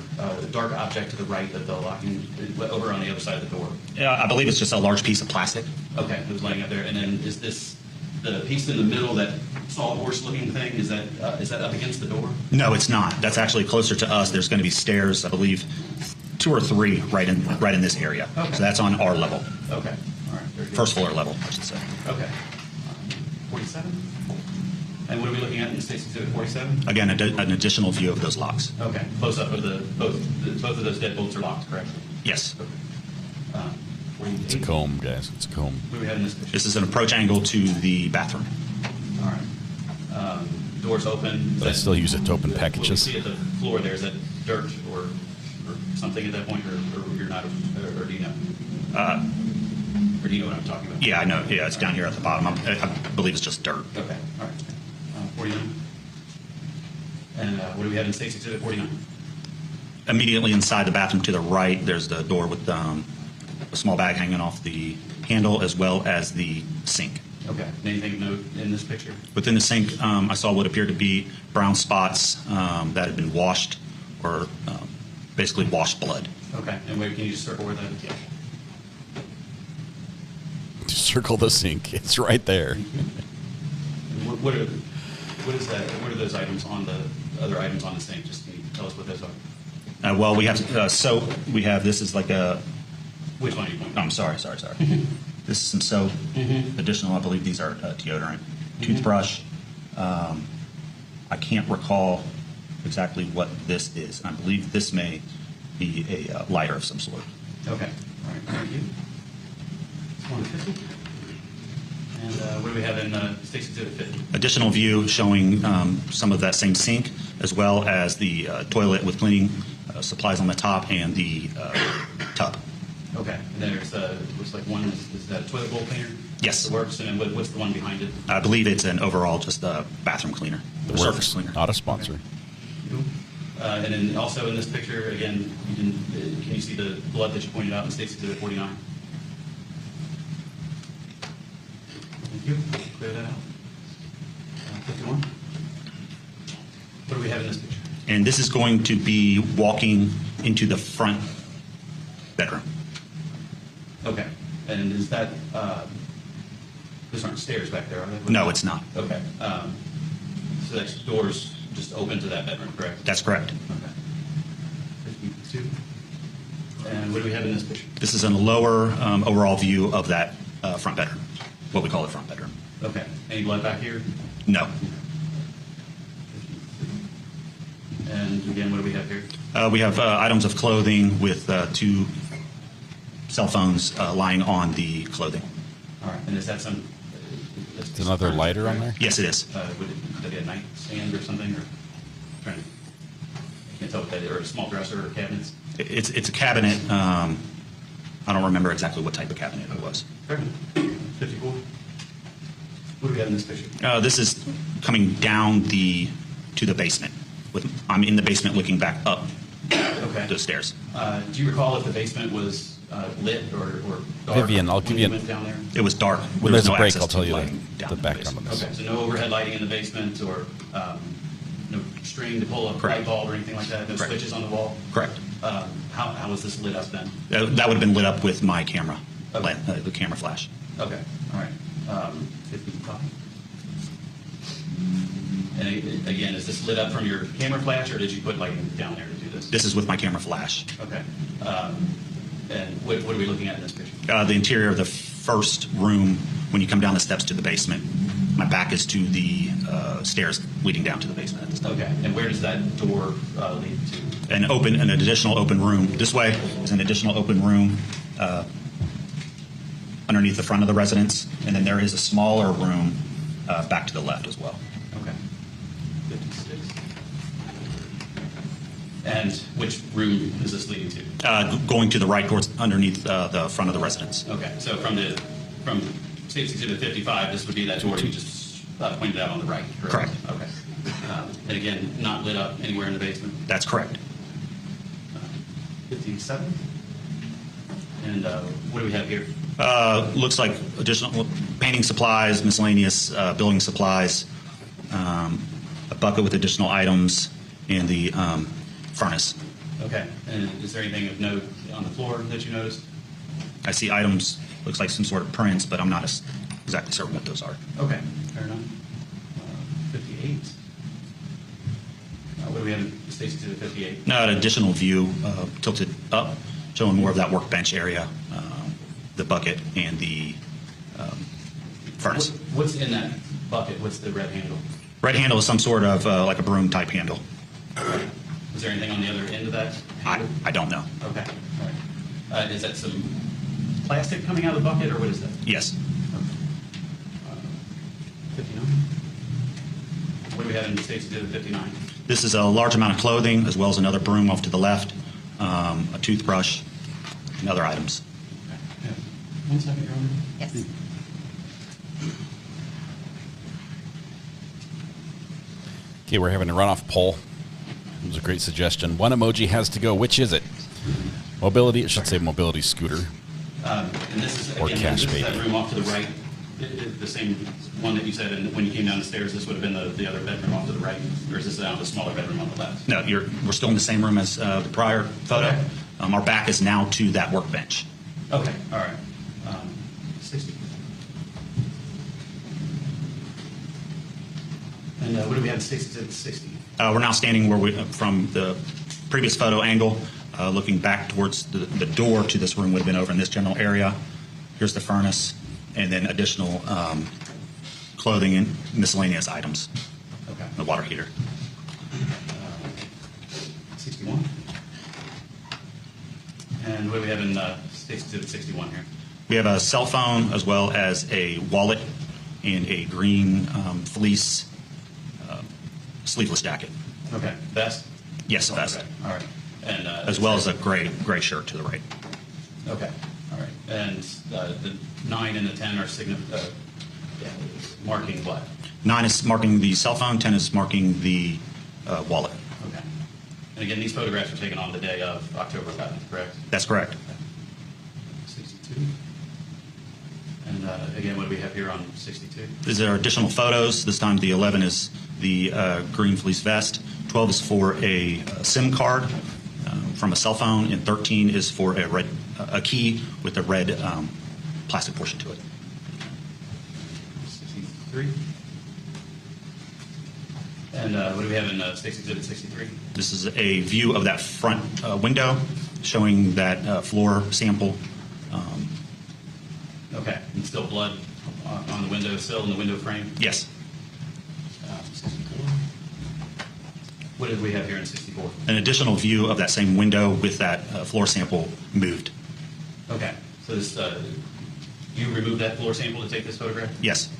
dark object to the right of the locking, over on the other side of the door? Yeah, I believe it's just a large piece of plastic. Okay, it was laying up there. And then is this the piece in the middle, that sawhorse-looking thing? Is that up against the door? No, it's not. That's actually closer to us. There's going to be stairs, I believe, 2 or 3 right in this area. Okay. So that's on our level. Okay. All right. Very good. First floor level, I should say. Okay. 47. And what are we looking at in State's Exhibit 47? Again, an additional view of those locks. Okay. Close up of both of those deadbolts are locked, correct? Yes. It's a comb, guys. It's a comb. What do we have in this picture? This is an approach angle to the bathroom. All right. Doors open. But I still use it to open packages. What we see at the floor there, is that dirt or something at that point, or you're not, or do you know? Or do you know what I'm talking about? Yeah, I know. Yeah, it's down here at the bottom. I believe it's just dirt. Okay. All right. 49. And what do we have in State's Exhibit 49? Immediately inside the bathroom to the right, there's the door with a small bag hanging off the handle, as well as the sink. Okay. Anything of note in this picture? Within the sink, I saw what appeared to be brown spots that had been washed, or basically washed blood. Okay. And where can you just circle where that is? Just circle the sink. It's right there. What is that? What are those items on the other items on the sink? Just can you tell us what those are? Well, we have soap. We have, this is like a. Which one are you pointing? I'm sorry. This is some soap. Additional, I believe these are deodorant. Toothbrush. I can't recall exactly what this is. I believe this may be a lighter of some sort. Okay. All right. Thank you. 150. And what do we have in State's Exhibit 50? Additional view showing some of that same sink, as well as the toilet with cleaning supplies on the top and the tub. Okay. And then there's looks like one is that a toilet bowl cleaner? Yes. That works. And then what's the one behind it? I believe it's an overall just a bathroom cleaner, surface cleaner. Not a sponsor. Okay. And then also in this picture, again, can you see the blood that you pointed out in State's Exhibit 49? Thank you. Clear that out. 51. What do we have in this picture? And this is going to be walking into the front bedroom. Okay. And is that, those aren't stairs back there, are they? No, it's not. Okay. So that door's just open to that bedroom, correct? That's correct. Okay. 52. And what do we have in this picture? This is a lower overall view of that front bedroom, what we call the front bedroom. Okay. Any blood back here? No. And again, what do we have here? We have items of clothing with 2 cell phones lying on the clothing. All right. And is that some... Is another lighter on there? Yes, it is. Would it be a nightstand or something? Or trying to, I can't tell what that is. Or a small dresser or cabinets? It's a cabinet. I don't remember exactly what type of cabinet it was. 54. What do we have in this picture? This is coming down to the basement. I'm in the basement looking back up the stairs. Do you recall if the basement was lit or dark? Vivian, I'll give you went down there? It was dark. When there's a no break, access I'll tell to you lighting the background on this. Okay, so no overhead lighting in the basement or no string to pull a light bulb or anything like that? No switches on the wall? Correct. How was this lit up then? That would have been lit up with my camera, the camera flash. Okay, all right. 55. And again, is this lit up from your camera flash, or did you put lighting down there to do this? This is with my camera flash. Okay. And what are we looking at in this picture? The interior of the first room, when you come down the steps to the basement. My back is to the stairs leading down to the basement at this time. Okay. And where does that door lead to? An additional open room. This way is an additional open room underneath the front of the residence, and then there is a smaller room back to the left as well. Okay. 56. And which room is this leading to? Going to the right towards underneath the front of the residence. Okay. So from State's Exhibit 55, this would be that door you just pointed out on the right, correct? Correct. Okay. And again, not lit up anywhere in the basement? That's correct. 57. And what do we have here? Looks like additional painting supplies, miscellaneous building supplies, a bucket with additional items, and the furnace. Okay. And is there anything of note on the floor that you noticed? I see items, looks like some sort of prints, but I'm not exactly certain what those are. Okay. Fair enough. 58. What do we have in State's Exhibit 58? An additional view tilted up, showing more of that workbench area, the bucket, and the furnace. What's in that bucket? What's the red handle? Red handle is some sort of like a broom type handle. Is there anything on the other end of that? I don't know. Okay. All right. Is that some plastic coming out of the bucket, or what is that? Yes. 59. What do we have in State's Exhibit 59? This is a large amount of clothing, as well as another broom off to the left, a toothbrush, and other items. Okay. Yeah. 1 second, Your Honor. Yes. Okay, we're having a runoff poll. It was a great suggestion. One emoji has to go. Which is it? Mobility, it should say mobility scooter. And this is, Or again, cash this is that baby. room off to the right, the same one that you said, and when you came down the stairs, this would have been the other bedroom off to the right, or is this now the smaller bedroom on the left? No, we're still in the same room as the prior photo. Okay. Our back is now to that workbench. Okay, all right. 60. And what do we have in 60 to 60? We're now standing from the previous photo angle, looking back towards the door to this room would have been over in this general area. Here's the furnace, and then additional clothing and miscellaneous items. Okay. The water heater. 61. And what do we have in 60 to 61 here? We have a cell phone as well as a wallet and a green fleece sleeveless jacket. Okay, vest? Yes, a vest. Okay. All right. And As well as a gray shirt to the right. Okay, all right. And the 9 and the 10 are marking what? 9 is marking the cell phone, 10 is marking the wallet. Okay. And again, these photographs were taken on the day of October 11th, correct? That's correct. 62. And again, what do we have here on 62? These are additional photos. This time the 11 is the green fleece vest. 12 is for a SIM card from a cell phone, and 13 is for a key with a red plastic portion to it. 63. And what do we have in exhibit 63? This is a view of that front window showing that floor sample. Okay, and still blood on the window sill in the window frame? Yes. 64. What did we have here in 64? An additional view of that same window with that floor sample moved. Okay, so this, you removed that floor sample to take this photograph? Yes.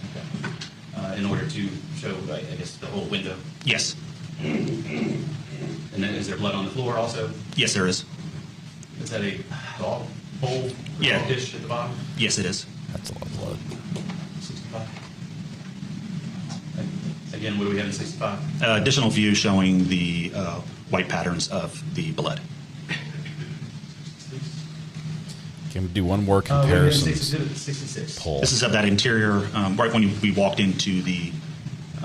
Okay. In order to show, I guess, the whole window? Yes. And then is there blood on the floor also? Yes, there is. Is that a dog bowl? Yeah. Dog dish at the bottom? Yes, it is. That's a lot of blood. 65. Again, what do we have in 65? Additional view showing the white patterns of the blood. Can we do one more comparison? 66. Poll. This is of that interior, right when we walked into the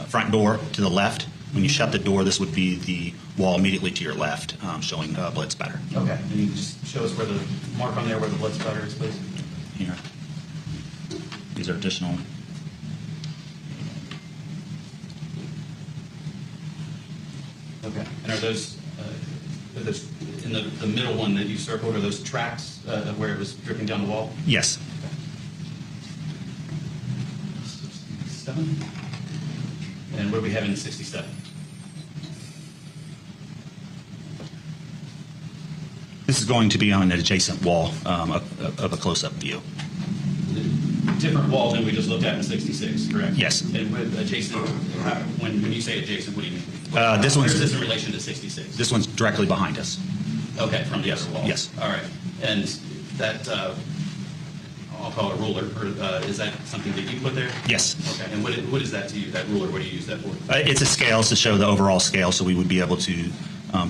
front door to the left. When you shut the door, this would be the wall immediately to your left, showing blood spatter. Okay, and you can just show us where the mark on there, where the blood spatter is, please? Here. These are additional. Okay, and are those in the middle one that you circled, are those tracks where it was dripping down the wall? Yes. 67. And what do we have in 67? This is going to be on an adjacent wall of a close-up view. Different wall than we just looked at in 66, correct? Yes. And with adjacent, when you say adjacent, what do you mean? This one's- Where is this in relation to 66? This one's directly behind us. Okay, from the other wall? Yes. All right. And that, I'll call it a ruler, or is that something that you put there? Yes. Okay, and what is that to you, that ruler? What do you use that for? It's a scale to show the overall scale, so we would be able to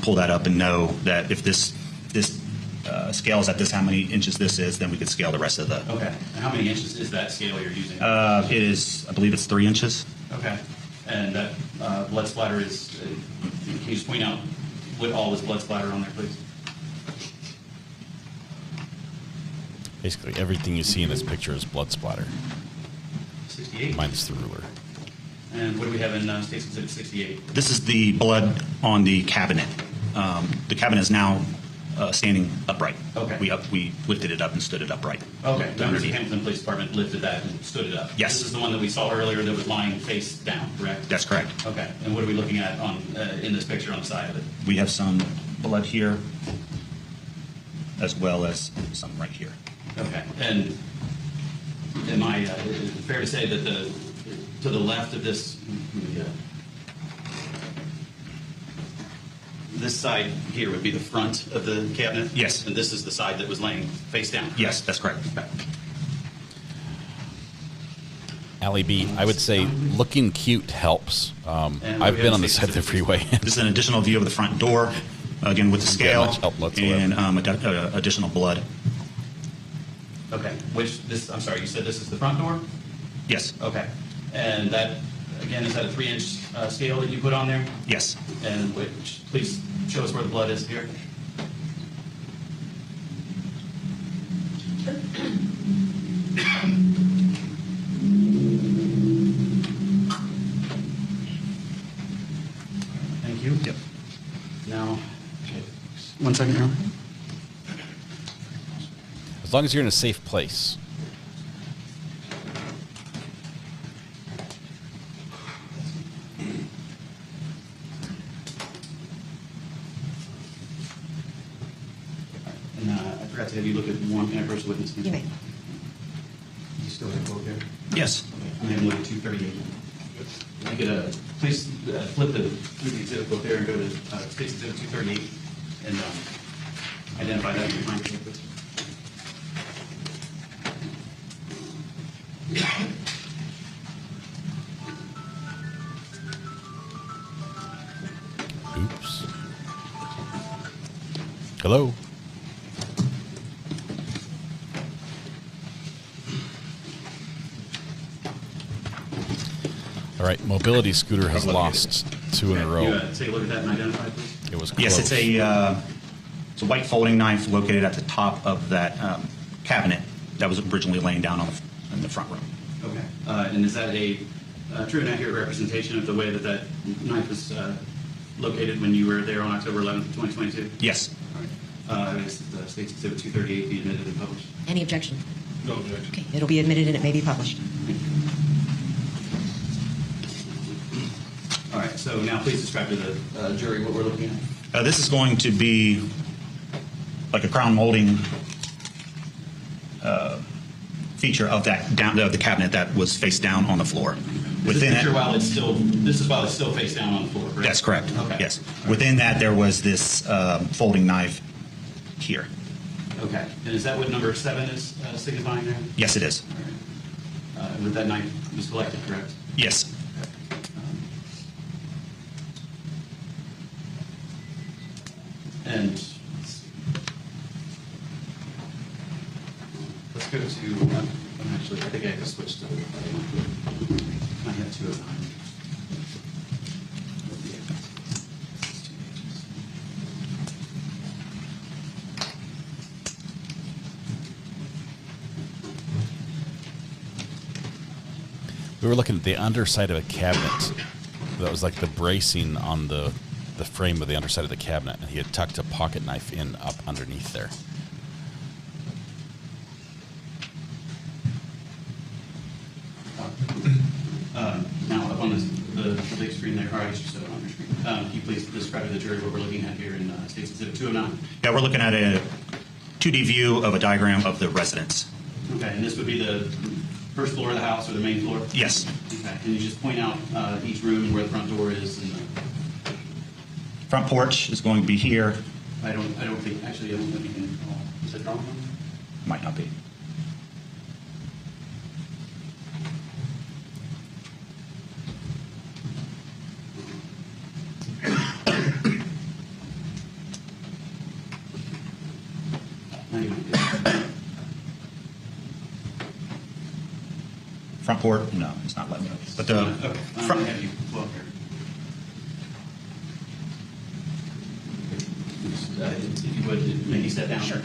pull that up and know that if this scale is at this, how many inches this is, then we could scale the rest of the. Okay. And how many inches is that scale you're using? It is, I believe it's 3 inches. Okay. And that blood splatter is, can you just point out what all is blood splatter on there, please? Basically, everything you see in this picture is blood splatter. 68. Minus the ruler. And what do we have in State's Exhibit 68? This is the blood on the cabinet. The cabinet is now standing upright. Okay. We lifted it up and stood it upright. Okay. Members of the Hamilton Police Department lifted that and stood it up. Yes. This is the one that we saw earlier that was lying face down, correct? That's correct. Okay. And what are we looking at on in this picture on the side of it? We have some blood here, as well as some right here. Okay. And am I is it fair to say that to the left of this, this side here would be the front of the cabinet? Yes. And this is the side that was laying face down? Yes, that's correct. Okay. Allie B, I would say looking cute helps. I've been on the side of the freeway. This is an additional view of the front door, again with the scale and additional blood. Okay. I'm sorry, you said this is the front door? Yes. Okay. And that, again, is that a 3-inch scale that you put on there? Yes. And please show us where the blood is here. Thank you. Yep. Now, okay. 1 second here. As long as you're in a safe place. And I forgot to have you look at one. Can I approach the witness? You may. You still have a quote there? Yes. I'm going to look at 238. I could please flip the exhibit book there and go to State's Exhibit 238 and identify that in your mind. Oops. Hello. All right, mobility scooter has lost 2 in a row. You take a look at that and identify, please. It was close. Yes, it's a white folding knife located at the top of that cabinet that was originally laying down in the front room. Okay. And is that a true and accurate representation of the way that knife was located when you were there on October 11th, 2022? Yes. All right. It's the State's Exhibit 238 be admitted and published. Any objection? No objection. Okay, it'll be admitted and it may be published. All right, so now please describe to the jury what we're looking at. This is going to be like a crown molding feature of the cabinet that was face down on the floor. Within this while it's still face down on the floor, correct? That's correct. Okay. Yes. Within that, there was this folding knife here. Okay. And is that what number 7 is signifying there? Yes, it is. All right. With that knife was collected, correct? Yes. And let's go to, actually, I think I have to switch to, I have 209. We were looking at the underside of a cabinet. That was like the bracing on the frame of the underside of the cabinet, and he had tucked a pocket knife in up underneath there. Now, up on the big screen there, or I guess you said it on your screen. Can you please describe to the jury what we're looking at here in State's Exhibit 209? Yeah, we're looking at a 2D view of a diagram of the residence. Okay, and this would be the first floor of the house or the main floor? Yes. Okay, can you just point out each room and where the front door is? And Front porch is going to be here. I don't think you can. Is it wrong? Might not be. Front porch? No, it's not letting me. But the front. If you would, maybe step down. Sure.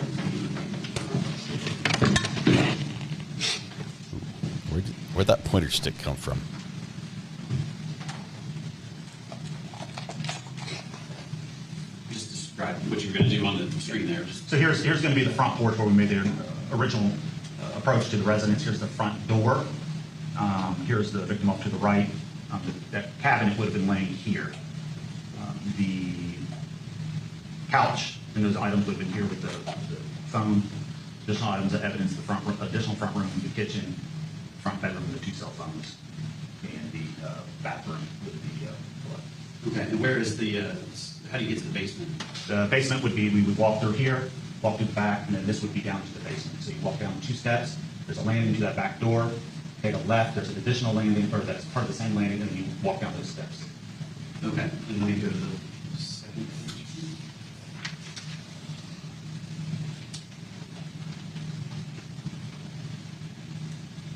Where'd that pointer stick come from? Just describe what you're going to do on the screen there. So here's going to be the front porch where we made the original approach to the residence. Here's the front door. Here's the victim up to the right. That cabinet would have been laying here. The couch and those items would have been here with the phone. Additional items that evidence the additional front room, the kitchen, front bedroom with the 2 cell phones, and the bathroom with the blood. Okay, and where is how do you get to the basement? The basement would be, we would walk through here, walk through the back, and then this would be down to the basement. So you walk down 2 steps, there's a landing to that back door, take a left, there's an additional landing, or that's part of the same landing, and then you walk down those steps. Okay, and let me go to the second page.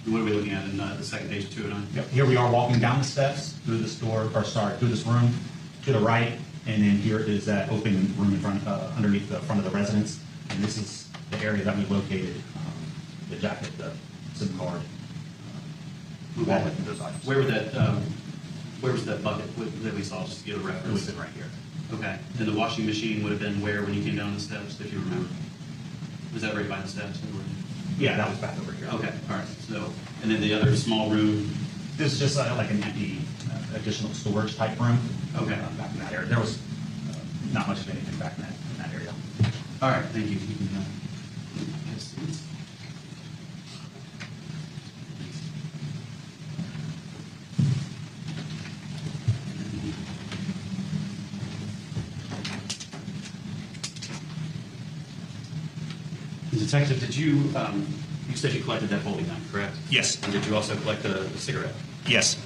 What are we looking at in the second page, 209? Yep. Here we are walking down the steps through this door, or sorry, through this room to the right, and then here is that open room in front, underneath the front of the residence, and this is the area that we located the jacket, the SIM card, wallet, and those items. Where was that bucket that we saw, just to give a reference? It was in right here. Okay, and the washing machine would have been where when you came down the steps, if you remember? Was that right by the steps? Yeah, that was back over here. Okay, all right, so, and then the other small room? This is just like an empty additional storage type room. Okay. Back in that area. There was not much of anything back in that area. All right, thank you. You can have seats. Detective, did you, you said you collected that folding knife, correct? Yes. And did you also collect the cigarette? Yes.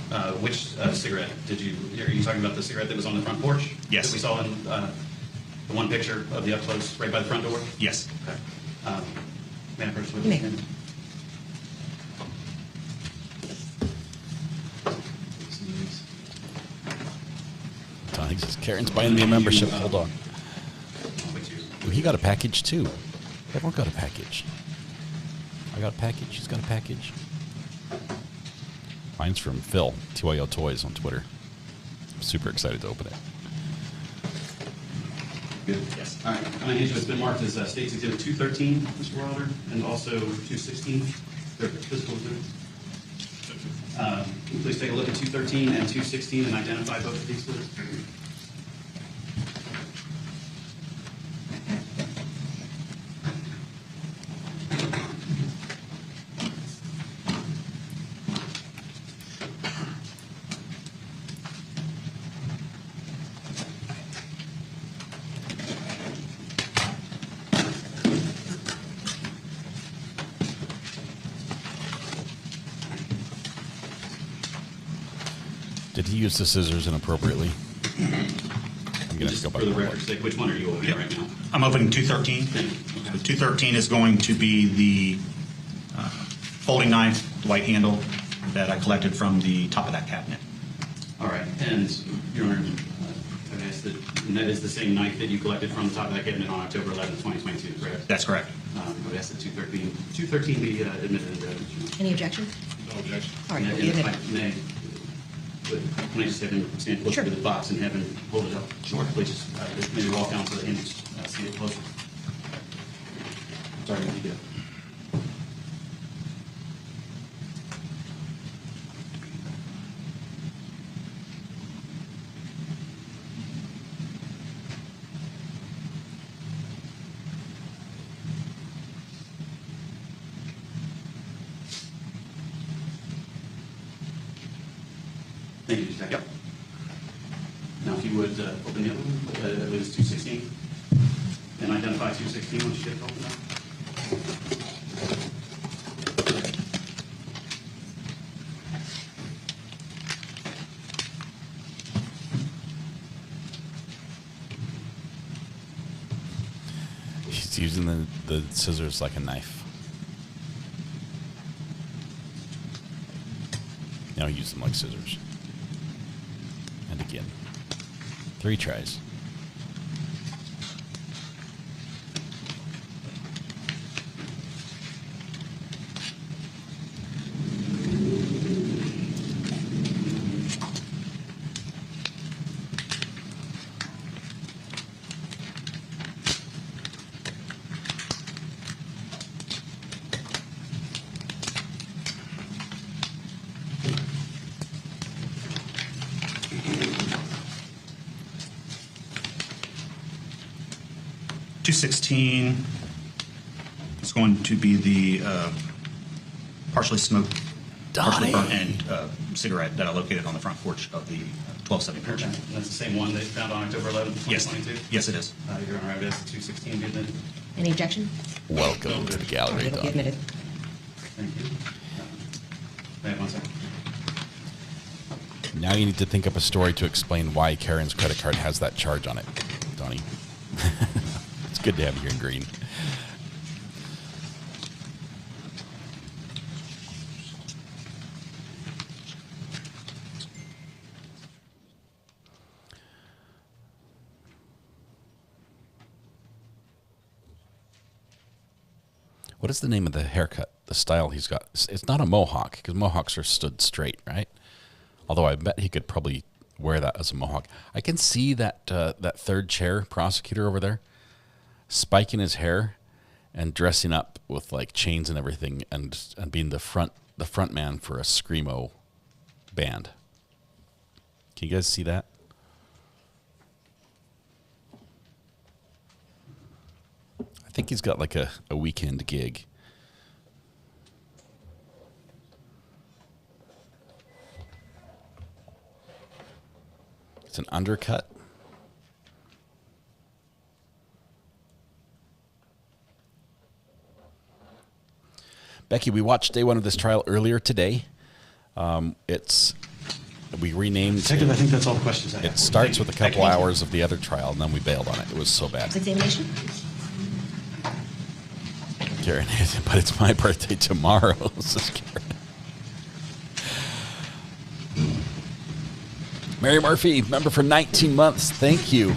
Which cigarette did you, are you talking about the cigarette that was on the front porch? Yes. That we saw in the one picture of the up close right by the front door? Yes. Okay. May I first with You may. you? Thanks. Karen's buying me a membership. Hold on. Ooh, he got a package too. Everyone got a package. I got a package. He's got a package. Mine's from Phil, TYO Toys on Twitter. I'm super excited to open it. Good. Yes. All right. I'm going to hand you what's been marked as State's Exhibit 213, Mr. Wilder, and also 216. They're physical exhibits. Please take a look at 213 and 216 and identify both of these, please. Did he use the scissors inappropriately? I'm going to Just go for back. the record's sake, which one are you opening right now? I'm opening 213. So 213 is going to be the folding knife, the white handle that I collected from the top of that cabinet. All right. And, Your Honor, I've asked and that is the same knife that you collected from the top of that cabinet on October 11, 2022, correct? That's correct. I've asked that 213 be admitted into evidence. Any objection? No objection. All right, And we'll be if I admitted. may, can I just have him stand closer to the box and have him hold it up? Sure. Please just maybe walk down so that he can see it closer. Sorry, you do. Thank you, Detective. Yep. Now, if you would open the other one, it was 216, and identify 216 once you get it open up. He's using the scissors like a knife. Now use them like scissors. And again. 3 tries. .216 is going to be the partially smoked, partially burnt end cigarette that I located on the front porch of the 1270 porch. Okay. That's the same one they found on October 11, 2022? Yes. Yes, it is. Your Honor, I've asked 216 be admitted. Any objection? Welcome to the gallery, It'll be Don. admitted. Thank you. Wait 1 second. Now you need to think up a story to explain why Karen's credit card has that charge on it, Donnie. It's good to have you here in green. What is the name of the haircut, the style he's got? It's not a mohawk, because mohawks are stood straight, right? Although I bet he could probably wear that as a mohawk. I can see that that third chair prosecutor over there spiking his hair and dressing up with like chains and everything, and being the front man for a screamo band. Can you guys see that? I think he's got like a weekend gig. It's an undercut. Becky, we watched day one of this trial earlier today. We renamed. Detective, I think that's all the questions I have. It starts with a couple hours of the other trial, and then we bailed on it. It was so bad. Examination? Karen, but it's my birthday tomorrow. This is Karen. Mary Murphy, member for 19 months. Thank you.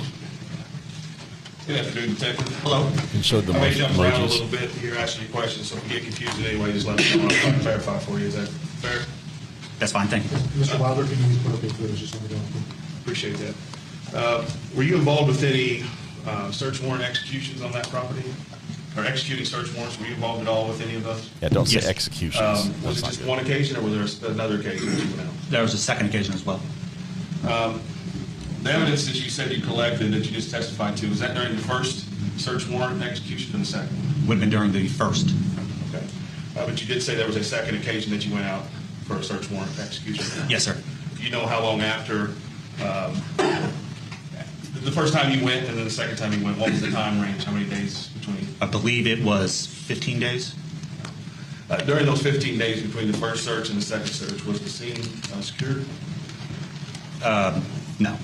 Good afternoon, Detective. Hello. You can show the I may jump around a emojis. little bit here asking you questions, so if you get confused in any way, just let me know. I'll try to clarify for you. Is that fair? That's fine, thank you. Mr. Wilder, can you put up your footage just on the document? Appreciate that. Were you involved with any search warrant executions on that property? Or executing search warrants? Were you involved at all with any of those? Yeah, don't say Yes. executions. Was it just one occasion, or was there another occasion that you went out? There was a second occasion as well. The evidence that you said you collected, that you just testified to, was that during the first search warrant execution or the second? Would have been during the first. Okay. But you did say there was a second occasion that you went out for a search warrant execution? Yes, sir. Do you know how long after the first time you went and then the second time you went? What was the time range? How many days between? I believe it was 15 days. During those 15 days between the first search and the second search, was the scene secured? No.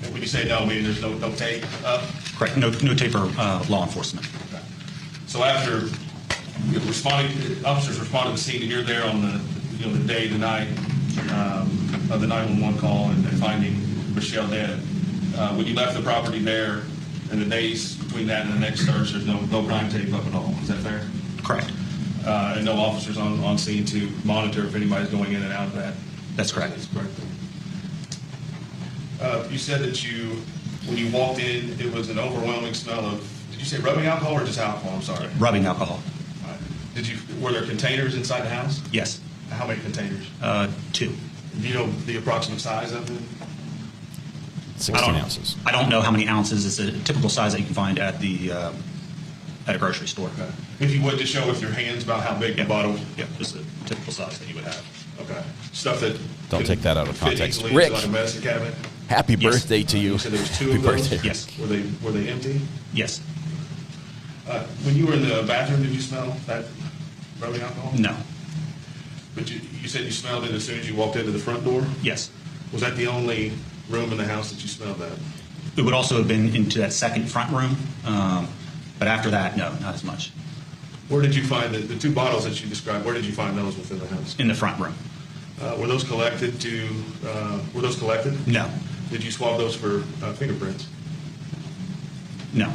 And when you say no, meaning there's no tape up? Correct. No tape or law enforcement. Okay. So after officers responded to the scene, and you're there on the day, the night of the 911 call and finding Rochelle dead. When you left the property there, in the days between that and the next search, there's no crime tape up at all. Is that fair? Correct. And no officers on scene to monitor if anybody's going in and out of that? That's correct. That's correct. You said that when you walked in, it was an overwhelming smell of, did you say rubbing alcohol or just alcohol? I'm sorry. Rubbing alcohol. All right. Were there containers inside the house? Yes. How many containers? 2. Do you know the approximate size of it? 16 ounces. I don't know how many ounces. It's a typical size that you can find at a grocery store. Okay. If you would, just show with your hands about how big the bottle. Yeah, just a typical size that you would have. Okay. Stuff that Don't take that out of fit context. easily Rick, into like a medicine cabinet. happy Yes. birthday to you. You said there was 2 Happy of those? birthday. Yes. Were they empty? Yes. When you were in the bathroom, did you smell that rubbing alcohol? No. But you said you smelled it as soon as you walked into the front door? Yes. Was that the only room in the house that you smelled that? It would also have been into that second front room, but after that, no, not as much. Where did you find the 2 bottles that you described? Where did you find those within the house? In the front room. Were those collected? Were those collected? No. Did you swab those for fingerprints? No.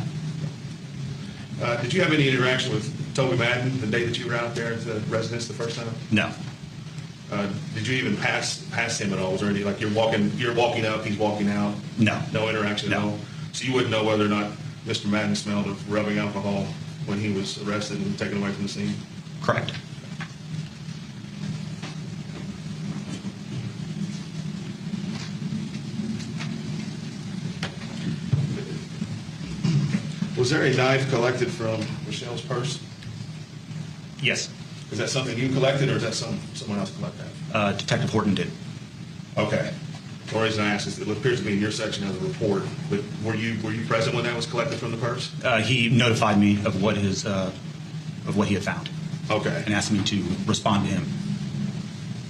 Did you have any interaction with Toby Madden the day that you were out there at the residence the first time? No. Did you even pass him at all? Was there any, like you're walking up, he's walking out? No. No interaction at all? So you wouldn't know whether or not Mr. Madden smelled of rubbing alcohol when he was arrested and taken away from the scene? Correct. Was there a knife collected from Rochelle's purse? Yes. Is that something you collected, or is that someone else collected that? Detective Horton did. Okay. The reason I asked is it appears to be in your section of the report, but were you present when that was collected from the purse? He notified me of what he had found. Okay. And asked me to respond to him.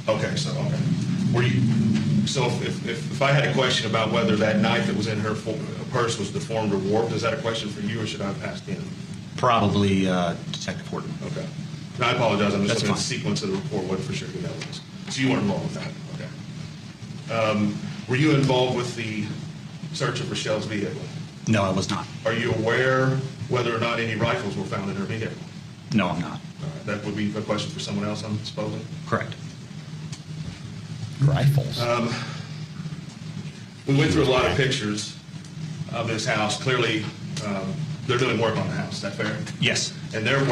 Okay, were you? So if I had a question about whether that knife that was in her purse was deformed or warped, is that a question for you, or should I have passed in? Probably Detective Horton. Okay. And I apologize. I'm just That's looking at fine. the sequence of the report. Wasn't for sure who that was. So you weren't involved with that. Okay. Were you involved with the search of Rochelle's vehicle? No, I was not. Are you aware whether or not any rifles were found in her vehicle? No, I'm not. All right. That would be a question for someone else, I'm supposing. Correct. Rifles. We went through a lot of pictures of this house. Clearly, they're doing work on the house. Is that fair? Yes. And there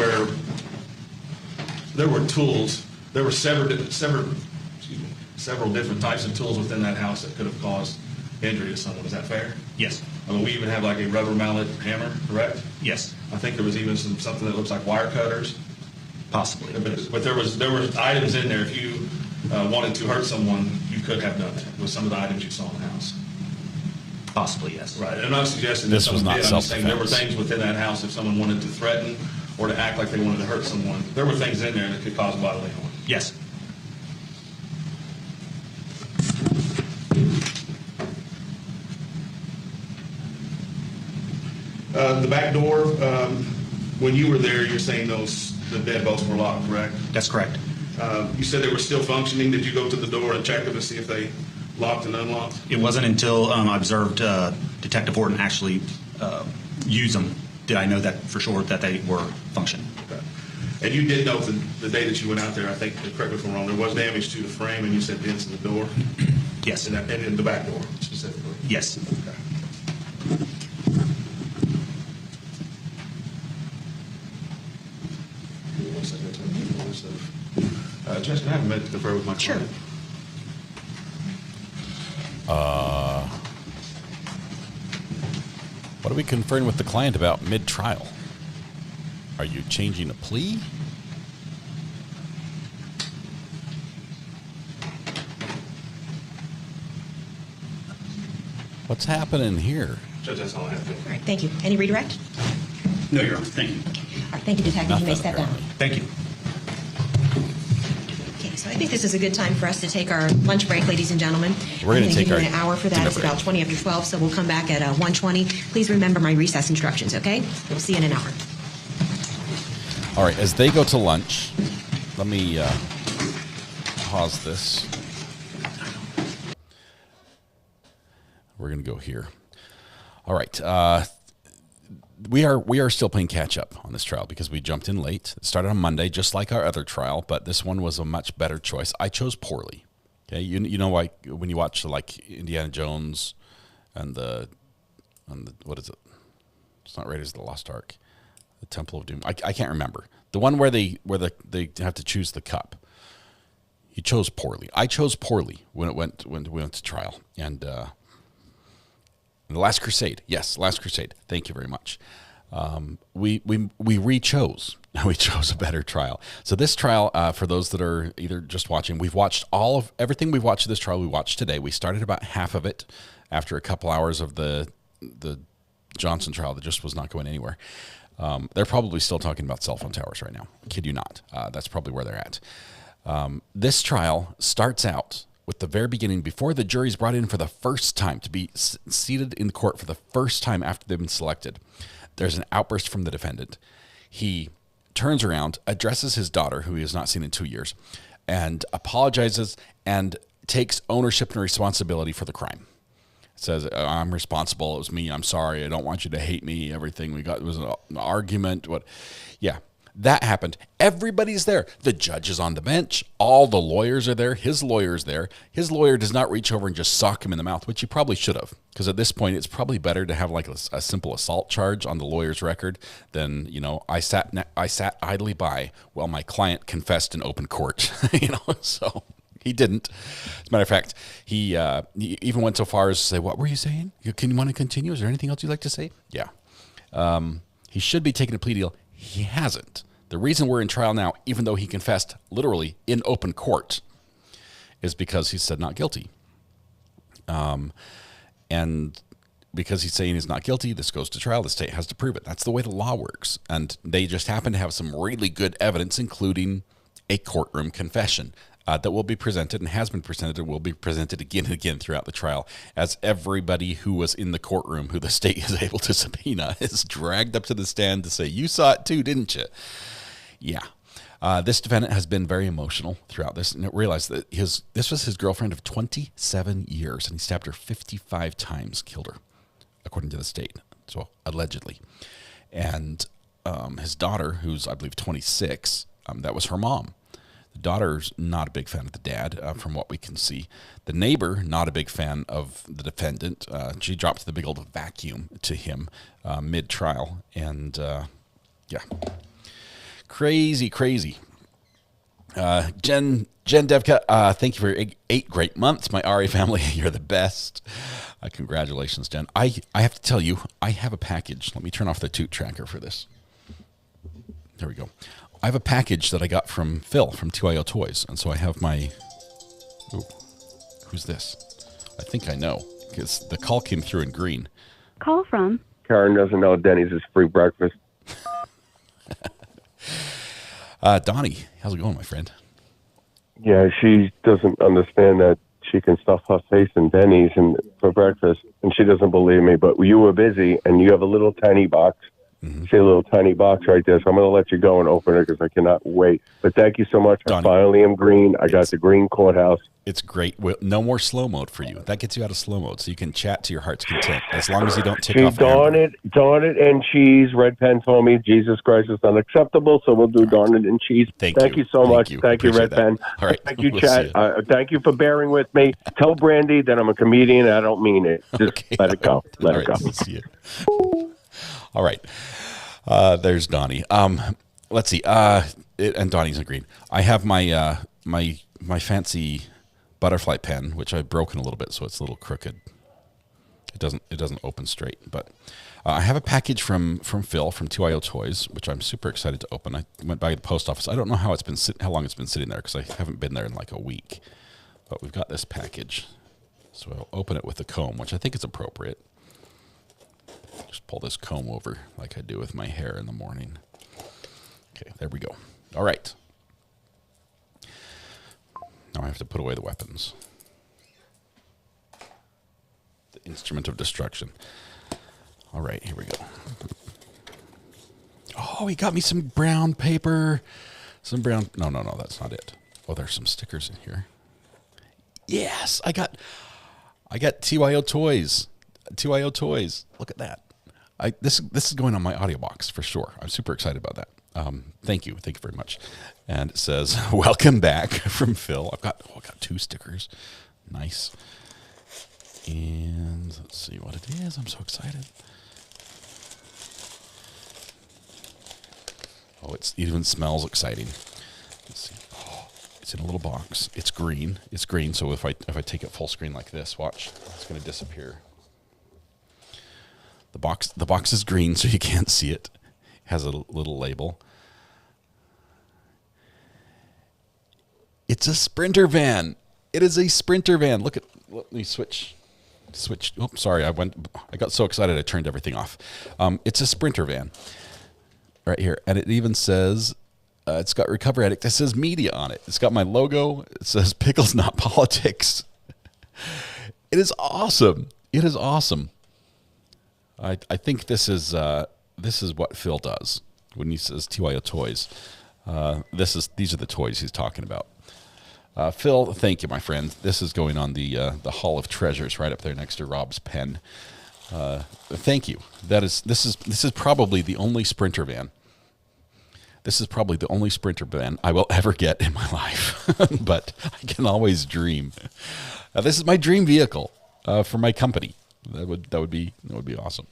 were tools. There were several different types of tools within that house that could have caused injury to someone. Is that fair? Yes. I mean, we even have like a rubber mallet hammer, correct? Yes. I think there was even something that looks like wire cutters. Possibly. But there were items in there. If you wanted to hurt someone, you could have done that with some of the items you saw in the house. Possibly, yes. Right. I'm not suggesting This that was someone not did. I'm just saying there were self-defense. things within that house if someone wanted to threaten or to act like they wanted to hurt someone. There were things in there that could cause bodily harm. Yes. The back door, when you were there, you're saying the deadbolts were locked, correct? That's correct. You said they were still functioning. Did you go to the door and check them to see if they locked and unlocked? It wasn't until I observed Detective Horton actually use them did I know that for sure that they were functioning. Okay. And you did know the day that you went out there, I think, correct me if I'm wrong, there was damage to the frame, and you said dents in the door? Yes. And in the back door, specifically? Yes. Okay. One second, I'm trying to get all this stuff. Judge, can I have a minute to confer with my client? What are we conferring with the client about mid-trial? Are you changing a plea? What's happening here? Judge, that's all I have. All right, thank you. Any redirect? No, Your Honor. Thank you. All right, thank you, Detective. You may step down. Thank you. Okay, so I think this is a good time for us to take our lunch break, ladies and gentlemen. We're gonna take give our you an hour for that. dinner It's break. about 20 after 12, so we'll come back at 1:20. Please remember my recess instructions, okay? We'll see you in an hour. All right, as they go to lunch, let me pause this. We're going to go here. All right. We are still playing catch up on this trial because we jumped in late. It started on Monday, just like our other trial, but this one was a much better choice. I chose poorly. Okay, you know, like when you watch like Indiana Jones and the what is it? It's not Raiders of the Lost Ark. The Temple of Doom. I can't remember. The one where they have to choose the cup. He chose poorly. I chose poorly when we went to trial. And The Last Crusade. Yes, Last Crusade. Thank you very much. We re-chose. We chose a better trial. So this trial, for those that are either just watching, we've watched everything we've watched this trial. We watched today. We started about half of it after a couple hours of the Johnson trial that just was not going anywhere. They're probably still talking about cell phone towers right now. Kid you not. That's probably where they're at. This trial starts out with the very beginning, before the jury's brought in for the first time to be seated in the court for the first time after they've been selected. There's an outburst from the defendant. He turns around, addresses his daughter, who he has not seen in 2 years, and apologizes and takes ownership and responsibility for the crime. Says, I'm responsible. It was me. I'm sorry. I don't want you to hate me. Everything we got was an argument. Yeah, that happened. Everybody's there. The judge is on the bench. All the lawyers are there. His lawyer's there. His lawyer does not reach over and just sock him in the mouth, which he probably should have. Because at this point, it's probably better to have like a simple assault charge on the lawyer's record than, I sat idly by while my client confessed in open court. So he didn't. As a matter of fact, he even went so far as to say, "What were you saying? Can you want to continue? Is there anything else you'd like to say?" Yeah. He should be taking a plea deal. He hasn't. The reason we're in trial now, even though he confessed literally in open court, is because he said not guilty. And because he's saying he's not guilty, this goes to trial. The state has to prove it. That's the way the law works. And they just happen to have some really good evidence, including a courtroom confession. that will be presented and has been presented and will be presented again and again throughout the trial, as everybody who was in the courtroom who the state is able to subpoena is dragged up to the stand to say, you saw it too, didn't you? Yeah. This defendant has been very emotional throughout this, and realized that this was his girlfriend of 27 years, and he stabbed her 55 times, killed her, according to the state, so allegedly. And his daughter, who's, I believe, 26, that was her mom. The daughter's not a big fan of the dad, from what we can see. The neighbor, not a big fan of the defendant. She dropped the big old vacuum to him mid-trial. And, yeah. Crazy. Jen Devka, thank you for 8 great months. My RA family, you're the best. Congratulations, Jen. I have to tell you, I have a package. Let me turn off the toot tracker for this. There we go. I have a package that I got from Phil from 2IO Toys. And so I have my... Ooh, who's this? I think I know, because the call came through in green. Call from? Karen doesn't know Denny's is free breakfast. Donnie, how's it going, my friend? Yeah, she doesn't understand that she can stuff her face in Denny's and for breakfast, and she doesn't believe me. But you were busy, and you have a little tiny box. Mm-hmm. See a little tiny box right there, so I'm going to let you go and open it because I cannot wait. But thank you so much. Donnie, I finally am green. I got the green courthouse. It's great. No more slow mode for you. That gets you out of slow mode, so you can chat to your heart's content as long as you don't tick off. Darn it, and cheese. Red Pen told me Jesus Christ is unacceptable, so we'll do darn it and cheese. Thank you so much. Thank you, Red Pen. All right. Thank you, chat. Thank you for bearing with me. Tell Brandy that I'm a comedian. I don't mean it. Just let it go. Let it go. We'll see you. All right. There's Donnie. Let's see. And Donnie's agreed. I have my my fancy butterfly pen, which I've broken a little bit, so it's a little crooked. It doesn't open straight. But I have a package from Phil from 2IO Toys, which I'm super excited to open. I went by the post office. I don't know how long it's been sitting there because I haven't been there in like a week. But we've got this package, so I'll open it with the comb, which I think is appropriate. Just pull this comb over like I do with my hair in the morning. Okay, there we go. All right. Now I have to put away the weapons. The instrument of destruction. All right, here we go. Oh, he got me some brown paper. Some brown... No, that's not it. Oh, there's some stickers in here. Yes, I got 2IO Toys. 2IO Toys. Look at that. This is going on my audio box for sure. I'm super excited about that. Thank you very much. And it says, "Welcome back" from Phil. I've got 2 stickers. Nice. And let's see what it is. I'm so excited. Oh, it even smells exciting. Let's see. Oh, it's in a little box. It's green. It's green. So if I take it full screen like this, watch, it's going to disappear. The box is green, so you can't see it. It has a little label. It's a Sprinter van. It is a Sprinter van. Let me switch. Oh, sorry. I got so excited I turned everything off. It's a Sprinter van right here, and it even says it's got Recovery Addict. It says media on it. It's got my logo. It says Pickles, not politics. It is awesome. It is awesome. I think this is what Phil does when he says 2IO Toys. These are the toys he's talking about. Phil, thank you, my friend. This is going on the Hall of Treasures right up there next to Rob's pen. Thank you. This is probably the only Sprinter van. This is probably the only Sprinter van I will ever get in my life, but I can always dream. This is my dream vehicle for my company. That would be awesome.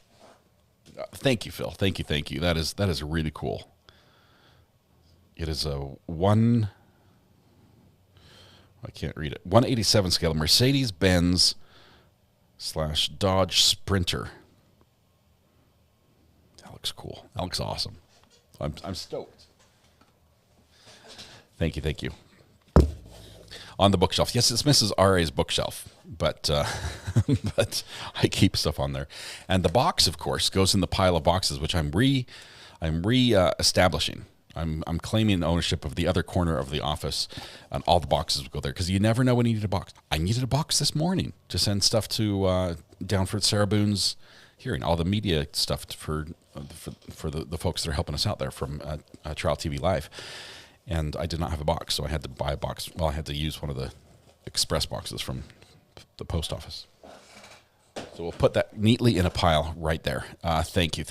Thank you, Phil. Thank you. That is really cool. It is a I can't read it. 187 scale Mercedes-Benz / Dodge Sprinter. That looks cool. That looks awesome. I'm stoked. Thank you. On the bookshelf. Yes, it's Mrs. R.A.'s bookshelf, but but I keep stuff on there. And the box, of course, goes in the pile of boxes, which I'm establishing. I'm claiming ownership of the other corner of the office, and all the boxes will go there because you never know when you need a box. I needed a box this morning to send stuff to down for Sarah Boone's hearing, all the media stuff for the folks that are helping us out there from Trial TV Live, and I did not have a box, so I had to buy a box. Well, I had to use one of the express boxes from the post office. So we'll put that neatly in a pile right there. Thank you.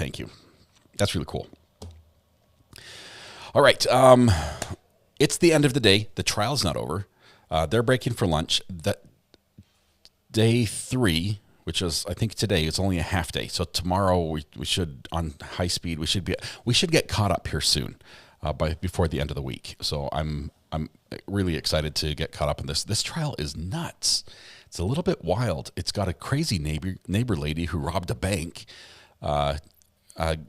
That's really cool. All right. It's the end of the day. The trial's not over. They're breaking for lunch. Day 3, which is, I think today, it's only a half day. So tomorrow we should, on high speed, we should get caught up here soon, before the end of the week. So I'm really excited to get caught up in this. This trial is nuts. It's a little bit wild. It's got a crazy neighbor lady who robbed a bank.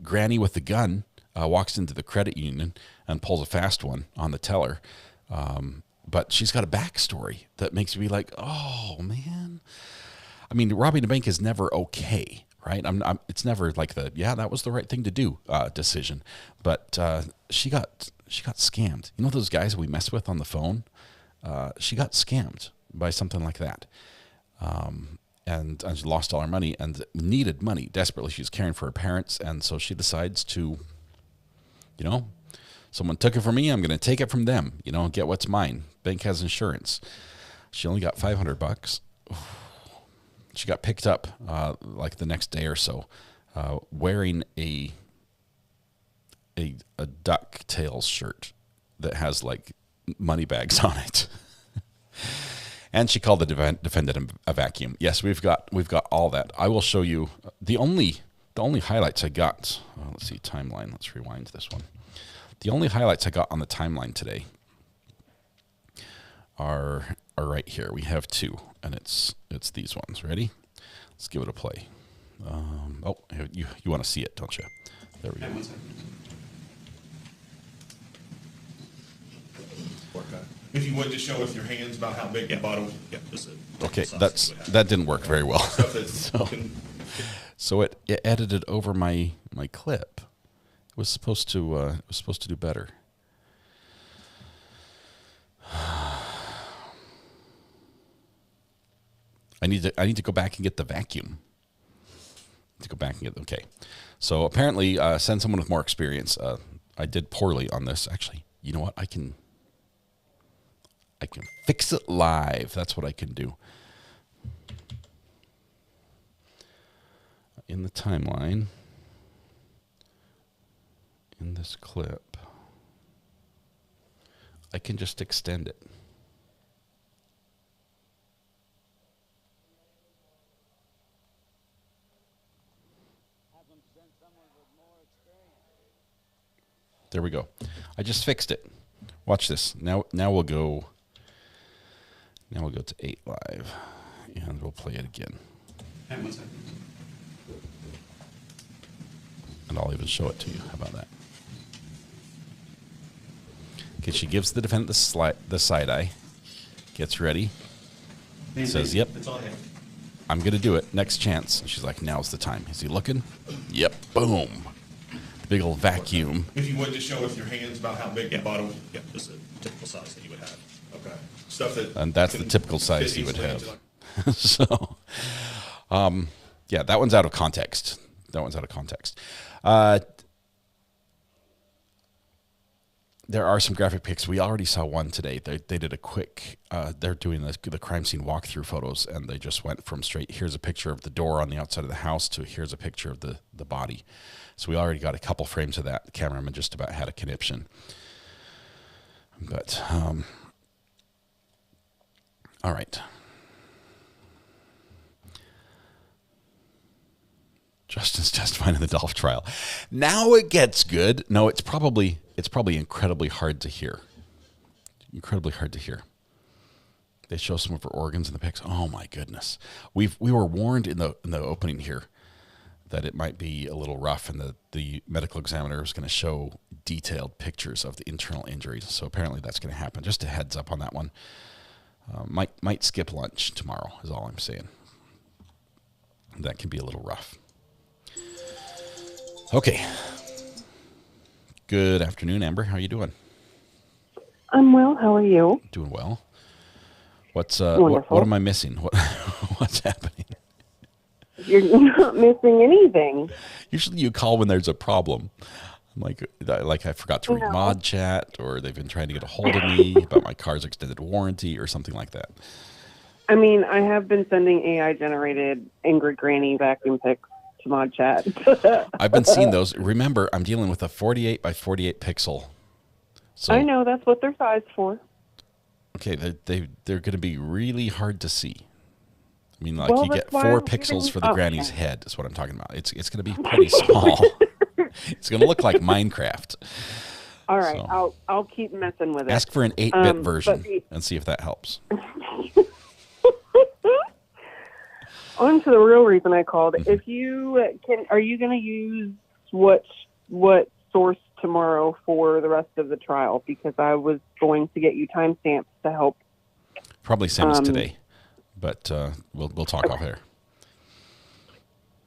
Granny with the gun walks into the credit union and pulls a fast one on the teller. But she's got a backstory that makes me like, oh man. I mean, robbing a bank is never okay, right? It's never like that was the right thing to do decision. But she got scammed. You know those guys we mess with on the phone? She got scammed by something like that. And she lost all her money and needed money desperately. She was caring for her parents, and so she decides to, someone took it from me, I'm going to take it from them, get what's mine. Bank has insurance. She only got $500. She got picked up like the next day or so, wearing a DuckTales shirt that has like money bags on it. And she called the defendant a vacuum. Yes, we've got all that. I will show you the only highlights I got. Let's see, timeline. Let's rewind this one. The only highlights I got on the timeline today are right here. We have 2, and it's these ones. Ready? Let's give it a play. You want to see it, don't you? There we go. If you would just show with your hands about how big the bottle. Yeah, just okay, that didn't work very well. So it edited over my clip. It was supposed to do better. I need to go back and get the vacuum. Okay. So apparently, send someone with more experience. I did poorly on this. Actually, you know what? I can fix it live. That's what I can do. In the timeline, in this clip, I can just extend it. There we go. I just fixed it. Watch this. Now we'll go. Now we'll go to 8 Live, and we'll play it again. Hang on 1 second. And I'll even show it to you. How about that? Okay, she gives the defendant the side eye, gets ready, says, "Yep, That's all I have. I'm going to do it. Next chance." And she's like, "Now's the time." Is he looking? Yep. Boom. Big old vacuum. If you would just show with your hands about how big the bottle. Yeah, just a typical size that you would have. Okay. Stuff that. And that's the typical size you would have. So, yeah, that one's out of context. There are some graphic pics. We already saw one today. They did a quick, they're doing the crime scene walkthrough photos, and they just went from straight, here's a picture of the door on the outside of the house, to here's a picture of the body. So we already got a couple frames of that. The cameraman just about had a conniption. But, all right. Justin's testifying in the Dolph trial. Now it gets good. No, it's probably incredibly hard to hear. Incredibly hard to hear. They show some of her organs in the pics. Oh my goodness. We were warned in the opening here that it might be a little rough, and the medical examiner was going to show detailed pictures of the internal injuries. So apparently that's going to happen. Just a heads up on that one. Might skip lunch tomorrow is all I'm saying. That can be a little rough. Okay. Good afternoon, Amber. How are you doing? I'm well. How are you? Doing well. What's Wonderful. what am I missing? What's happening? You're not missing anything. Usually you call when there's a problem. I'm like I forgot to read No. mod chat, or they've been trying to get a hold of me about my car's extended warranty or something like that. I mean, I have been sending AI-generated angry granny vacuum pics to mod chat. I've been seeing those. Remember, I'm dealing with a 48 by 48 pixel. So I know that's what they're sized for. okay, they're going to be really hard to see. I mean, like Well, you get that's why 4 I'm pixels giving- for the okay. granny's head. Is what I'm talking about. It's going to be pretty small. It's going to look like Minecraft. All right, So. I'll keep messing with it. Ask for an 8-bit version but the- and see if that helps. On to the real reason I called. If you are you going to use what source tomorrow for the rest of the trial? Because I was going to get you timestamps to help. Probably same as today, but we'll talk off air.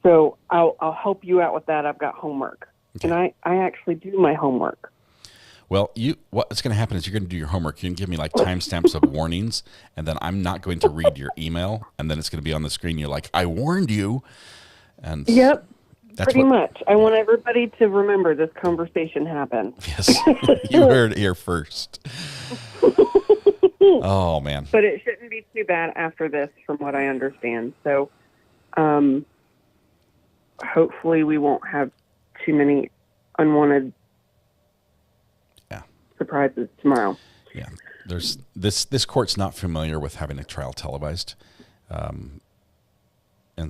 So I'll help you out with that. I've got homework, and I actually do my homework. Well, what's going to happen is you're going to do your homework. You're going to give me like timestamps of warnings, and then I'm not going to read your email, and then it's going to be on the screen. You're like, I warned you. And Yep, that's pretty much. I want everybody to remember this conversation happened. Yes, you heard it here first. Oh, man. But it shouldn't be too bad after this, from what I understand. So, hopefully we won't have too many unwanted surprises tomorrow. Yeah, there's this court's not familiar with having a trial televised, and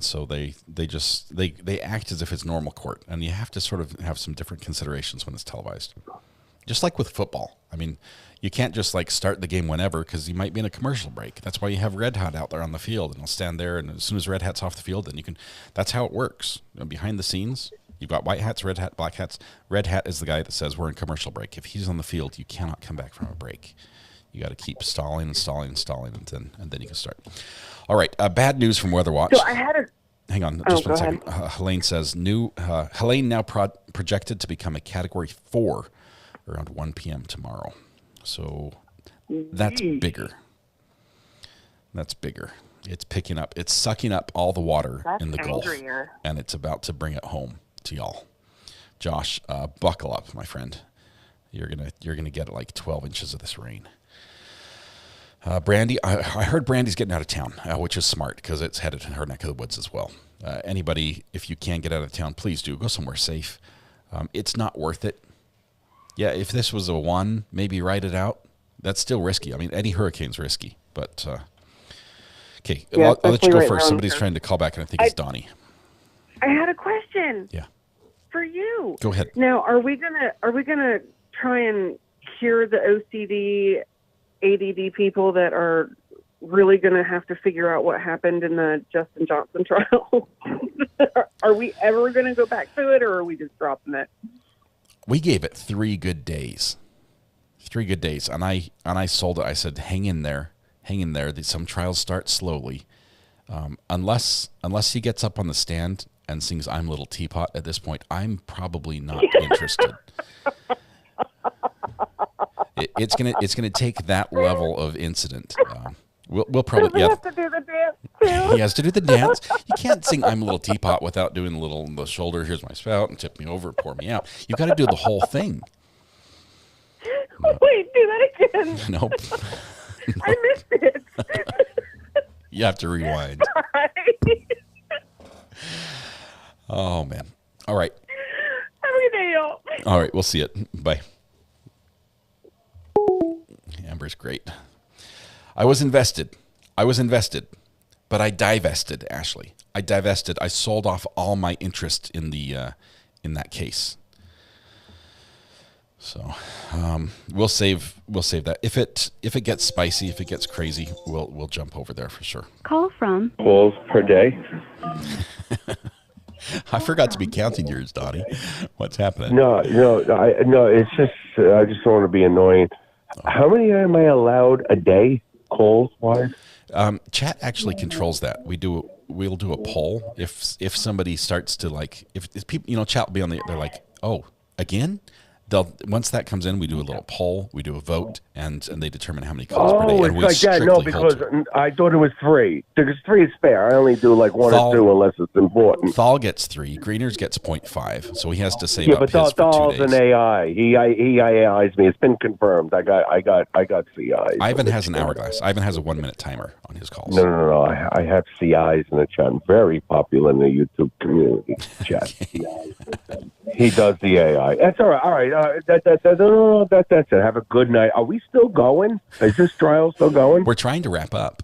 so they act as if it's normal court, and you have to sort of have some different considerations when it's televised. Just like with football, I mean, you can't just like start the game whenever because you might be in a commercial break. That's why you have Red Hat out there on the field, and he'll stand there, and as soon as Red Hat's off the field, then you can. That's how it works. You know, behind the scenes. You've got white hats, red hat, black hats. Red hat is the guy that says we're in commercial break. If he's on the field, you cannot come back from a break. You got to keep stalling and stalling and stalling, and then you can start. All right, bad news from Weather Watch. So I had a... Hang on, Oh, just one go second. Helene says, Helene now projected to become a Category 4 around 1 p.m. tomorrow. So that's bigger. That's bigger. It's picking up. It's sucking up all the water in the Gulf, and it's about to bring it home to y'all. Josh, buckle up, my friend. You're gonna get like 12 inches of this rain. Brandy, I heard Brandy's getting out of town, which is smart because it's headed in her neck of the woods as well. Anybody, if you can get out of town, please do. Go somewhere safe. It's not worth it. Yeah, if this was a 1, maybe ride it out. That's still risky. I mean, any hurricane's risky, but... Okay, Yeah, I'll let you go right first. around Somebody's here. trying to call back, and I think it's Donnie. I had a question. Yeah. For you. Go ahead. Now, are we gonna try and cure the OCD, ADD people that are really gonna have to figure out what happened in the Justin Johnson trial? Are we ever gonna go back to it, or are we just dropping it? We gave it 3 good days. 3 good days, and I sold it. I said, hang in there. Hang in there. Some trials start slowly. Unless he gets up on the stand and sings "I'm Little Teapot" at this point, I'm probably not interested. It's gonna take that level of incident. We'll probably Does he have to do the dance too? He has to do the dance. You can't sing "I'm a Little Teapot" without doing the shoulder. Here's my spout, and tip me over, pour me out. You've got to do the whole thing. Wait, do that again. Nope. I missed it. You have to rewind. Sorry. Oh, man. All right. Have a good day, y'all. All right. We'll see it. Bye. Amber's great. I was invested, but I divested, Ashley. I sold off all my interest in that case. So we'll save that. If it gets spicy, if it gets crazy, we'll jump over there for sure. Call from Calls per day. I forgot to be counting yours, Donnie. What's happening? No. It's just I just don't want to be annoying. How many am I allowed a day, calls wise? Chat actually controls that. We'll do a poll if somebody starts to like if people chat will be on they're like, oh, again, once that comes in, we do a little poll, we do a vote, and they determine how many calls per day. Oh, And it's we like that. No, strictly hold because I thought it was 3. Because 3 is fair. I only do like 1 or 2 unless it's important. Thal gets 3. Greeners gets 0.5. So he has to save Yeah, up but his for 2 Thal's days. an AI. He AIs me. It's been confirmed. I got CIs. Ivan has an hourglass. Ivan has a 1-minute timer on his calls. No. I have CIs in the chat. I'm very popular in the YouTube community chat. He does the AI. That's all right. All right. That's it. Have a good night. Are we still going? Is this trial still going? We're trying to wrap up.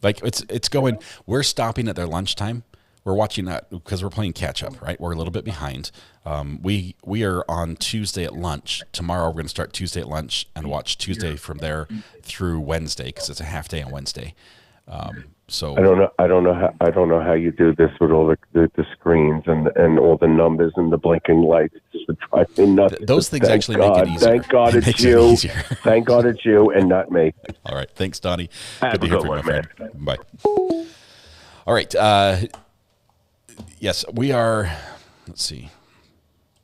Like it's going. We're stopping at their lunchtime. We're watching that because we're playing catch up. Right. We're a little bit behind. We are on Tuesday at lunch. Tomorrow we're going to start Tuesday at lunch and watch Tuesday from there through Wednesday because it's a half day on Wednesday. So I don't know how you do this with all the screens and all the numbers and the blinking lights. It's driving me nuts. Those things actually make it easier. Thank God It it's makes it you. easier. Thank God it's you and not me. All right. Thanks, Donnie. Have Good to a hear good from you, one, my friend. Bye. All right. Yes, we are. Let's see.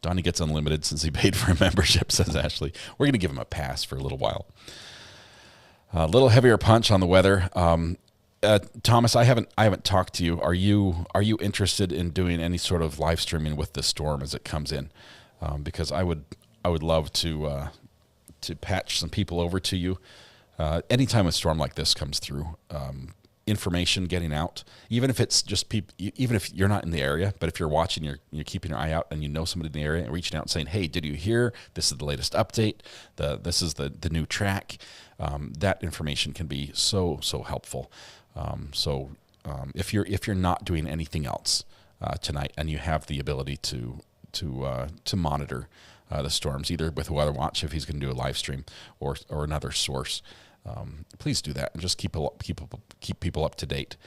Donnie gets unlimited since he paid for a membership, says Ashley. We're going to give him a pass for a little while. A little heavier punch on the weather. Thomas, I haven't talked to you. Are you interested in doing any sort of live streaming with the storm as it comes in? Because I would love to patch some people over to you. Anytime a storm like this comes through, information getting out, even if it's just people, even if you're not in the area, but if you're watching, you're keeping your eye out and you know somebody in the area and reaching out and saying, hey, did you hear? This is the latest update. This is the new track. That information can be so helpful. If you're not doing anything else tonight and you have the ability to monitor the storms, either with Weather Watch if he's going to do a live stream or another source, please do that and just keep people up to date.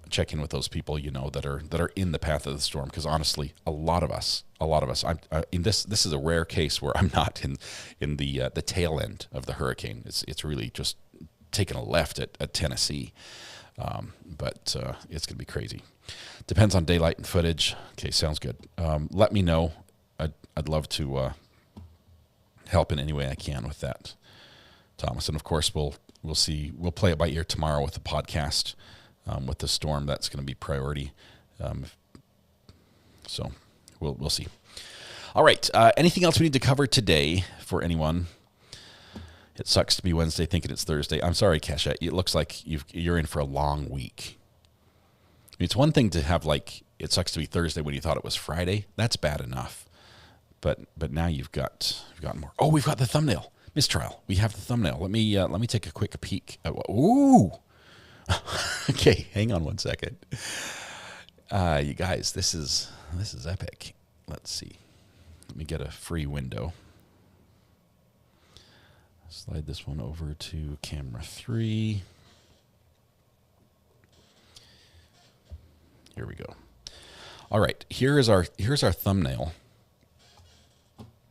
Check in with those people that are in the path of the storm, because honestly, a lot of us. In this is a rare case where I'm not in the tail end of the hurricane. It's really just taking a left at Tennessee, but it's gonna be crazy. Depends on daylight and footage. Okay, sounds good. Let me know. I'd love to help in any way I can with that, Thomas. And of course, we'll play it by ear tomorrow with the podcast. With the storm, that's going to be priority. So we'll see. All right. Anything else we need to cover today for anyone? It sucks to be Wednesday thinking it's Thursday. I'm sorry, Kesha. It looks like you're in for a long week. It's one thing to have it sucks to be Thursday when you thought it was Friday. That's bad enough. But now you've got more. Oh, we've got the thumbnail. Mistrial. We have the thumbnail. Let me take a quick peek at ooh. Okay, hang on 1 second. You guys, this is epic. Let's see. Let me get a free window. Slide this one over to camera 3. Here we go. All right, here's our thumbnail.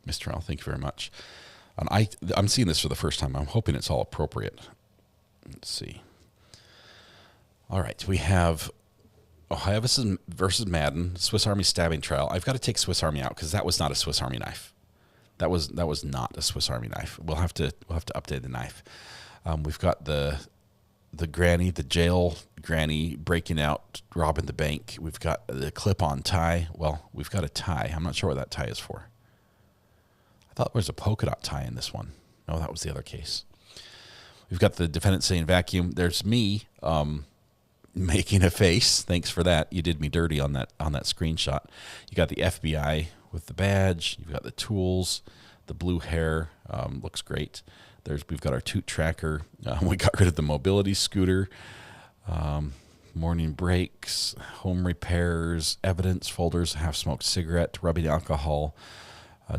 Mr. Al, thank you very much. And I'm seeing this for the first time. I'm hoping it's all appropriate. Let's see. All right, we have Ohio versus Madden, Swiss Army stabbing trial. I've got to take Swiss Army out because that was not a Swiss Army knife. That was not a Swiss Army knife. We'll have to update the knife. We've got the granny, the jail granny breaking out, robbing the bank. We've got the clip-on tie. Well, we've got a tie. I'm not sure what that tie is for. I thought there was a polka dot tie in this one. No, that was the other case. We've got the defendant saying vacuum. There's me making a face. Thanks for that. You did me dirty on that screenshot. You got the FBI with the badge. You've got the tools, the blue hair. Looks great. We've got our toot tracker. We got rid of the mobility scooter. Morning breaks, home repairs, evidence folders, half-smoked cigarette, rubbing alcohol.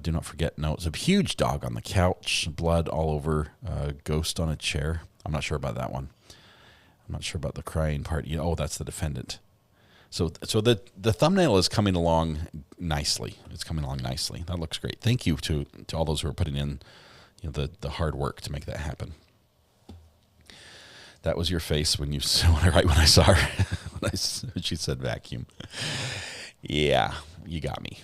Do not forget notes. A huge dog on the couch, blood all over, ghost on a chair. I'm not sure about that one. I'm not sure about the crying part. Oh, that's the defendant. So the thumbnail is coming along nicely. It's coming along nicely. That looks great. Thank you to all those who are putting in the hard work to make that happen. That was your face when I saw her when she said vacuum. Yeah, you got me.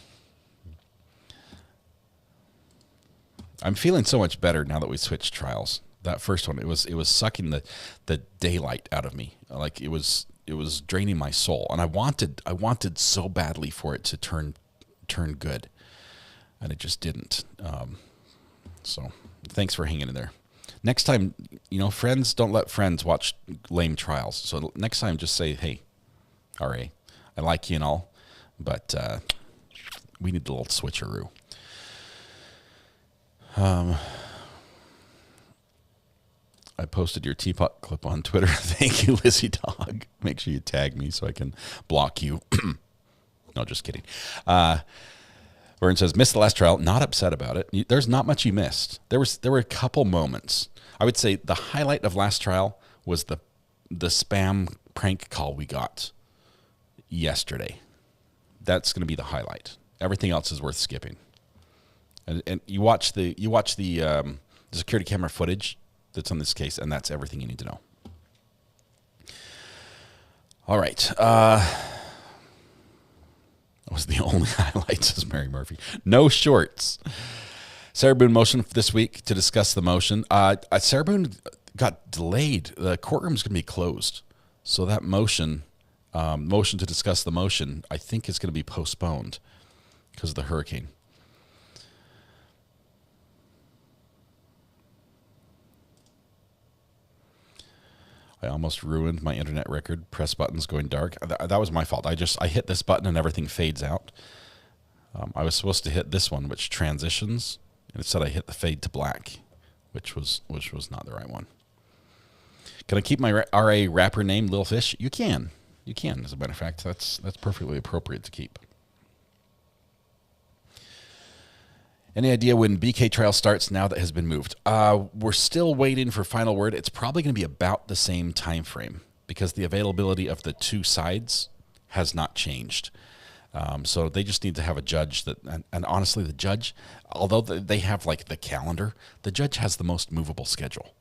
I'm feeling so much better now that we switched trials. That first one, it was sucking the daylight out of me. Like it was draining my soul, and I wanted so badly for it to turn good, and it just didn't. So thanks for hanging in there. Next time, friends, don't let friends watch lame trials. So next time, just say, hey, RA, I like you and all, but we need a little switcheroo. I posted your teapot clip on Twitter. Thank you, Lizzie Dog. Make sure you tag me so I can block you. No, just kidding. Vern says, missed the last trial. Not upset about it. There's not much you missed. There were a couple moments. I would say the highlight of last trial was the spam prank call we got yesterday. That's going to be the highlight. Everything else is worth skipping. And you watch the security camera footage that's on this case, and that's everything you need to know. All right. That was the only highlight, says Mary Murphy. No shorts. Sarah Boone motion for this week to discuss the motion. Sarah Boone got delayed. The courtroom's going to be closed. So that motion to discuss the motion, I think is going to be postponed because of the hurricane. I almost ruined my internet record. Press buttons going dark. That was my fault. I hit this button and everything fades out. I was supposed to hit this one, which transitions, and instead I hit the fade to black, which was not the right one. Can I keep my RA rapper name Lil Fish? You can. You can. As a matter of fact, that's perfectly appropriate to keep. Any idea when BK trial starts now that has been moved? We're still waiting for final word. It's probably going to be about the same time frame because the availability of the two sides has not changed. So they just need to have a judge that, and honestly, the judge, although they have like the calendar, the judge has the most movable schedule.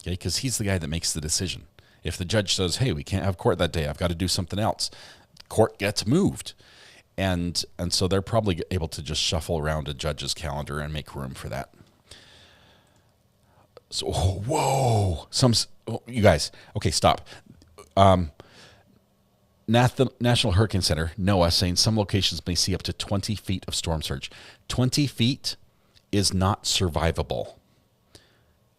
Okay, because he's the guy that makes the decision. If the judge says, hey, we can't have court that day, I've got to do something else, court gets moved. And so they're probably able to just shuffle around a judge's calendar and make room for that. So, whoa. You guys, okay, stop. National Hurricane Center, NOAA, saying some locations may see up to 20 feet of storm surge. 20 feet is not survivable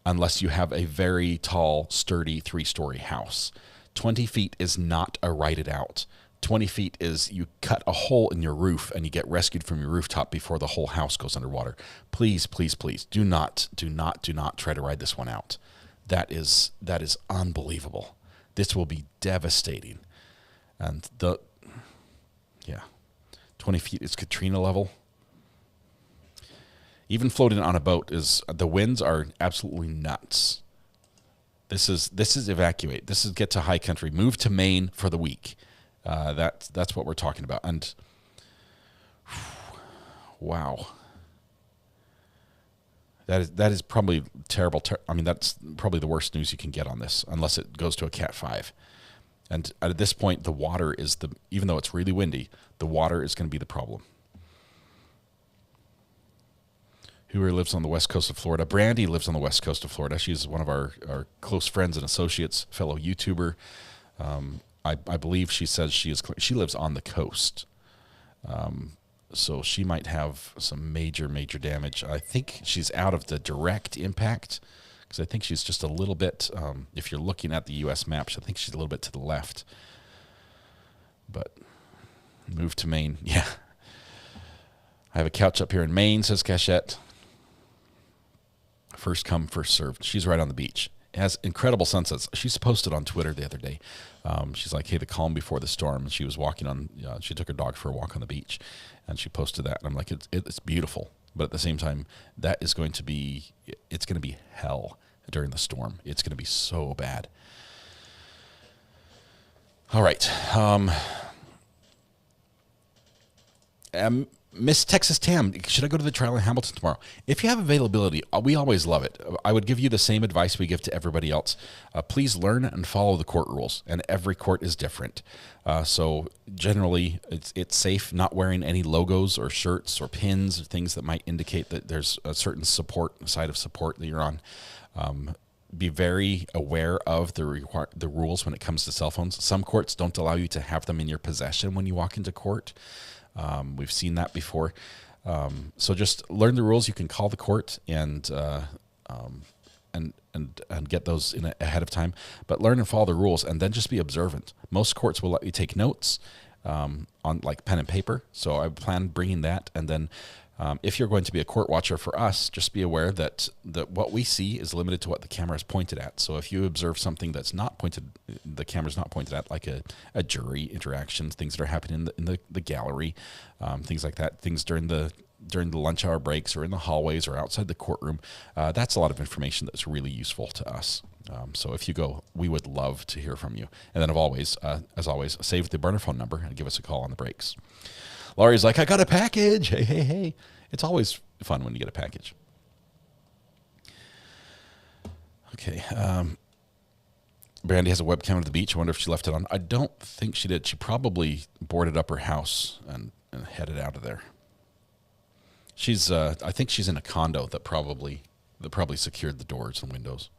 unless you have a very tall, sturdy 3-story house. 20 feet is not a write it out. 20 feet is you cut a hole in your roof and you get rescued from your rooftop before the whole house goes underwater. Please, please, please do not try to ride this one out. That is unbelievable. This will be devastating. And 20 feet is Katrina level. Even floating on a boat the winds are absolutely nuts. This is evacuate. This is get to high country. Move to Maine for the week. That's what we're talking about. And wow, that is probably terrible. I mean, that's probably the worst news you can get on this, unless it goes to a Cat 5. And at this point, the water is even though it's really windy, the water is going to be the problem. Who lives on the west coast of Florida? Brandy lives on the west coast of Florida. She's one of our close friends and associates, fellow YouTuber. I believe she says she lives on the coast. So she might have some major damage. I think she's out of the direct impact because I think she's just a little bit, if you're looking at the U.S. maps, I think she's a little bit to the left. But move to Maine. Yeah. I have a couch up here in Maine, says Cachette. First come, first served. She's right on the beach. It has incredible sunsets. She's posted on Twitter the other day. She's like, hey, the calm before the storm. And she was walking on, she took her dog for a walk on the beach. And she posted that. And I'm like, it's beautiful. But at the same time, it's going to be hell during the storm. It's going to be so bad. All right. Miss Texas Tam, should I go to the trial in Hamilton tomorrow? If you have availability, we always love it. I would give you the same advice we give to everybody else. Please learn and follow the court rules, and every court is different. So generally, it's safe not wearing any logos or shirts or pins or things that might indicate that there's a certain side of support that you're on. Be very aware of the rules when it comes to cell phones. Some courts don't allow you to have them in your possession when you walk into court. We've seen that before. So just learn the rules. You can call the court and get those in ahead of time. But learn and follow the rules, and then just be observant. Most courts will let you take notes on like pen and paper. So I plan bringing that, and then if you're going to be a court watcher for us, just be aware that what we see is limited to what the camera is pointed at. So if you observe something that's not pointed, the camera's not pointed at, like a jury interaction, things that are happening in the gallery, things like that, things during the lunch hour breaks or in the hallways or outside the courtroom, that's a lot of information that's really useful to us. So if you go, we would love to hear from you. And then as always, save the burner phone number and give us a call on the breaks. Laurie's like, I got a package. Hey. It's always fun when you get a package. Okay. Brandy has a webcam at the beach. I wonder if she left it on. I don't think she did. She probably boarded up her house and headed out of there. She's, I think she's in a condo that probably secured the doors and windows.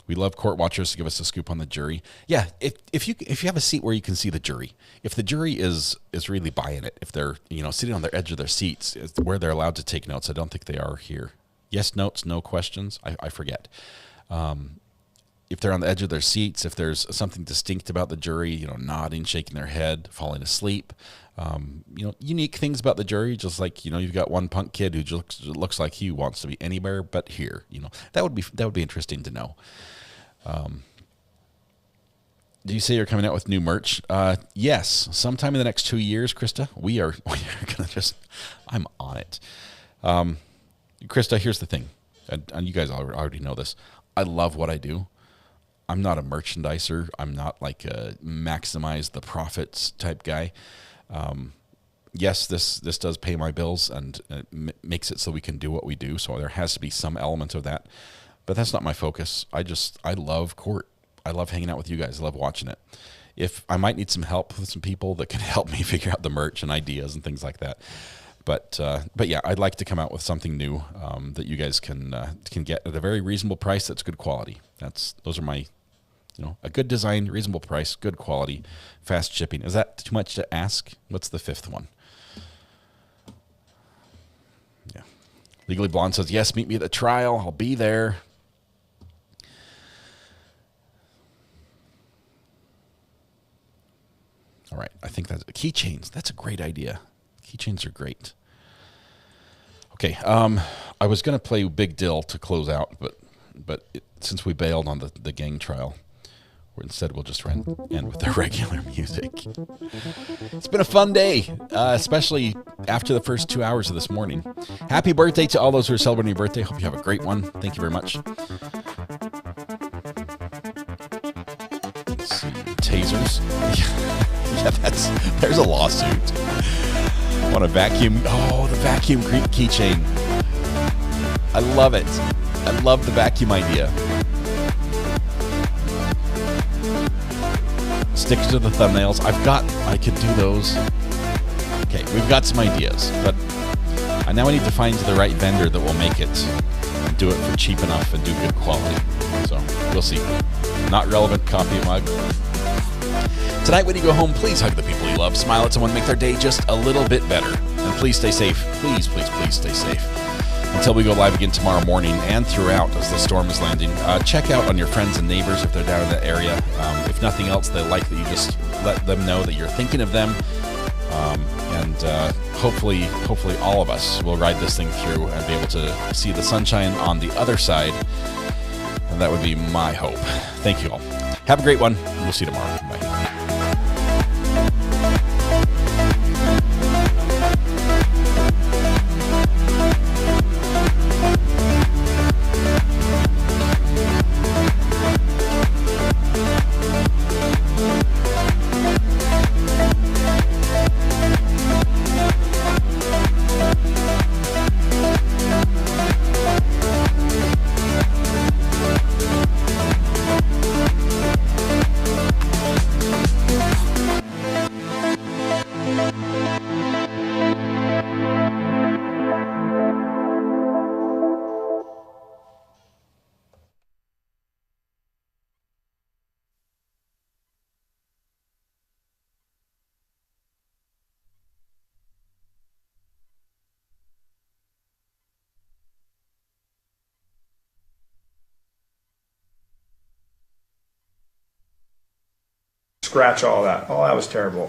We love court watchers to give us a scoop on the jury. Yeah, if you have a seat where you can see the jury, if the jury is really buying it, if they're sitting on their edge of their seats, where they're allowed to take notes. I don't think they are here. Yes notes, no questions. I forget. If they're on the edge of their seats, if there's something distinct about the jury, nodding, shaking their head, falling asleep, unique things about the jury, just like you've got one punk kid who looks like he wants to be anywhere but here. That would be interesting to know. Do you say you're coming out with new merch? Yes, sometime in the next 2 years, Krista. We are gonna I'm on it. Krista, here's the thing, and you guys already know this. I love what I do. I'm not a merchandiser. I'm not like a maximize the profits type guy. Yes, this does pay my bills and makes it so we can do what we do. So there has to be some element of that. But that's not my focus. I love court. I love hanging out with you guys. I love watching it. If I might need some help with some people that can help me figure out the merch and ideas and things like that. But yeah, I'd like to come out with something new that you guys can get at a very reasonable price. That's good quality. Those are my, a good design, reasonable price, good quality, fast shipping. Is that too much to ask? What's the fifth one? Yeah. Legally Blonde says, yes, meet me at the trial. I'll be there. All right, I think that's keychains. That's a great idea. Keychains are great. Okay, I was going to play Big Dill to close out, but since we bailed on the gang trial, instead we'll just end with the regular music. It's been a fun day, especially after the first 2 hours of this morning. Happy birthday to all those who are celebrating your birthday. Hope you have a great one. Thank you very much. Let's see, tasers. Yeah, there's a lawsuit. Want a vacuum? Oh, the vacuum keychain. I love it. I love the vacuum idea. Stick to the thumbnails. I could do those. Okay, we've got some ideas, but I now need to find the right vendor that will make it and do it for cheap enough and do good quality. So we'll see. Not relevant coffee mug. Tonight when you go home, please hug the people you love. Smile at someone, make their day just a little bit better. And please stay safe. Please, please, please stay safe. Until we go live again tomorrow morning and throughout as the storm is landing, check out on your friends and neighbors if they're down in that area. If nothing else, they like that you just let them know that you're thinking of them. And hopefully all of us will ride this thing through and be able to see the sunshine on the other side. And that would be my hope. Thank you all. Have a great one. We'll see you tomorrow. Bye. scratch all that. Oh, that was terrible.